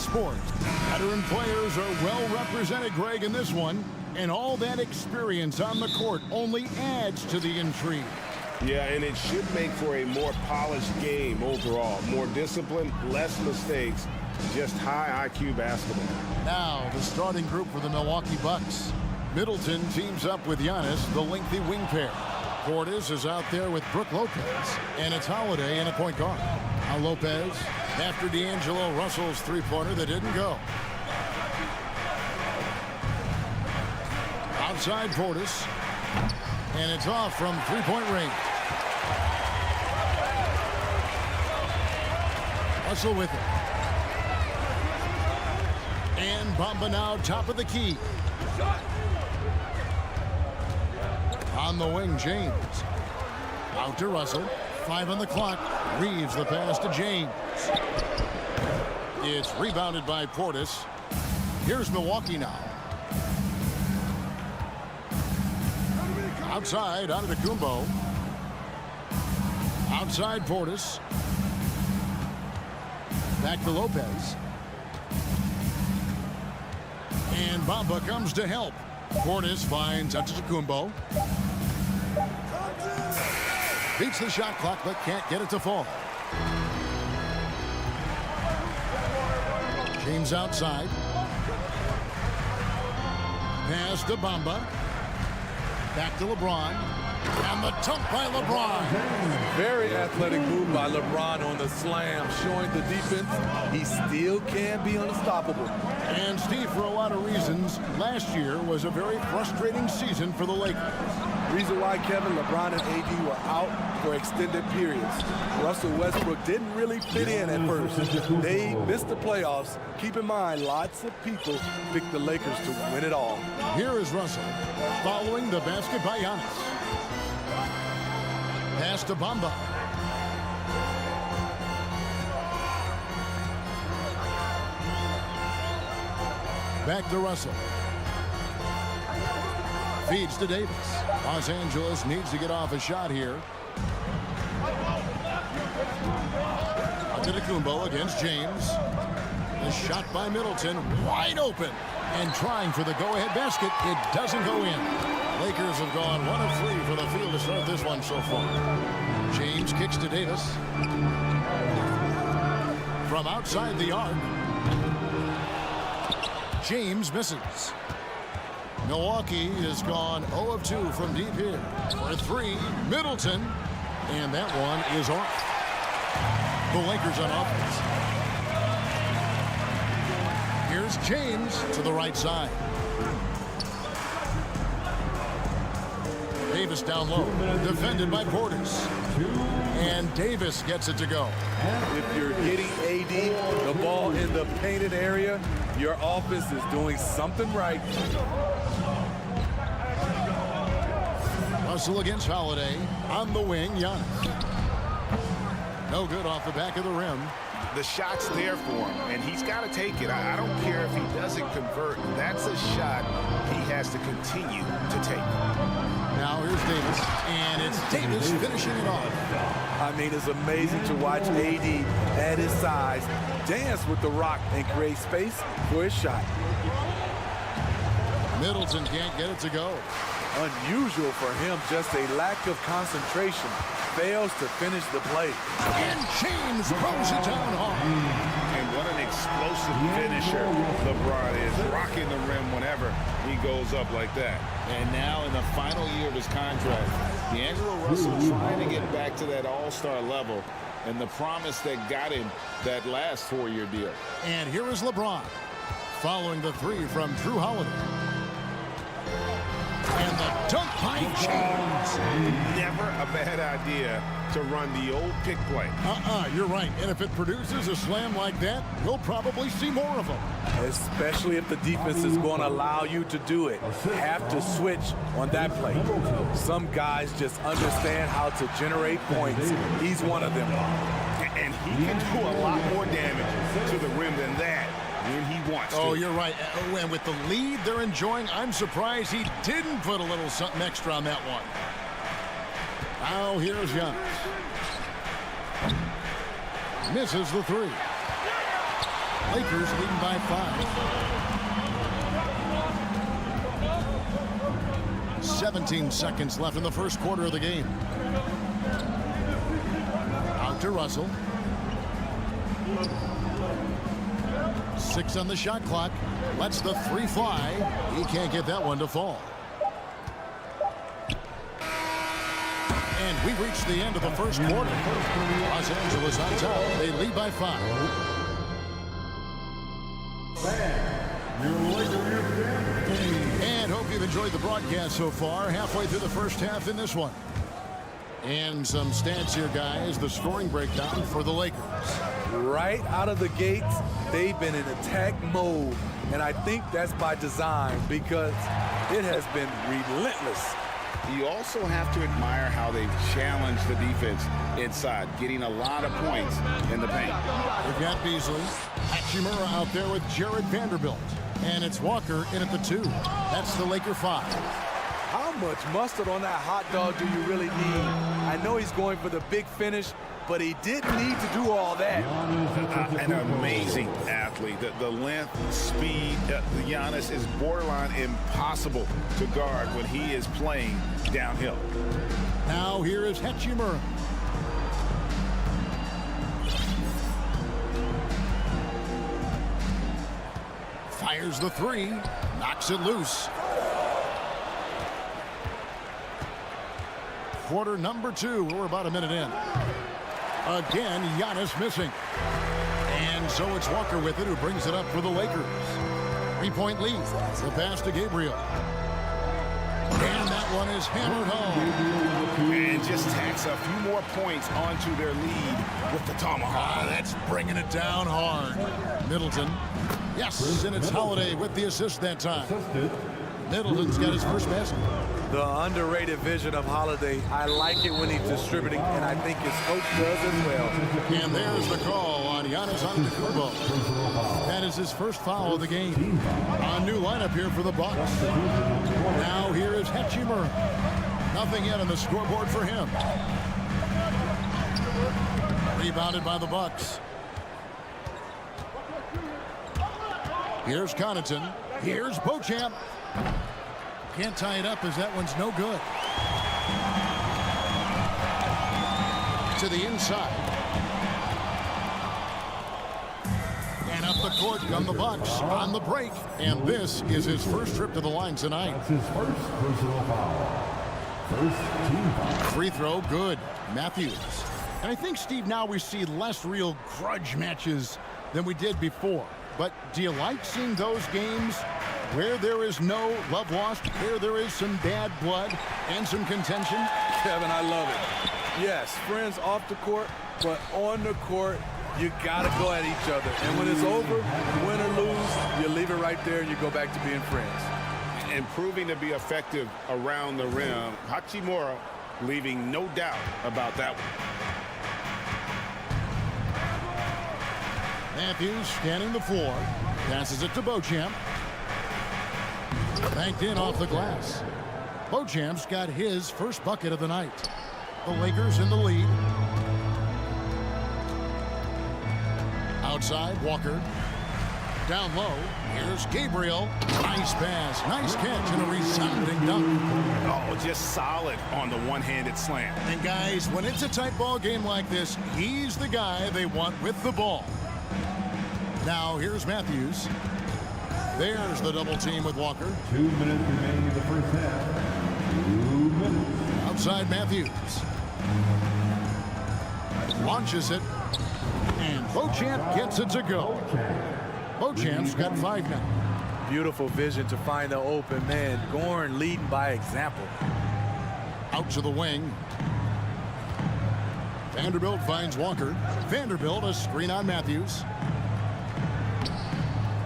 sport. Veteran players are well represented, Greg, in this one. And all that experience on the court only adds to the intrigue. Yeah, and it should make for a more polished game overall. More discipline, less mistakes, just high IQ basketball. Now, the starting group for the Milwaukee Bucks. Middleton teams up with Giannis, the lengthy wing pair. Portis is out there with Brook Lopez. And it's Holiday and a point guard. Now Lopez, after D'Angelo Russell's three-pointer that didn't go. Outside Portis. And it's off from three-point range. Russell with it. And Bamba now top of the key. On the wing, James. Out to Russell. 5 on the clock. Reeves the pass to James. It's rebounded by Portis. Here's Milwaukee now. Outside, Udiplomat. Outside Portis. Back to Lopez. And Bamba comes to help. Portis finds Udiplomat. Beats the shot clock, but can't get it to fall. James outside. Pass to Bamba. Back to LeBron. And the dunk by LeBron. Very athletic move by LeBron on the slam, showing the defense he still can be unstoppable. And Steve, for a lot of reasons, last year was a very frustrating season for the Lakers. Reason why, Kevin, LeBron and AD were out for extended periods. Russell Westbrook didn't really fit in at first. They missed the playoffs. Keep in mind, lots of people picked the Lakers to win it all. Here is Russell following the basket by Giannis. Pass to Bamba. Back to Russell. Feeds to Davis. Los Angeles needs to get off a shot here. Antetokounmpo against James. The shot by Middleton, wide open. And trying for the go-ahead basket. It doesn't go in. Lakers have gone 1 of 3 for the field to start this one so far. James kicks to Davis. From outside the arc. James misses. Milwaukee has gone 0 of 2 from deep here. For 3, Middleton. And that one is off. The Lakers on offense. Here's James to the right side. Davis down low. Defended by Portis. And Davis gets it to go. If you're getting AD the ball in the painted area, your offense is doing something right. Russell against Holiday. On the wing, Giannis. No good off the back of the rim. The shot's there for him, and he's got to take it. I don't care if he doesn't convert. That's a shot he has to continue to take. Now here's Davis, and it's Davis finishing it off. I mean, it's amazing to watch AD at his size dance with the rock and create space for his shot. Middleton can't get it to go. Unusual for him, just a lack of concentration. Fails to finish the play. And James throws it down hard. And what an explosive finisher LeBron is, rocking the rim whenever he goes up like that. And now in the final year of his contract, D'Angelo Russell trying to get back to that all-star level and the promise that got him that last 4-year deal. And here is LeBron following the 3 from Drew Holiday. And the dunk by James. Never a bad idea to run the old pick play. You're right. And if it produces a slam like that, we'll probably see more of them. Especially if the defense is going to allow you to do it. Have to switch on that play. Some guys just understand how to generate points. He's one of them. And he can do a lot more damage to the rim than that when he wants to. Oh, you're right. And with the lead they're enjoying, I'm surprised he didn't put a little something extra on that one. Now here's Giannis. Misses the 3. Lakers leading by 5. 17 seconds left in the first quarter of the game. Out to Russell. 6 on the shot clock. Lets the 3 fly. He can't get that one to fall. And we've reached the end of the first quarter. Los Angeles on top. They lead by 5. And hope you've enjoyed the broadcast so far. Halfway through the first half in this one. And some stats here, guys. The scoring breakdown for the Lakers. Right out of the gates, they've been in attack mode. And I think that's by design because it has been relentless. You also have to admire how they've challenged the defense inside, getting a lot of points in the paint. We've got Beasley. Hachimura out there with Jared Vanderbilt. And it's Walker in at the 2. That's the Laker 5. How much mustard on that hot dog do you really need? I know he's going for the big finish, but he didn't need to do all that. An amazing athlete. The length, speed, Giannis is borderline impossible to guard when he is playing downhill. Now here is Hachimura. Fires the 3, knocks it loose. Quarter number 2. We're about a minute in. Again, Giannis missing. And so it's Walker with it, who brings it up for the Lakers. 3-point lead. The pass to Gabriel. And that one is hammered home. And just tacks a few more points onto their lead with the tomahawk. That's bringing it down hard. Middleton. Yes, and it's Holiday with the assist that time. Middleton's got his first basket. The underrated vision of Holiday. I like it when he's distributing, and I think his coach does as well. And there's the call on Giannis Antetokounmpo. That is his first foul of the game. A new lineup here for the Bucks. Now here is Hachimura. Nothing yet on the scoreboard for him. Rebounded by the Bucks. Here's Connaughton. Here's Beauchamp. Can't tie it up as that one's no good. To the inside. And up the court come the Bucks on the break. And this is his first trip to the line tonight. That's his first personal foul. First team foul. Free throw, good. Matthews. And I think, Steve, now we see less real grudge matches than we did before. But do you like seeing those games where there is no love lost, where there is some bad blood and some contention? Kevin, I love it. Yes, friends off the court, but on the court, you got to go at each other. And when it's over, win or lose, you leave it right there and you go back to being friends. And proving to be effective around the rim, Hachimura leaving no doubt about that one. Matthews scanning the floor. Passes it to Beauchamp. Banked in off the glass. Beauchamp's got his first bucket of the night. The Lakers in the lead. Outside, Walker. Down low, here's Gabriel. Nice pass, nice catch, and a resounding dunk. Oh, just solid on the one-handed slam. And guys, when it's a tight ball game like this, he's the guy they want with the ball. Now here's Matthews. There's the double team with Walker. 2 minutes remaining in the first half. 2 minutes. Outside Matthews. Launches it. And Beauchamp gets it to go. Beauchamp's got 5 now. Beautiful vision to find the open man. Gorn leading by example. Out to the wing. Vanderbilt finds Walker. Vanderbilt a screen on Matthews.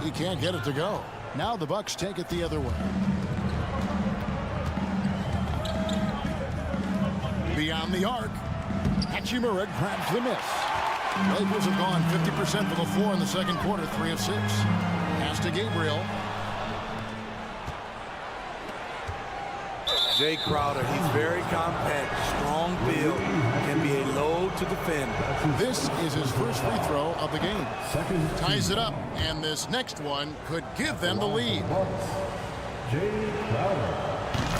He can't get it to go. Now the Bucks take it the other way. Beyond the arc. Hachimura grabs the miss. Lakers have gone 50% from the floor in the second quarter, 3 of 6. Pass to Gabriel. Jay Crowder, he's very compact, strong build, can be a low to defend. This is his first free throw of the game. Ties it up, and this next one could give them the lead.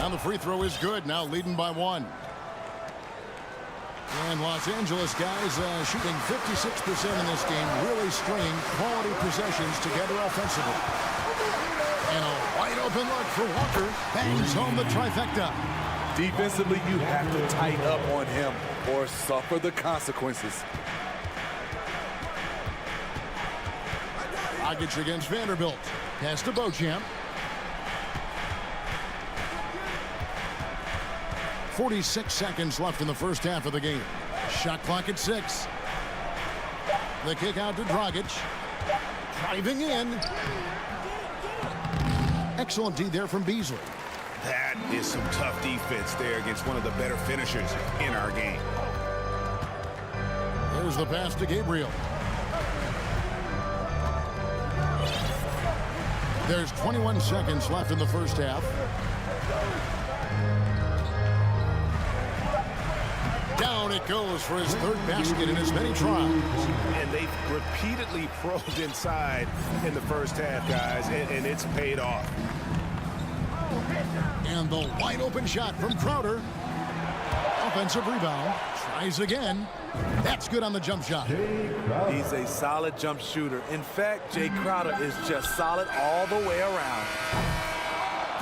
And the free throw is good, now leading by 1. And Los Angeles guys shooting 56% in this game, really stringing quality possessions together offensively. And a wide open look for Walker, bangs home the trifecta. Defensively, you have to tighten up on him or suffer the consequences. Dragic against Vanderbilt. Pass to Beauchamp. 46 seconds left in the first half of the game. Shot clock at 6. The kick out to Dragic. Driving in. Excellent D there from Beasley. That is some tough defense there against one of the better finishers in our game. There's the pass to Gabriel. There's 21 seconds left in the first half. Down it goes for his third basket in as many tries. And they've repeatedly probed inside in the first half, guys, and it's paid off. And the wide open shot from Crowder. Offensive rebound. Tries again. That's good on the jump shot. He's a solid jump shooter. In fact, Jay Crowder is just solid all the way around.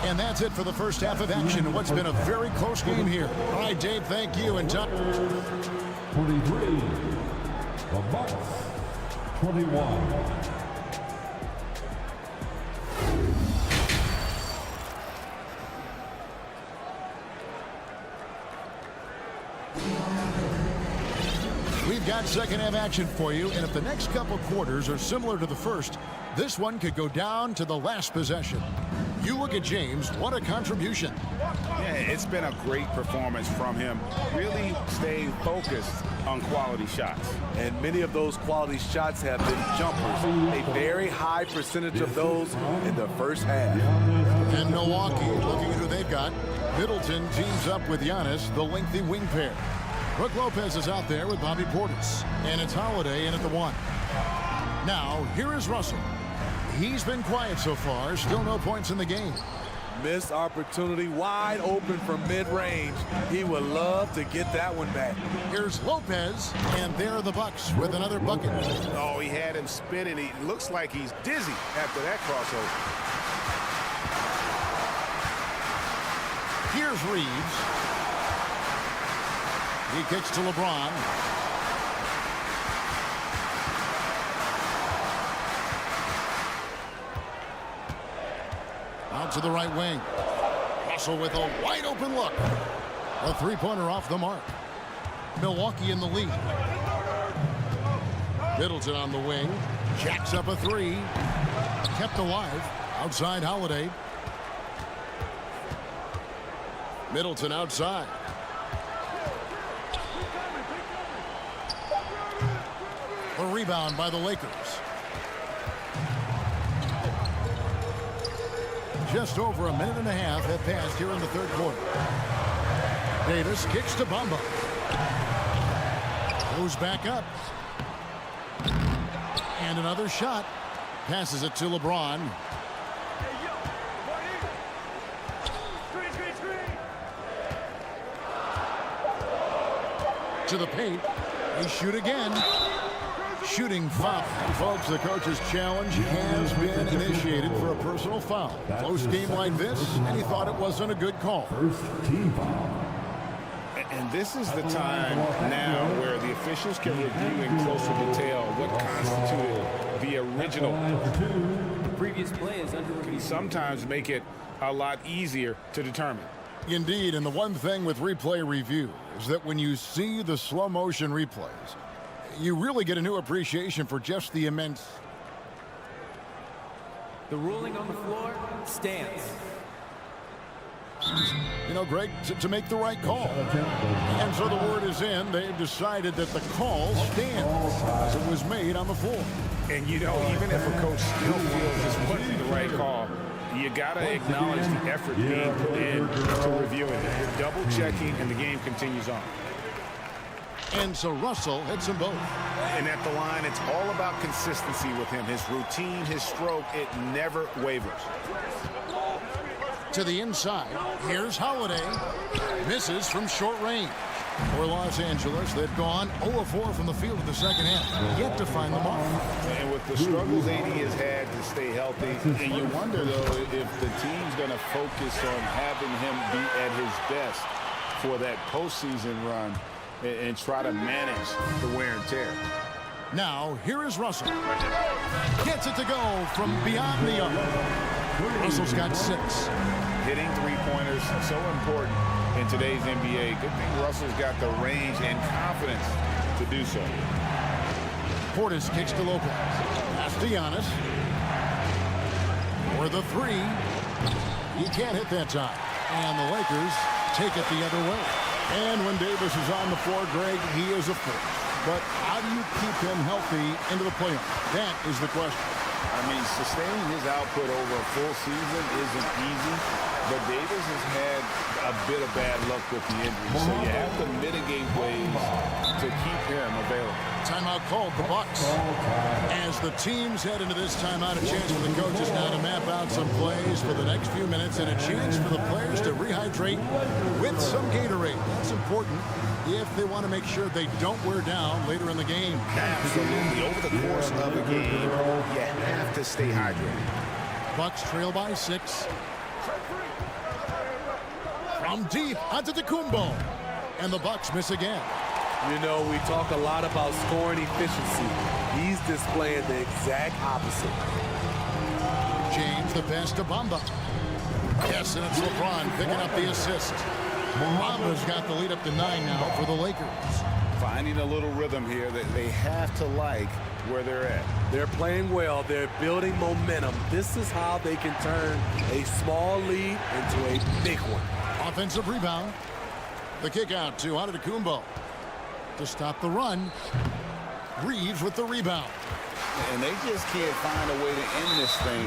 And that's it for the first half of action in what's been a very close game here. All right, Dave, thank you. And Tom. 23. The Bucks. 21. We've got second half action for you, and if the next couple quarters are similar to the first, this one could go down to the last possession. You look at James, what a contribution. Yeah, it's been a great performance from him, really staying focused on quality shots. And many of those quality shots have been jumpers, a very high percentage of those in the first half. And Milwaukee, looking at who they've got. Middleton teams up with Giannis, the lengthy wing pair. Brook Lopez is out there with Bobby Portis, and it's Holiday in at the 1. Now, here is Russell. He's been quiet so far, still no points in the game. Missed opportunity, wide open from mid-range. He would love to get that one back. Here's Lopez, and there are the Bucks with another bucket. Oh, he had him spinning. He looks like he's dizzy after that crossover. Here's Reeves. He kicks to LeBron. Out to the right wing. Russell with a wide open look. A three-pointer off the mark. Milwaukee in the lead. Middleton on the wing. Jacks up a 3. Kept alive. Outside Holiday. Middleton outside. A rebound by the Lakers. Just over a minute and a half have passed here in the third quarter. Davis kicks to Bamba. Goes back up. And another shot. Passes it to LeBron. To the paint. They shoot again. Shooting foul. Folks, the coach's challenge has been initiated for a personal foul. Close game like this, and he thought it wasn't a good call. First team foul. And this is the time now where the officials can review in closer detail what constituted the original. The previous play is under review. Sometimes make it a lot easier to determine. Indeed, and the one thing with replay review is that when you see the slow motion replays, you really get a new appreciation for just the immense. The ruling on the floor stands. You know, Greg, to make the right call. And so the word is in. They've decided that the call stands as it was made on the floor. And, you know, even if a coach still feels this wasn't the right call, you got to acknowledge the effort being put in to reviewing it. You're double-checking, and the game continues on. And so Russell hits them both. And at the line, it's all about consistency with him. His routine, his stroke, it never wavers. To the inside, here's Holiday. Misses from short range. For Los Angeles, they've gone 0-4 from the field in the second half. Yet to find the mark. And with the struggles AD has had to stay healthy, and you wonder, though, if the team's going to focus on having him be at his best for that postseason run and try to manage the wear and tear. Now, here is Russell. Gets it to go from beyond the arc. Russell's got 6. Hitting three-pointers, so important in today's NBA. Good thing Russell's got the range and confidence to do so. Portis kicks to Lopez. Pass to Giannis. For the 3. He can't hit that time. And the Lakers take it the other way. And when Davis is on the floor, Greg, he is a force. But how do you keep him healthy into the playoffs? That is the question. I mean, sustaining his output over a full season isn't easy, but Davis has had a bit of bad luck with the injury, so you have to mitigate ways to keep him available. Timeout called the Bucks. As the teams head into this timeout, a chance for the coaches now to map out some plays for the next few minutes and a chance for the players to rehydrate with some Gatorade. That's important if they want to make sure they don't wear down later in the game. Absolutely. Over the course of a game, you have to stay hydrated. Bucks trail by 6. From deep onto Antetokounmpo. And the Bucks miss again. You know, we talk a lot about scoring efficiency. He's displaying the exact opposite. James, the pass to Bamba. Yes, and it's LeBron picking up the assist. Bamba's got the lead up to 9 now for the Lakers. Finding a little rhythm here that they have to like where they're at. They're playing well. They're building momentum. This is how they can turn a small lead into a big one. Offensive rebound. The kick out to Antetokounmpo. To stop the run. Reeves with the rebound. And they just can't find a way to end this thing.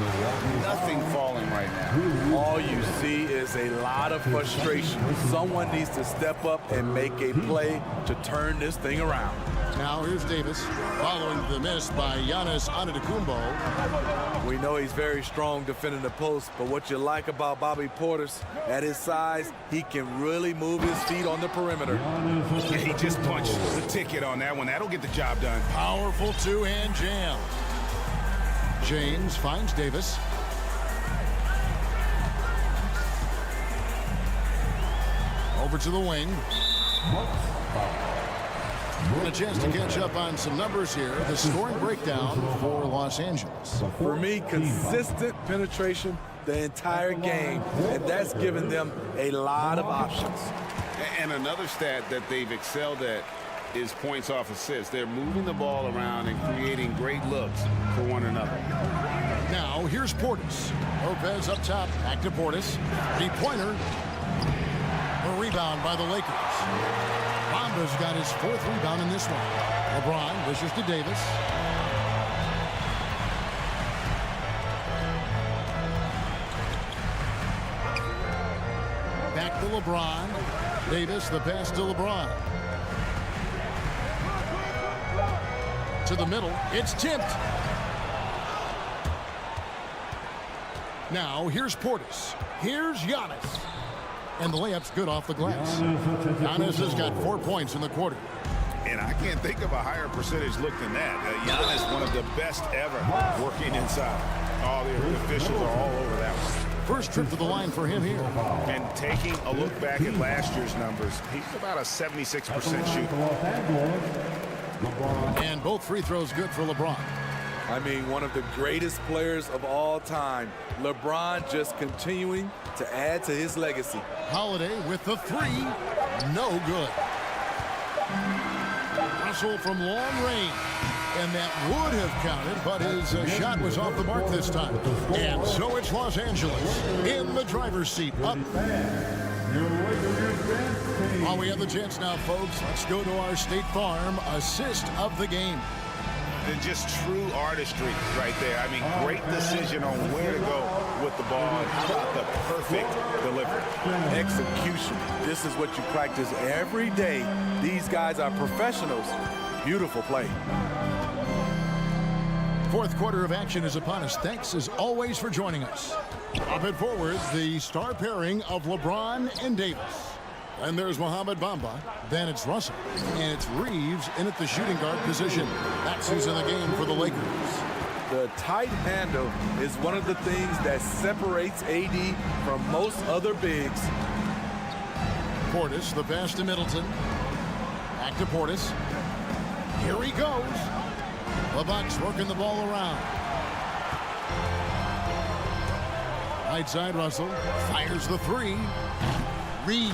Nothing falling right now. All you see is a lot of frustration. Someone needs to step up and make a play to turn this thing around. Now here's Davis following the miss by Giannis Antetokounmpo. We know he's very strong defending the post, but what you like about Bobby Portis, at his size, he can really move his feet on the perimeter. Yeah, he just punched the ticket on that one. That'll get the job done. Powerful two-hand jam. James finds Davis. Over to the wing. A chance to catch up on some numbers here. The scoring breakdown for Los Angeles. For me, consistent penetration the entire game, and that's given them a lot of options. And another stat that they've excelled at is points off assists. They're moving the ball around and creating great looks for one another. Now, here's Portis. Lopez up top, back to Portis. Three-pointer. A rebound by the Lakers. Bamba's got his 4th rebound in this one. LeBron dishes to Davis. Back to LeBron. Davis, the pass to LeBron. To the middle. It's tipped. Now, here's Portis. Here's Giannis. And the layup's good off the glass. Giannis has got 4 points in the quarter. And I can't think of a higher percentage look than that. Giannis, one of the best ever working inside. All the officials are all over that one. First trip to the line for him here. And taking a look back at last year's numbers, he's about a 76% shooter. And both free throws good for LeBron. I mean, one of the greatest players of all time. LeBron just continuing to add to his legacy. Holiday with the 3. No good. Russell from long range. And that would have counted, but his shot was off the mark this time. And so it's Los Angeles in the driver's seat. Up. While we have the chance now, folks, let's go to our State Farm assist of the game. and just true artistry right there. I mean, great decision on where to go with the ball. And how about the perfect delivery? Execution. This is what you practice every day. These guys are professionals. Beautiful play. Fourth quarter of action is upon us. Thanks, as always, for joining us. Up and forward, the star pairing of LeBron and Davis. And there's Mohamed Bamba. Then it's Russell. And it's Reeves in at the shooting guard position. That's who's in the game for the Lakers. The tight handle is one of the things that separates AD from most other bigs. Portis, the pass to Middleton. Back to Portis. Here he goes. The Bucks working the ball around. Right side, Russell fires the three. Reeves,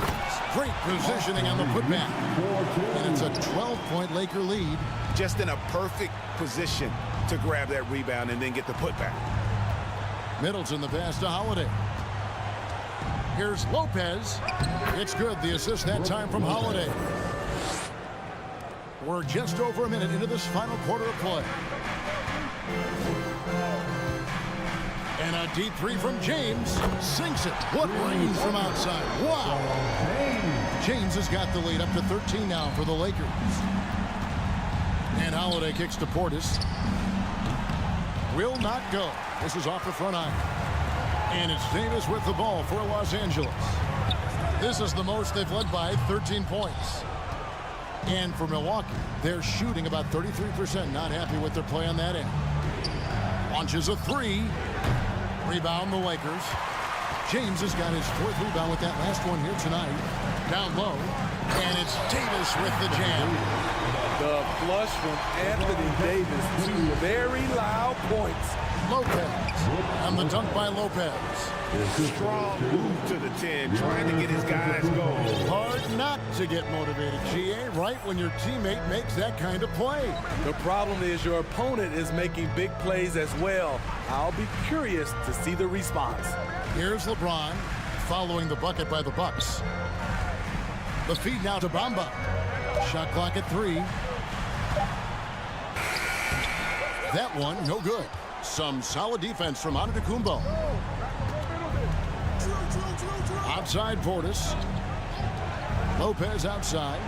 great positioning on the putback. And it's a 12-point Laker lead. Just in a perfect position to grab that rebound and then get the putback. Middleton, the pass to Holiday. Here's Lopez. It's good. The assist that time from Holiday. We're just over a minute into this final quarter of play. And a deep three from James. Sinks it. What range from outside. Wow. James has got the lead up to 13 now for the Lakers. And Holiday kicks to Portis. Will not go. This is off the front iron. And it's Davis with the ball for Los Angeles. This is the most they've led by, 13 points. And for Milwaukee, they're shooting about 33%. Not happy with their play on that end. Launches a three. Rebound the Lakers. James has got his fourth rebound with that last one here tonight. Down low. And it's Davis with the jam. The flush from Anthony Davis. Two very loud points. Lopez. And the dunk by Lopez. Strong move to the 10, trying to get his guys going. Hard not to get motivated, GA, right when your teammate makes that kind of play. The problem is your opponent is making big plays as well. I'll be curious to see the response. Here's LeBron following the bucket by the Bucks. The feed now to Bamba. Shot clock at 3. That one, no good. Some solid defense from Udiplomat. Outside Portis. Lopez outside.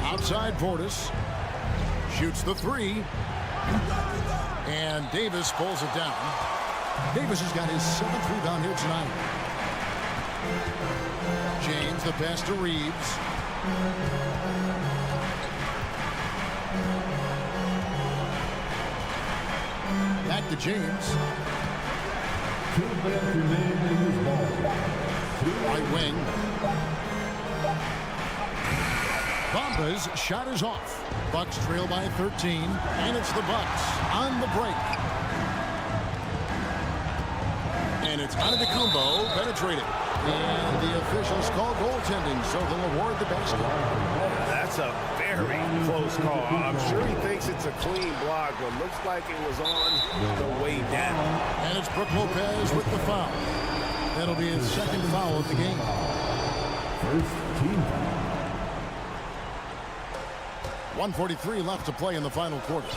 Outside Portis. Shoots the three. And Davis pulls it down. Davis has got his 7th rebound here tonight. James, the pass to Reeves. Back to James. Right wing. Bamba's shot is off. Bucks trail by 13, and it's the Bucks on the break. And it's Udiplomat penetrated. And the officials call goaltending, so they'll award the basket. That's a very close call. I'm sure he thinks it's a clean block, but looks like it was on the way down. And it's Brook Lopez with the foul. That'll be his 2nd foul of the game. First team. 1:43 left to play in the final quarter.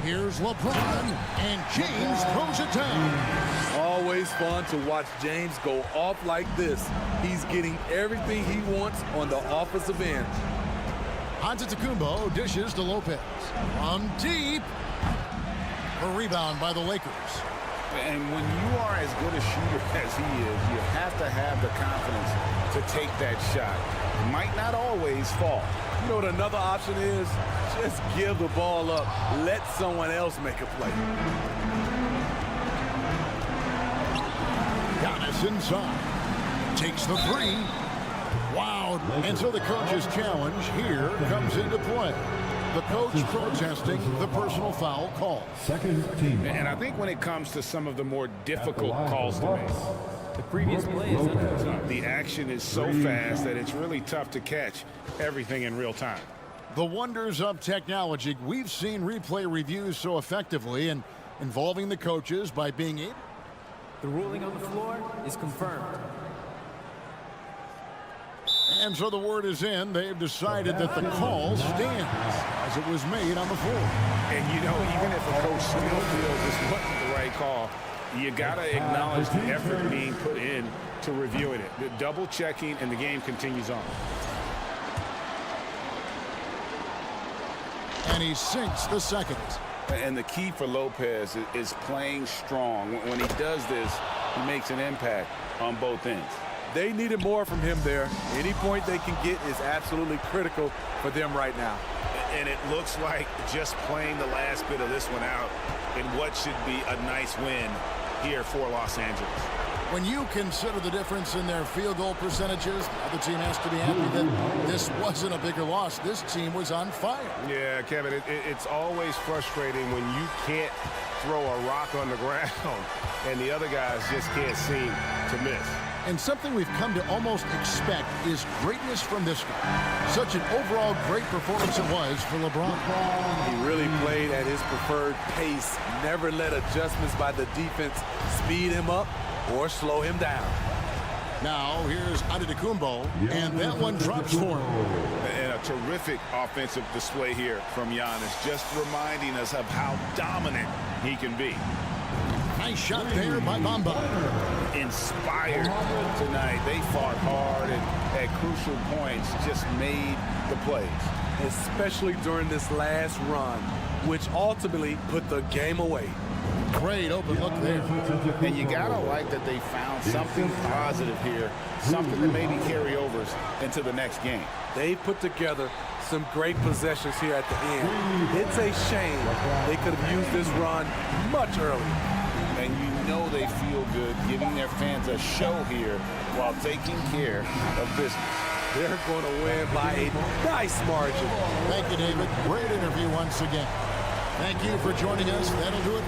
Here's LeBron, and James throws it down. Always fun to watch James go off like this. He's getting everything he wants on the offensive end. Antetokounmpo dishes to Lopez. From deep. A rebound by the Lakers. And when you are as good a shooter as he is, you have to have the confidence to take that shot. It might not always fall. You know what another option is? Just give the ball up. Let someone else make a play. Giannis inside. Takes the three. Wow. And so the coach's challenge here comes into play. The coach protesting the personal foul call. Second team. And I think when it comes to some of the more difficult calls to make, the previous play is under. The action is so fast that it's really tough to catch everything in real time. The wonders of technology. We've seen replay reviews so effectively and involving the coaches by being able. The ruling on the floor is confirmed. And so the word is in. They've decided that the call stands as it was made on the floor. And, you know, even if a coach still feels this wasn't the right call, you got to acknowledge the effort being put in to reviewing it. The double checking, and the game continues on. And he sinks the second. And the key for Lopez is playing strong. When he does this, he makes an impact on both ends. They needed more from him there. Any point they can get is absolutely critical for them right now. And it looks like just playing the last bit of this one out in what should be a nice win here for Los Angeles. When you consider the difference in their field goal percentages, the other team has to be happy that this wasn't a bigger loss. This team was on fire. Yeah, Kevin, it's always frustrating when you can't throw a rock on the ground and the other guys just can't seem to miss. And something we've come to almost expect is greatness from this guy. Such an overall great performance it was for LeBron. He really played at his preferred pace, never let adjustments by the defense speed him up or slow him down. Now here's Udiplomat, and that one drops for him. And a terrific offensive display here from Giannis, just reminding us of how dominant he can be. Nice shot there by Bamba. Inspired tonight. They fought hard and at crucial points just made the plays. Especially during this last run, which ultimately put the game away. Great open look there. And you gotta like that they found something positive here, something that maybe carry overs into the next game. They put together some great possessions here at the end. It's a shame they could have used this run much earlier. And you know they feel good giving their fans a show here while taking care of business. They're going to win by a nice margin. Thank you, David. Great interview once again. Thank you for joining us. That'll do it.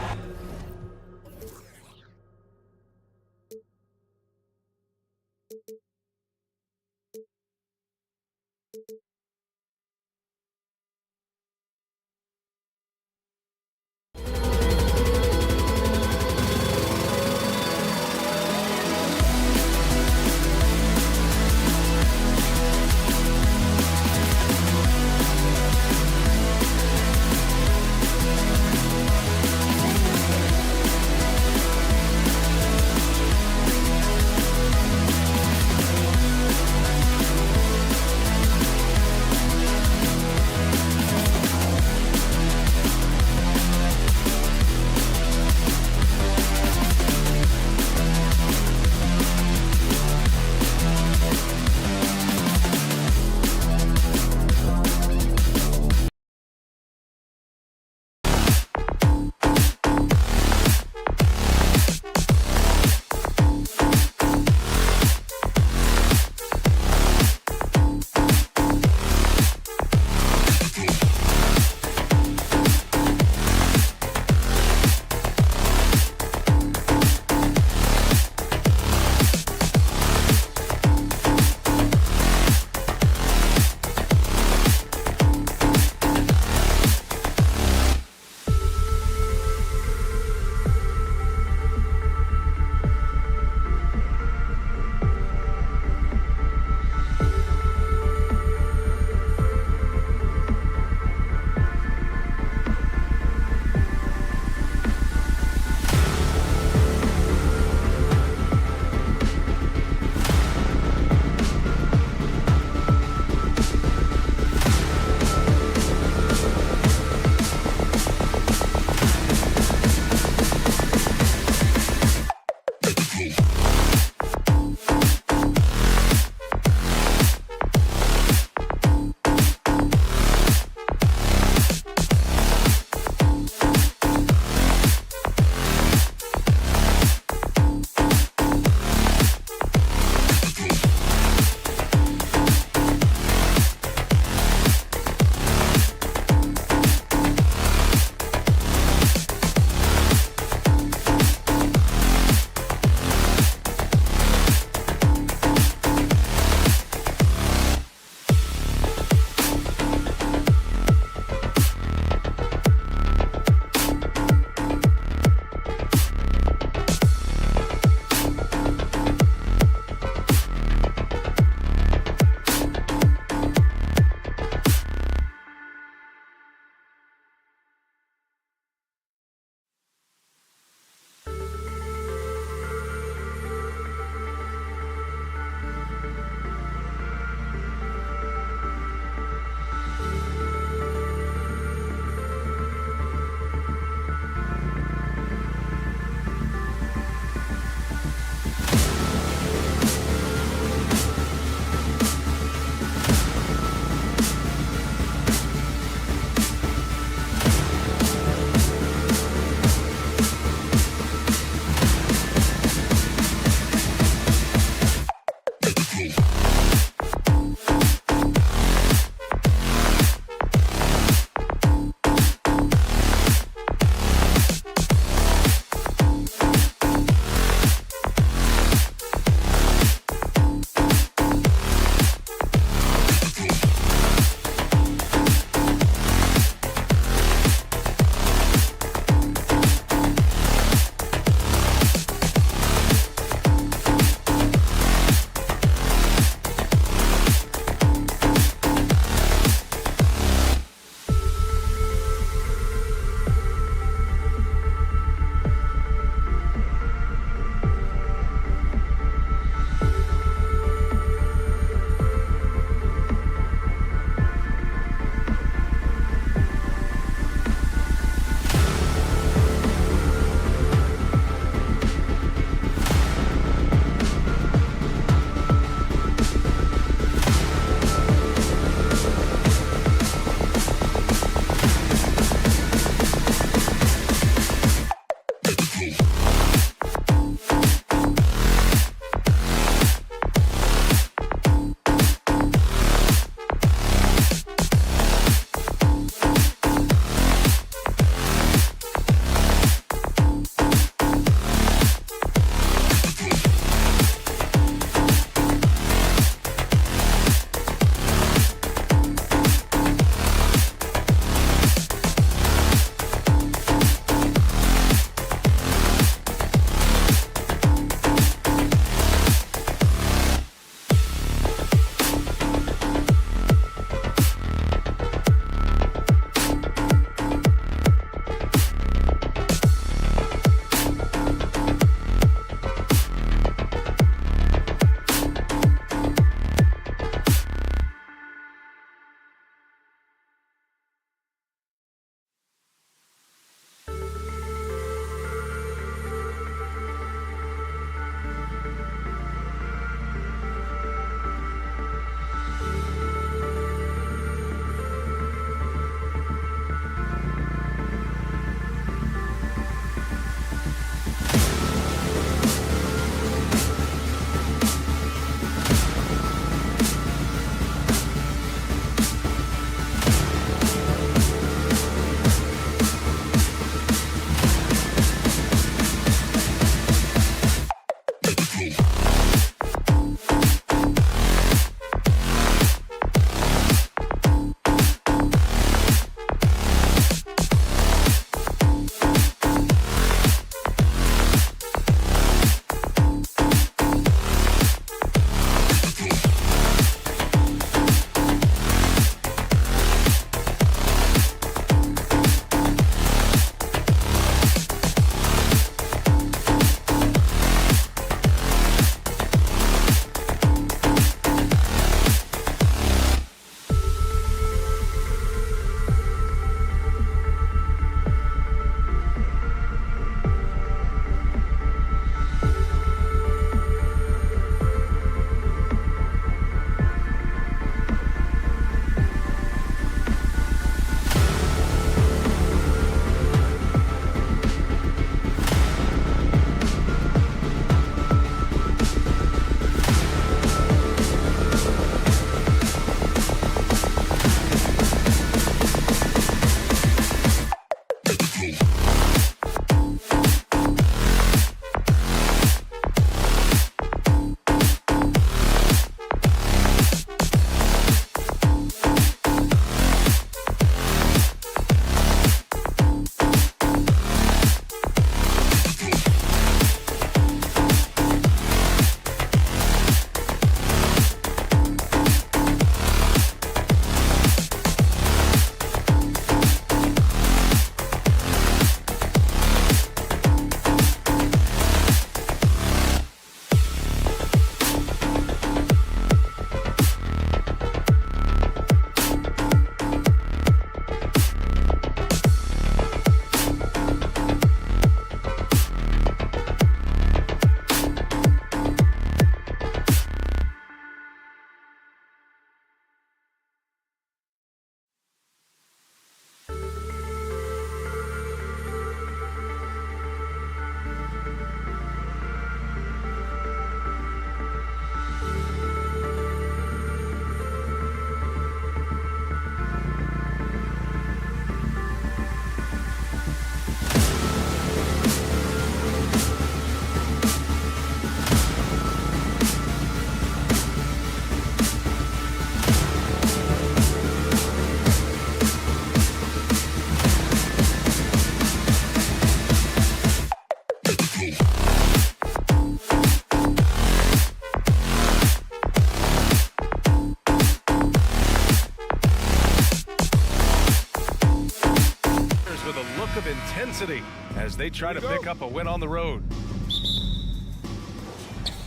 intensity as they try to pick up a win on the road.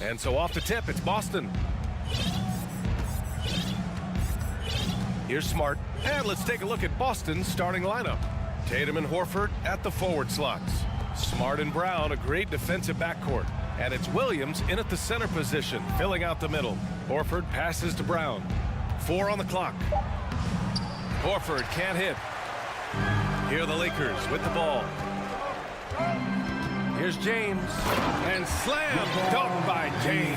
And so off the tip, it's Boston. Here's Smart. And let's take a look at Boston's starting lineup. Tatum and Horford at the forward slots. Smart and Brown, a great defensive backcourt. And it's Williams in at the center position, filling out the middle. Horford passes to Brown. 4 on the clock. Horford can't hit. Here are the Lakers with the ball. Here's James. And slam dunk by James.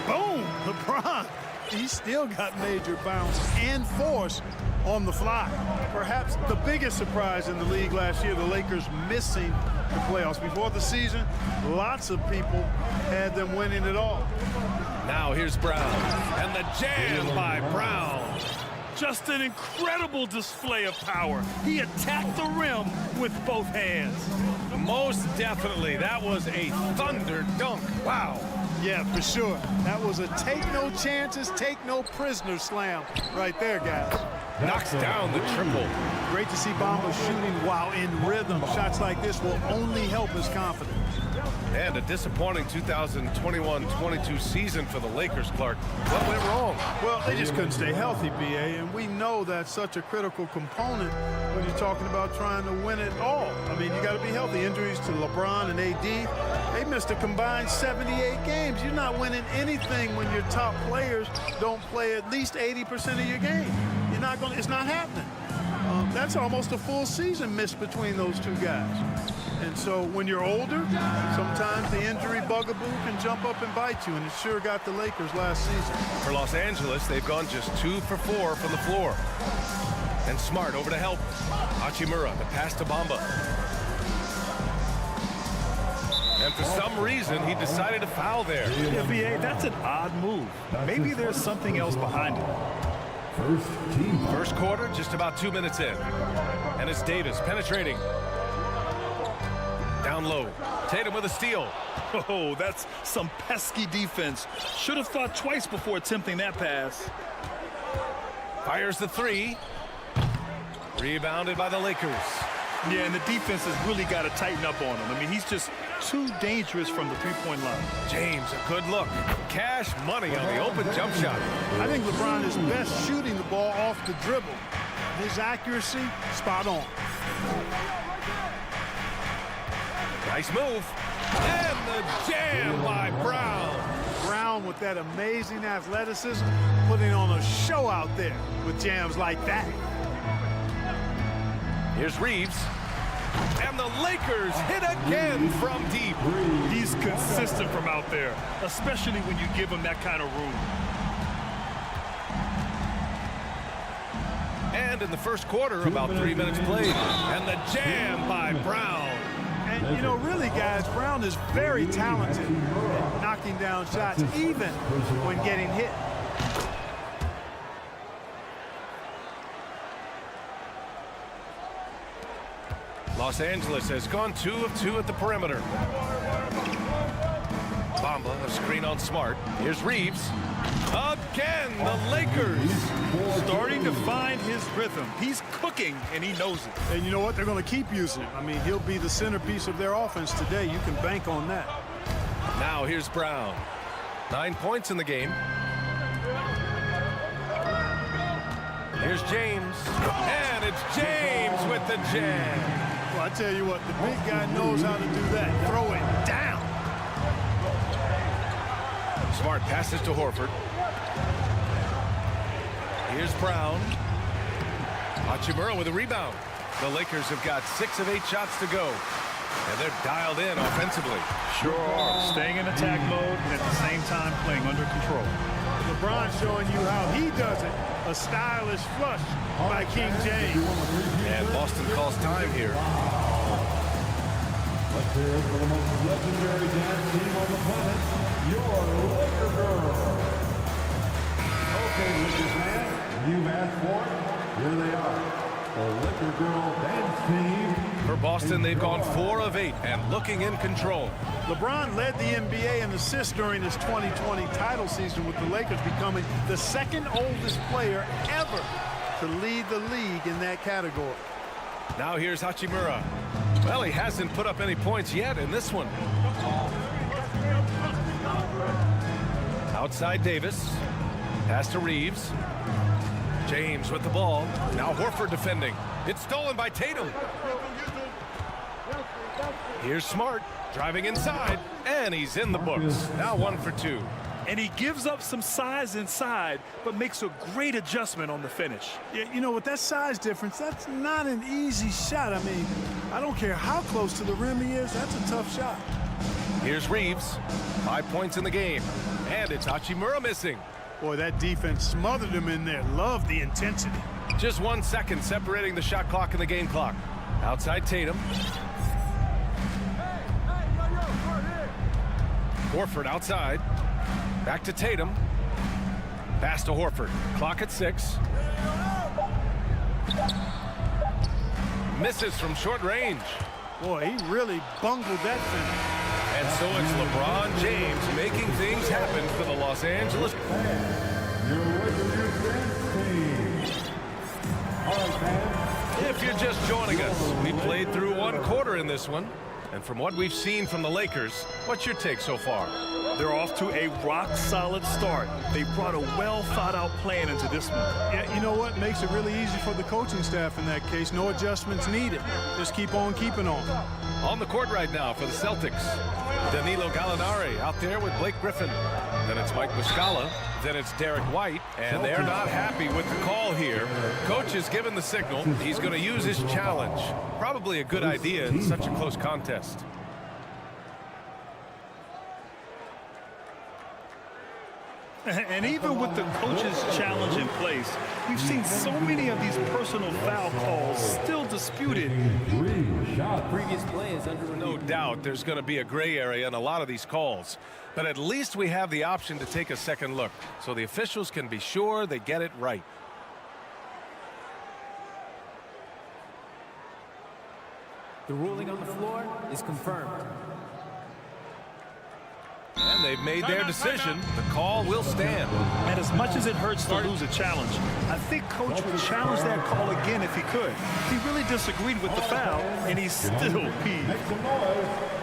Boom! LeBron. He still got major bounce and force on the fly. Perhaps the biggest surprise in the league last year, the Lakers missing the playoffs. Before the season, lots of people had them winning it all. Now here's Brown. And the jam by Brown. Just an incredible display of power. He attacked the rim with both hands. Most definitely. That was a thunder dunk. Wow. Yeah, for sure. That was a take no chances, take no prisoners slam right there, guys. Knocks down the triple. Great to see Bamba shooting while in rhythm. Shots like this will only help his confidence. And a disappointing 2021-22 season for the Lakers, Clark. What went wrong? Well, they just couldn't stay healthy, BA, and we know that's such a critical component when you're talking about trying to win it all. I mean, you got to be healthy. Injuries to LeBron and AD, they missed a combined 78 games. You're not winning anything when your top players don't play at least 80% of your game. You're not going. It's not happening. That's almost a full season missed between those two guys. And so when you're older, sometimes the injury bugaboo can jump up and bite you, and it sure got the Lakers last season. For Los Angeles, they've gone just 2 for 4 from the floor. And Smart over to help. Hachimura, the pass to Bamba. And for some reason, he decided to foul there. Yeah, BA, that's an odd move. Maybe there's something else behind it. First quarter, just about 2 minutes in. And it's Davis penetrating. Down low. Tatum with a steal. Oh, that's some pesky defense. Should have thought twice before attempting that pass. Fires the 3. Rebounded by the Lakers. Yeah, and the defense has really got to tighten up on him. I mean, he's just too dangerous from the three-point line. James, a good look. Cash money on the open jump shot. I think LeBron is best shooting the ball off the dribble. His accuracy, spot on. Nice move. And the jam by Brown. Brown with that amazing athleticism, putting on a show out there with jams like that. Here's Reeves. And the Lakers hit again from deep. He's consistent from out there, especially when you give him that kind of room. And in the first quarter, about 3 minutes played. And the jam by Brown. And, you know, really, guys, Brown is very talented at knocking down shots, even when getting hit. Los Angeles has gone 2 of 2 at the perimeter. Bamba, a screen on Smart. Here's Reeves. Again, the Lakers. Starting to find his rhythm. He's cooking, and he knows it. And you know what? They're going to keep using him. I mean, he'll be the centerpiece of their offense today. You can bank on that. Now here's Brown. 9 points in the game. Here's James. And it's James with the jam. Well, I tell you what, the big guy knows how to do that. Throw it down. Smart passes to Horford. Here's Brown. Hachimura with a rebound. The Lakers have got 6 of 8 shots to go. And they're dialed in offensively. Sure are. Staying in attack mode and at the same time playing under control. LeBron showing you how he does it. A stylish flush by King James. And Boston calls time here. Let's hear it for the most legendary dance team on the planet, your Laker Girls. Okay, Lakers fans, you've asked for it. Here they are. The Laker Girl dance team. For Boston, they've gone 4 of 8 and looking in control. LeBron led the NBA in assists during his 2020 title season, with the Lakers becoming the second oldest player ever to lead the league in that category. Now here's Hachimura. Well, he hasn't put up any points yet in this one. Outside Davis. Pass to Reeves. James with the ball. Now Horford defending. It's stolen by Tatum. Here's Smart driving inside, and he's in the books. Now 1 for 2. And he gives up some size inside, but makes a great adjustment on the finish. Yeah, you know, with that size difference, that's not an easy shot. I mean, I don't care how close to the rim he is, that's a tough shot. Here's Reeves. 5 points in the game. And it's Hachimura missing. Boy, that defense smothered him in there. Love the intensity. Just 1 second separating the shot clock and the game clock. Outside Tatum. Horford outside. Back to Tatum. Pass to Horford. Clock at 6. Misses from short range. Boy, he really bungled that finish. And so it's LeBron James making things happen for the Los Angeles. If you're just joining us, we played through 1 quarter in this one. And from what we've seen from the Lakers, what's your take so far? They're off to a rock-solid start. They brought a well-thought-out plan into this one. Yeah, you know what? Makes it really easy for the coaching staff in that case. No adjustments needed. Just keep on keeping on. On the court right now for the Celtics, Danilo Gallinari out there with Blake Griffin. Then it's Mike Muscala. Then it's Derek White. And they're not happy with the call here. Coach has given the signal. He's going to use his challenge. Probably a good idea in such a close contest. And even with the coach's challenge in place, we've seen so many of these personal foul calls still disputed. Previous play is under review. No doubt there's going to be a gray area in a lot of these calls. But at least we have the option to take a second look, so the officials can be sure they get it right. The ruling on the floor is confirmed. And they've made their decision. The call will stand. And as much as it hurts to lose a challenge, I think Coach would challenge that call again if he could. He really disagreed with the foul, and he's still peeved.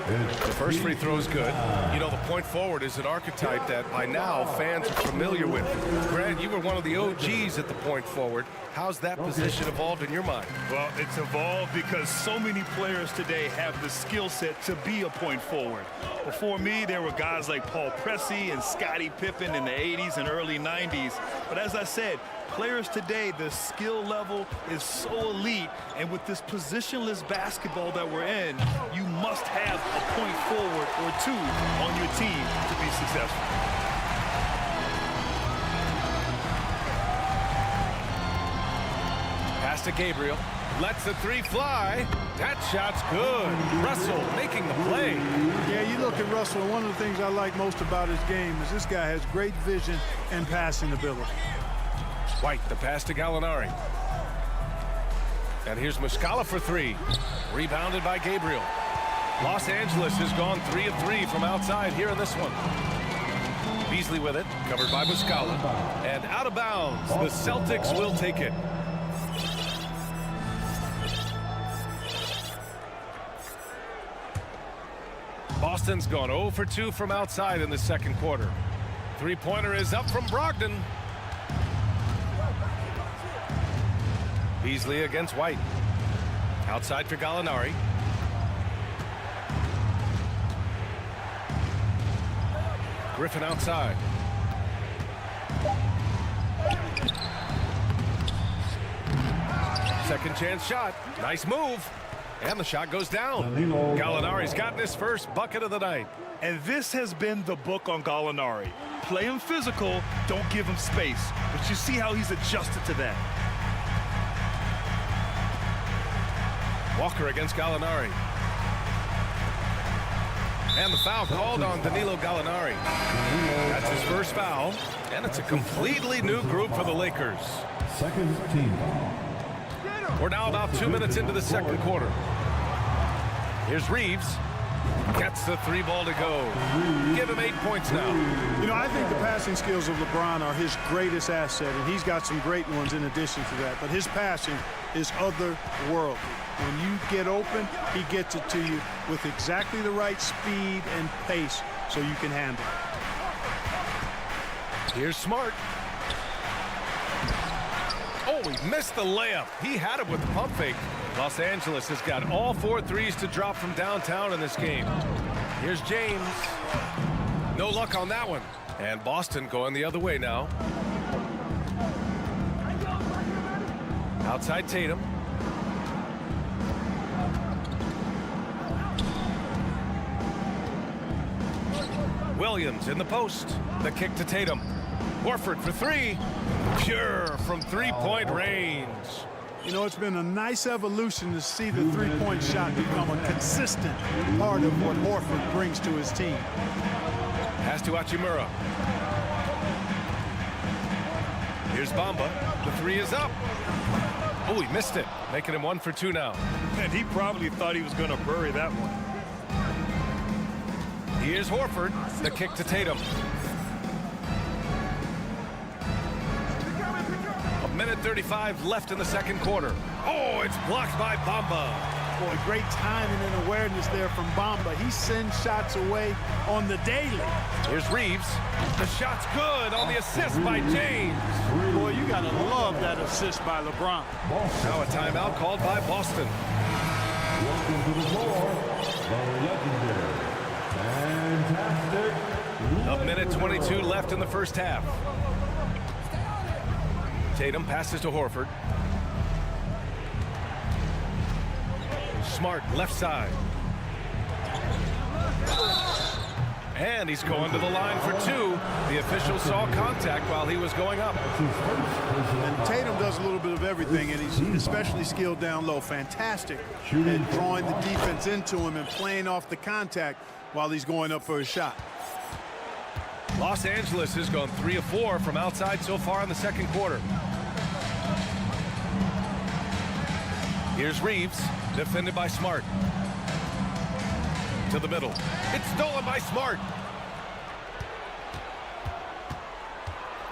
The first free throw is good. You know, the point forward is an archetype that by now fans are familiar with. Grant, you were one of the OGs at the point forward. How's that position evolved in your mind? Well, it's evolved because so many players today have the skill set to be a point forward. Before me, there were guys like Paul Pressey and Scottie Pippen in the 80s and early 90s. But as I said, players today, the skill level is so elite, and with this positionless basketball that we're in, you must have a point forward or two on your team to be successful. Pass to Gabriel. Lets the 3 fly. That shot's good. Russell making the play. Yeah, you look at Russell, and one of the things I like most about his game is this guy has great vision and passing ability. White, the pass to Gallinari. And here's Muscala for 3. Rebounded by Gabriel. Los Angeles has gone 3 of 3 from outside here in this one. Beasley with it, covered by Muscala. And out of bounds, the Celtics will take it. Boston's gone 0 for 2 from outside in the second quarter. 3-pointer is up from Brogdon. Beasley against White. Outside for Gallinari. Griffin outside. Second chance shot. Nice move. And the shot goes down. Gallinari's gotten his first bucket of the night. And this has been the book on Gallinari. Play him physical, don't give him space. But you see how he's adjusted to that. Walker against Gallinari. And the foul called on Danilo Gallinari. That's his first foul. And it's a completely new group for the Lakers. Second team. We're now about 2 minutes into the second quarter. Here's Reeves. Gets the 3 ball to go. Give him 8 points now. You know, I think the passing skills of LeBron are his greatest asset, and he's got some great ones in addition to that. But his passing is otherworldly. When you get open, he gets it to you with exactly the right speed and pace so you can handle it. Here's Smart. Oh, he missed the layup. He had it with the pump fake. Los Angeles has got all 4 threes to drop from downtown in this game. Here's James. No luck on that one. And Boston going the other way now. Outside Tatum. Williams in the post. The kick to Tatum. Horford for 3. Pure from 3-point range. You know, it's been a nice evolution to see the three-point shot become a consistent part of what Horford brings to his team. Pass to Hachimura. Here's Bamba. The 3 is up. Oh, he missed it. Making him 1 for 2 now. And he probably thought he was going to bury that one. Here's Horford. The kick to Tatum. 1:35 left in the second quarter. Oh, it's blocked by Bamba. Boy, great timing and awareness there from Bamba. He sends shots away on the daily. Here's Reeves. The shot's good on the assist by James. Boy, you got to love that assist by LeBron. Now a timeout called by Boston. Welcome to the floor, the legendary, fantastic. 1:22 left in the first half. Tatum passes to Horford. Smart left side. And he's going to the line for 2. The official saw contact while he was going up. And Tatum does a little bit of everything, and he's especially skilled down low. Fantastic at drawing the defense into him and playing off the contact while he's going up for a shot. Los Angeles has gone 3 of 4 from outside so far in the second quarter. Here's Reeves, defended by Smart. To the middle. It's stolen by Smart.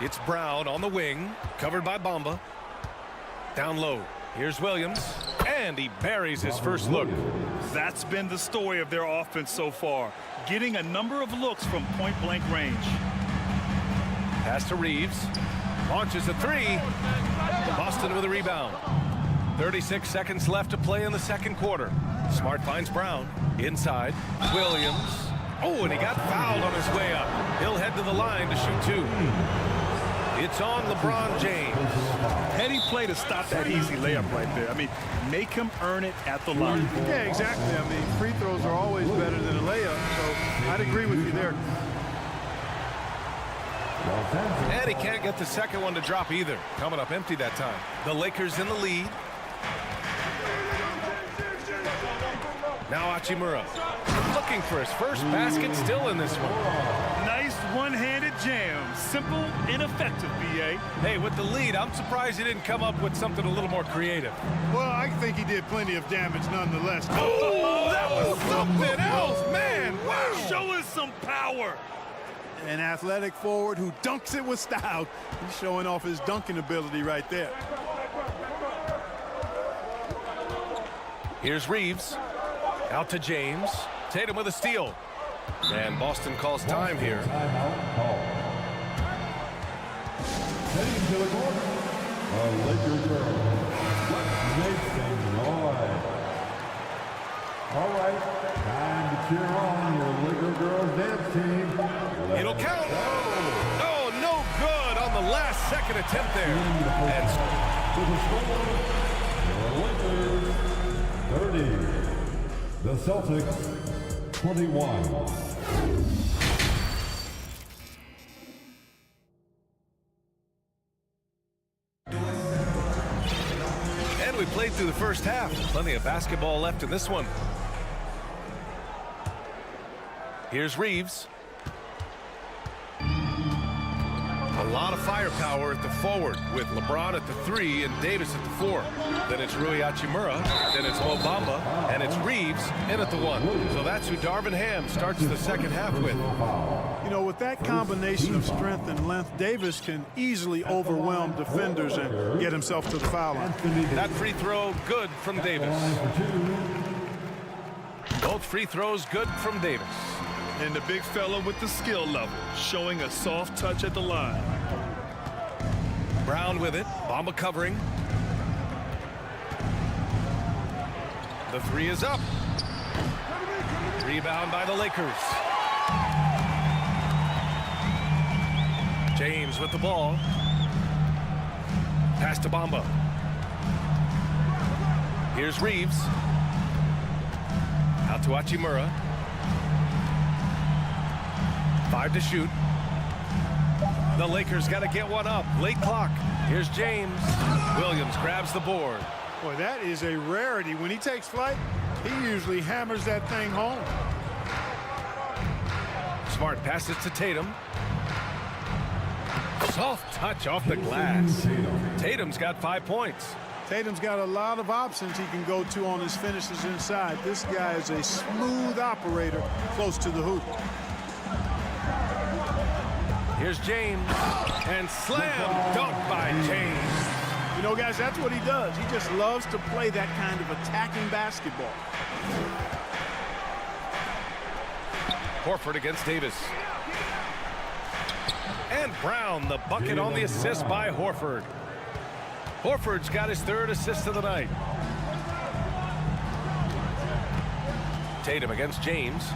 It's Brown on the wing, covered by Bamba. Down low. Here's Williams, and he buries his first look. That's been the story of their offense so far, getting a number of looks from point-blank range. Pass to Reeves. Launches a 3. Boston with a rebound. 36 seconds left to play in the second quarter. Smart finds Brown. Inside. Williams. Oh, and he got fouled on his way up. He'll head to the line to shoot 2. It's on LeBron James. Heady play to stop that easy layup right there. I mean, make him earn it at the line. Yeah, exactly. I mean, free throws are always better than a layup, so I'd agree with you there. And he can't get the second one to drop either. Coming up empty that time. The Lakers in the lead. Now Hachimura. Looking for his first basket, still in this one. Nice one-handed jam. Simple and effective, B.A. Hey, with the lead, I'm surprised he didn't come up with something a little more creative. Well, I think he did plenty of damage nonetheless. Oh, that was something else, man. Wow. Show us some power. An athletic forward who dunks it with style. He's showing off his dunking ability right there. Here's Reeves. Out to James. Tatum with a steal. And Boston calls time here. Heading to the corner, the Lakers girls. Making noise. All right, time to cheer on your Laker girls dance team. It'll count. Oh, no good on the last second attempt there. And the Lakers 30, the Celtics 21. And we played through the first half. Plenty of basketball left in this one. Here's Reeves. A lot of firepower at the forward with LeBron at the 3 and Davis at the 4. Then it's Rui Hachimura, then it's Mo Bamba, and it's Reeves in at the 1. So that's who Darvin Ham starts the second half with. You know, with that combination of strength and length, Davis can easily overwhelm defenders and get himself to the foul line. That free throw good from Davis. Both free throws good from Davis. And the big fella with the skill level, showing a soft touch at the line. Brown with it. Bamba covering. The 3 is up. Rebound by the Lakers. James with the ball. Pass to Bamba. Here's Reeves. Out to Hachimura. 5 to shoot. The Lakers got to get one up. Late clock. Here's James. Williams grabs the board. Boy, that is a rarity. When he takes flight, he usually hammers that thing home. Smart passes to Tatum. Soft touch off the glass. Tatum's got 5 points. Tatum's got a lot of options he can go to on his finishes inside. This guy is a smooth operator close to the hoop. Here's James, and slam dunk by James. You know, guys, that's what he does. He just loves to play that kind of attacking basketball. Horford against Davis. And Brown, the bucket on the assist by Horford. Horford's got his 3rd assist of the night. Tatum against James.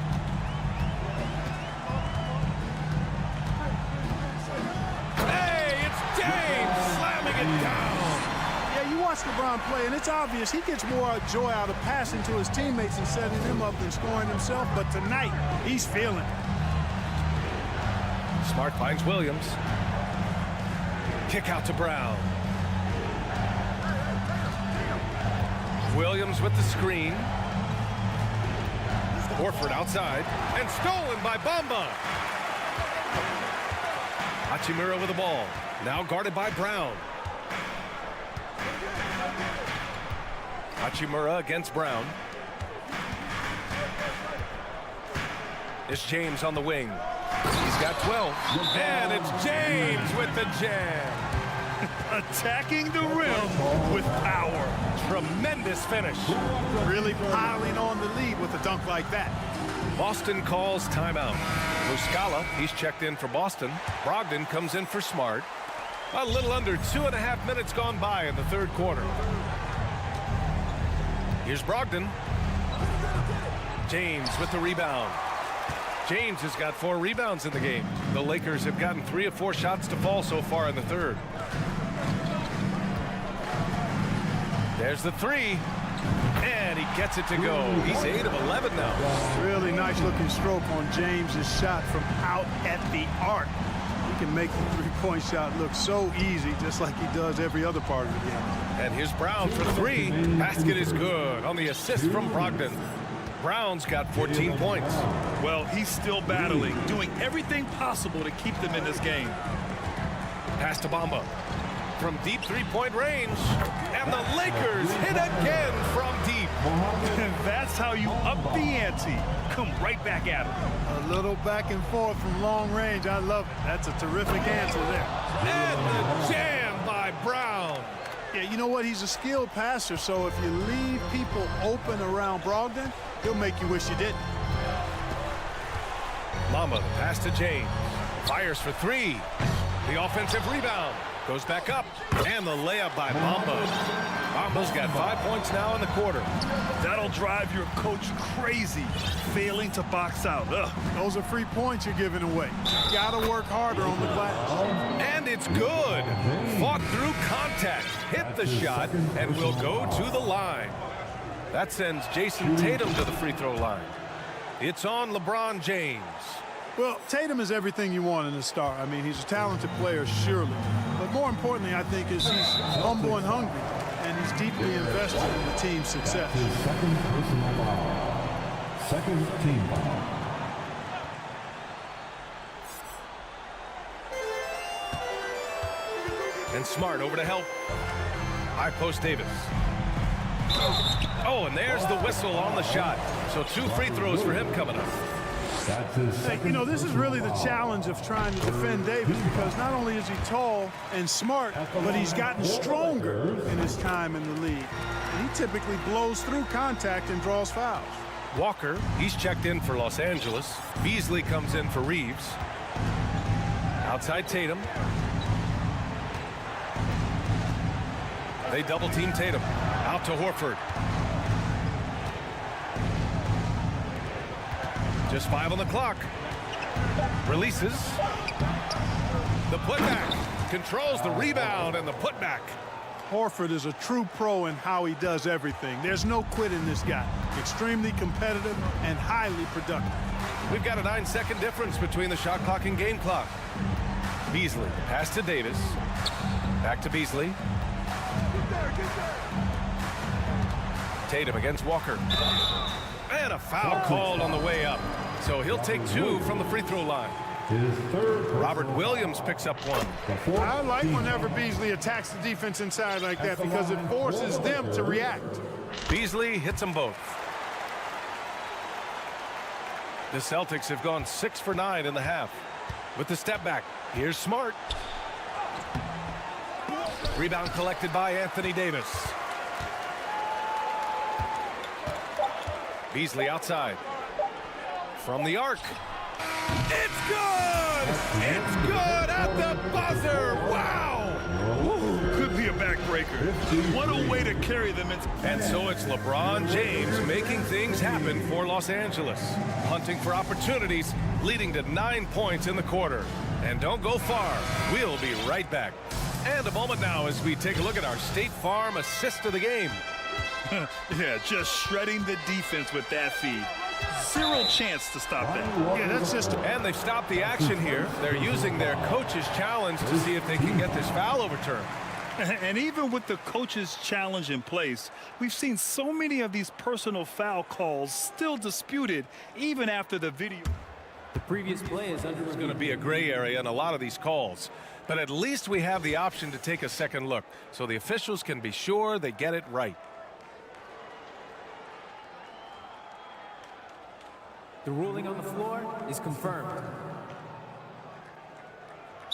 Yeah, you watch LeBron play, and it's obvious he gets more joy out of passing to his teammates and setting them up than scoring himself. But tonight, he's feeling it. Smart finds Williams. Kick out to Brown. Williams with the screen. Horford outside, and stolen by Bamba. Hachimura with the ball. Now guarded by Brown. Hachimura against Brown. It's James on the wing. He's got 12. And it's James with the jam. Attacking the rim with power. Tremendous finish. Really piling on the lead with a dunk like that. Boston calls timeout. Muscala, he's checked in for Boston. Brogdon comes in for Smart. A little under 2.5 minutes gone by in the 3rd quarter. Here's Brogdon. James with the rebound. James has got 4 rebounds in the game. The Lakers have gotten 3 of 4 shots to fall so far in the 3rd. There's the 3. And he gets it to go. He's 8 of 11 now. Really nice looking stroke on James's shot from out at the arc. He can make the 3-point shot look so easy, just like he does every other part of the game. And here's Brown for 3. Basket is good on the assist from Brogdon. Brown's got 14 points. Well, he's still battling, doing everything possible to keep them in this game. Pass to Bamba. From deep 3-point range. And the Lakers hit again from deep. That's how you up the ante. Come right back at him. A little back and forth from long range. I love it. That's a terrific answer there. And the jam by Brown. Yeah, you know what? He's a skilled passer, so if you leave people open around Brogdon, he'll make you wish you didn't. Bamba, pass to James. Fires for 3. The offensive rebound. Goes back up. And the layup by Bamba. Bamba's got 5 points now in the quarter. That'll drive your coach crazy, failing to box out. Ugh. Those are free points you're giving away. You gotta work harder on the glass. And it's good. Fought through contact. Hit the shot and will go to the line. That sends Jason Tatum to the free throw line. It's on LeBron James. Well, Tatum is everything you want in a star. I mean, he's a talented player, surely. But more importantly, I think, is he's humble and hungry, and he's deeply invested in the team's success. Second personal foul. Second team foul. And Smart over to help. High post Davis. Oh, and there's the whistle on the shot. So 2 free throws for him coming up. Hey, you know, this is really the challenge of trying to defend Davis, because not only is he tall and smart, but he's gotten stronger in his time in the league. And he typically blows through contact and draws fouls. Walker, he's checked in for Los Angeles. Beasley comes in for Reeves. Outside Tatum. They double team Tatum. Out to Horford. Just 5 on the clock. Releases. The putback. Controls the rebound and the putback. Horford is a true pro in how he does everything. There's no quit in this guy. Extremely competitive and highly productive. We've got a 9-second difference between the shot clock and game clock. Beasley, pass to Davis. Back to Beasley. Tatum against Walker. And a foul called on the way up. So he'll take 2 from the free throw line. Robert Williams picks up 1. I like whenever Beasley attacks the defense inside like that, because it forces them to react. Beasley hits them both. The Celtics have gone 6 for 9 in the half. With the step back, here's Smart. Rebound collected by Anthony Davis. Beasley outside. From the arc. It's good! It's good at the buzzer! Wow! Ooh, could be a backbreaker. What a way to carry them into. And so it's LeBron James making things happen for Los Angeles. Hunting for opportunities, leading to 9 points in the quarter. And don't go far. We'll be right back. And a moment now as we take a look at our State Farm assist of the game. Yeah, just shredding the defense with that feed. Zero chance to stop that. Yeah, that's just... And they've stopped the action here. They're using their coach's challenge to see if they can get this foul overturned. And even with the coach's challenge in place, we've seen so many of these personal foul calls still disputed even after the video. The previous play is under. It's going to be a gray area in a lot of these calls. But at least we have the option to take a second look, so the officials can be sure they get it right. The ruling on the floor is confirmed.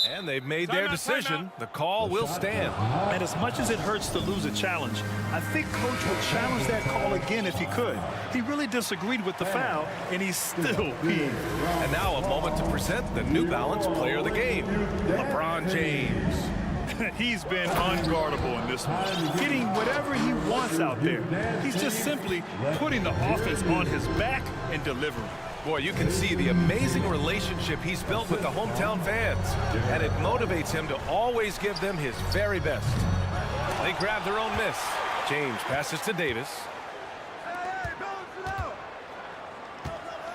And they've made their decision. The call will stand. And as much as it hurts to lose a challenge, I think Coach would challenge that call again if he could. He really disagreed with the foul, and he's still peeved. And now a moment to present the New Balance Player of the Game, LeBron James. He's been unguardable in this one, getting whatever he wants out there. He's just simply putting the offense on his back and delivering. Boy, you can see the amazing relationship he's built with the hometown fans, and it motivates him to always give them his very best. They grab their own miss. James passes to Davis.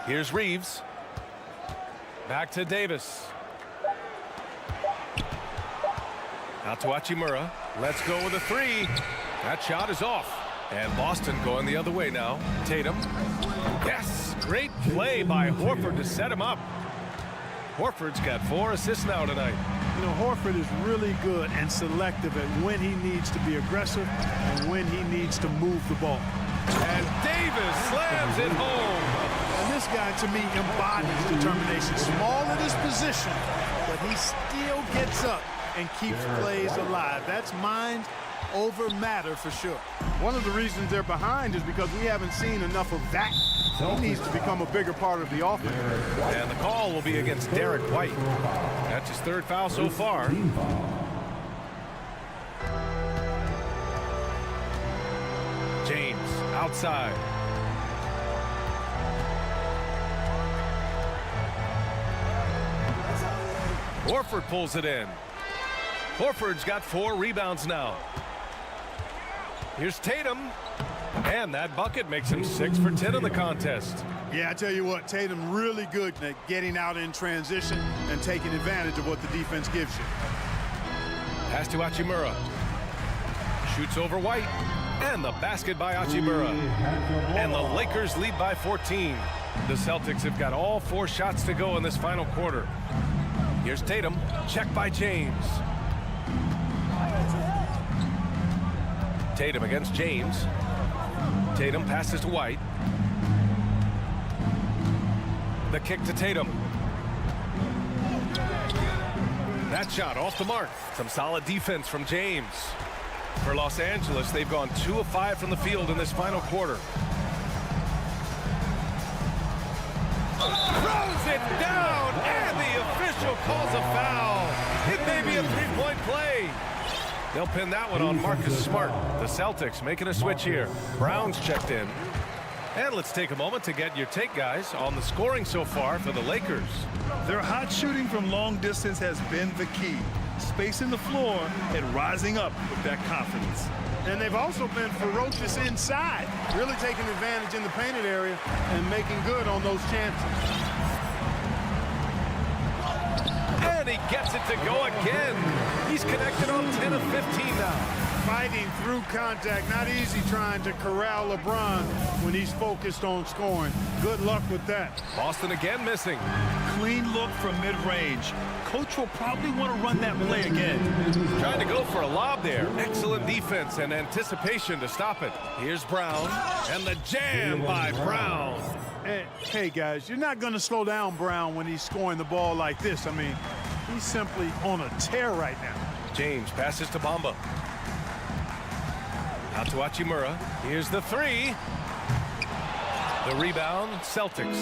Here's Reeves. Back to Davis. Out to Hachimura. Let's go with a 3. That shot is off. And Boston going the other way now. Tatum. Yes! Great play by Horford to set him up. Horford's got 4 assists now tonight. You know, Horford is really good and selective at when he needs to be aggressive and when he needs to move the ball. And Davis slams it home. And this guy, to me, embodies determination. Small in his position, but he still gets up and keeps plays alive. That's mind over matter for sure. One of the reasons they're behind is because we haven't seen enough of that. He needs to become a bigger part of the offense. And the call will be against Derek White. That's his 3rd foul so far. James outside. Horford pulls it in. Horford's got 4 rebounds now. Here's Tatum. And that bucket makes him 6 for 10 in the contest. Yeah, I tell you what, Tatum really good at getting out in transition and taking advantage of what the defense gives you. Pass to Hachimura. Shoots over White. And the basket by Hachimura. And the Lakers lead by 14. The Celtics have got all 4 shots to go in this final quarter. Here's Tatum. Checked by James. Tatum against James. Tatum passes to White. The kick to Tatum. That shot off the mark. Some solid defense from James. For Los Angeles, they've gone 2 of 5 from the field in this final quarter. Throws it down, and the official calls a foul. It may be a three-point play. They'll pin that one on Marcus Smart. The Celtics making a switch here. Brown's checked in. And let's take a moment to get your take, guys, on the scoring so far for the Lakers. Their hot shooting from long distance has been the key. Spacing the floor and rising up with that confidence. And they've also been ferocious inside, really taking advantage in the painted area and making good on those chances. And he gets it to go again. He's connected on 10 of 15 now. Fighting through contact, not easy trying to corral LeBron when he's focused on scoring. Good luck with that. Boston again missing. Clean look from mid-range. Coach will probably want to run that play again. Trying to go for a lob there. Excellent defense and anticipation to stop it. Here's Brown, and the jam by Brown. Hey, guys, you're not going to slow down Brown when he's scoring the ball like this. I mean, he's simply on a tear right now. James passes to Bamba. Out to Hachimura. Here's the three. The rebound, Celtics.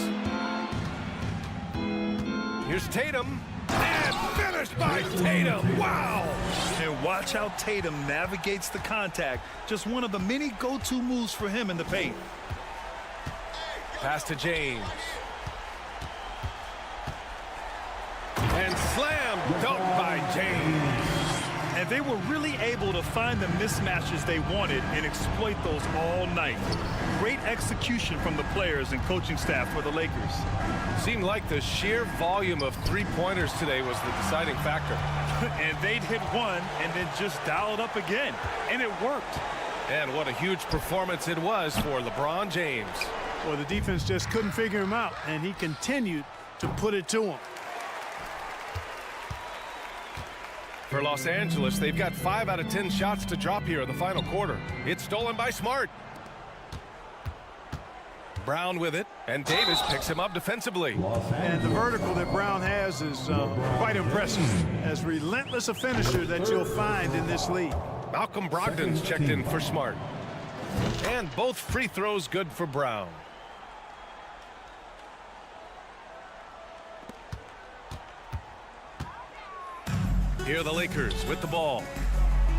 Here's Tatum. And finished by Tatum. Wow. And watch how Tatum navigates the contact. Just one of the many go-to moves for him in the paint. Pass to James. And slam dunk by James. And they were really able to find the mismatches they wanted and exploit those all night. Great execution from the players and coaching staff for the Lakers. Seemed like the sheer volume of three-pointers today was the deciding factor. And they'd hit one and then just dial it up again. And it worked. And what a huge performance it was for LeBron James. Well, the defense just couldn't figure him out, and he continued to put it to him. For Los Angeles, they've got 5 out of 10 shots to drop here in the final quarter. It's stolen by Smart. Brown with it, and Davis picks him up defensively. And the vertical that Brown has is quite impressive. As relentless a finisher that you'll find in this league. Malcolm Brogdon's checked in for Smart. And both free throws good for Brown. Here are the Lakers with the ball.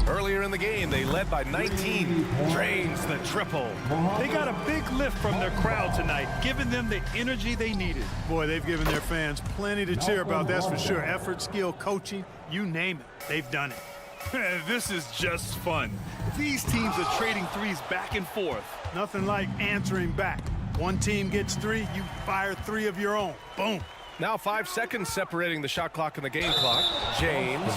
Earlier in the game, they led by 19. Drains the triple. They got a big lift from their crowd tonight, giving them the energy they needed. Boy, they've given their fans plenty to cheer about, that's for sure. Effort, skill, coaching, you name it, they've done it. This is just fun. These teams are trading threes back and forth. Nothing like answering back. One team gets 3, you fire 3 of your own. Boom. Now 5 seconds separating the shot clock and the game clock. James.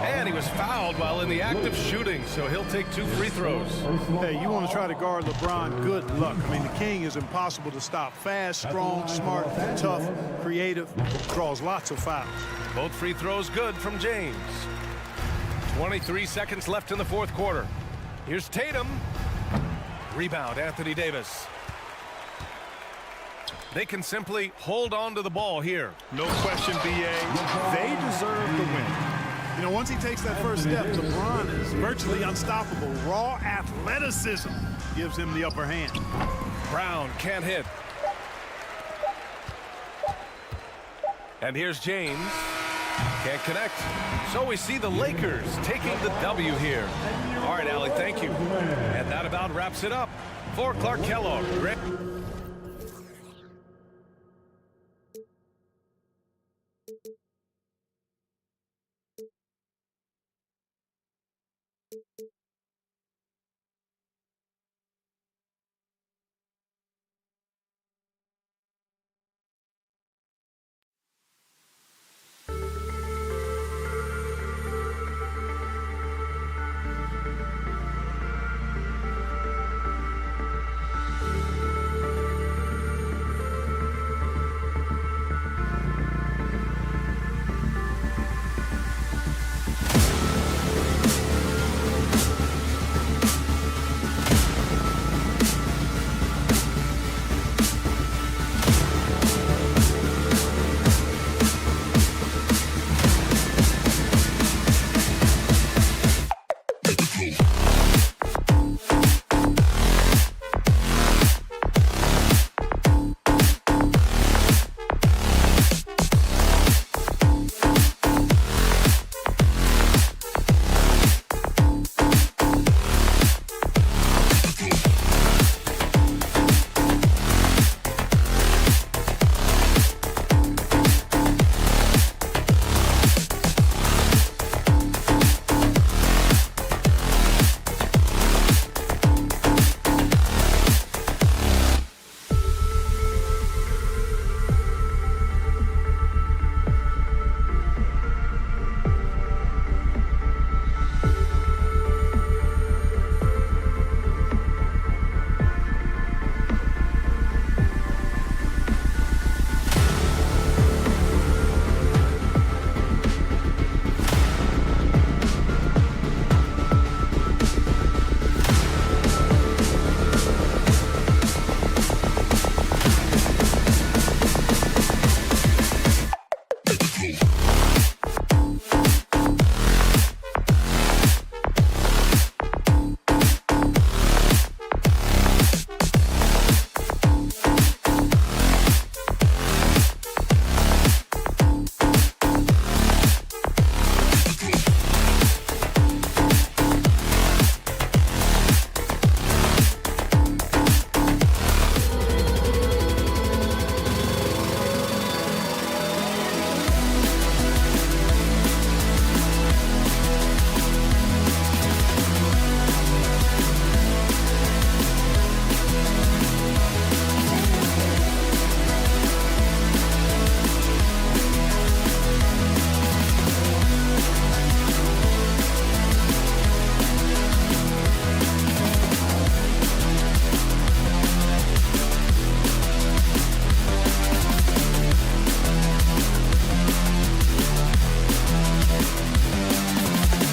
And he was fouled while in the act of shooting, so he'll take 2 free throws. Hey, you want to try to guard LeBron, good luck. I mean, the king is impossible to stop. Fast, strong, smart, tough, creative, draws lots of fouls. Both free throws good from James. 23 seconds left in the fourth quarter. Here's Tatum. Rebound, Anthony Davis. They can simply hold on to the ball here. No question, B.A. They deserve the win. You know, once he takes that first step, LeBron is virtually unstoppable. Raw athleticism gives him the upper hand. Brown can't hit. And here's James. Can't connect. So we see the Lakers taking the W here. All right, Allie, thank you. And that about wraps it up. For Clark Kellogg, Greg.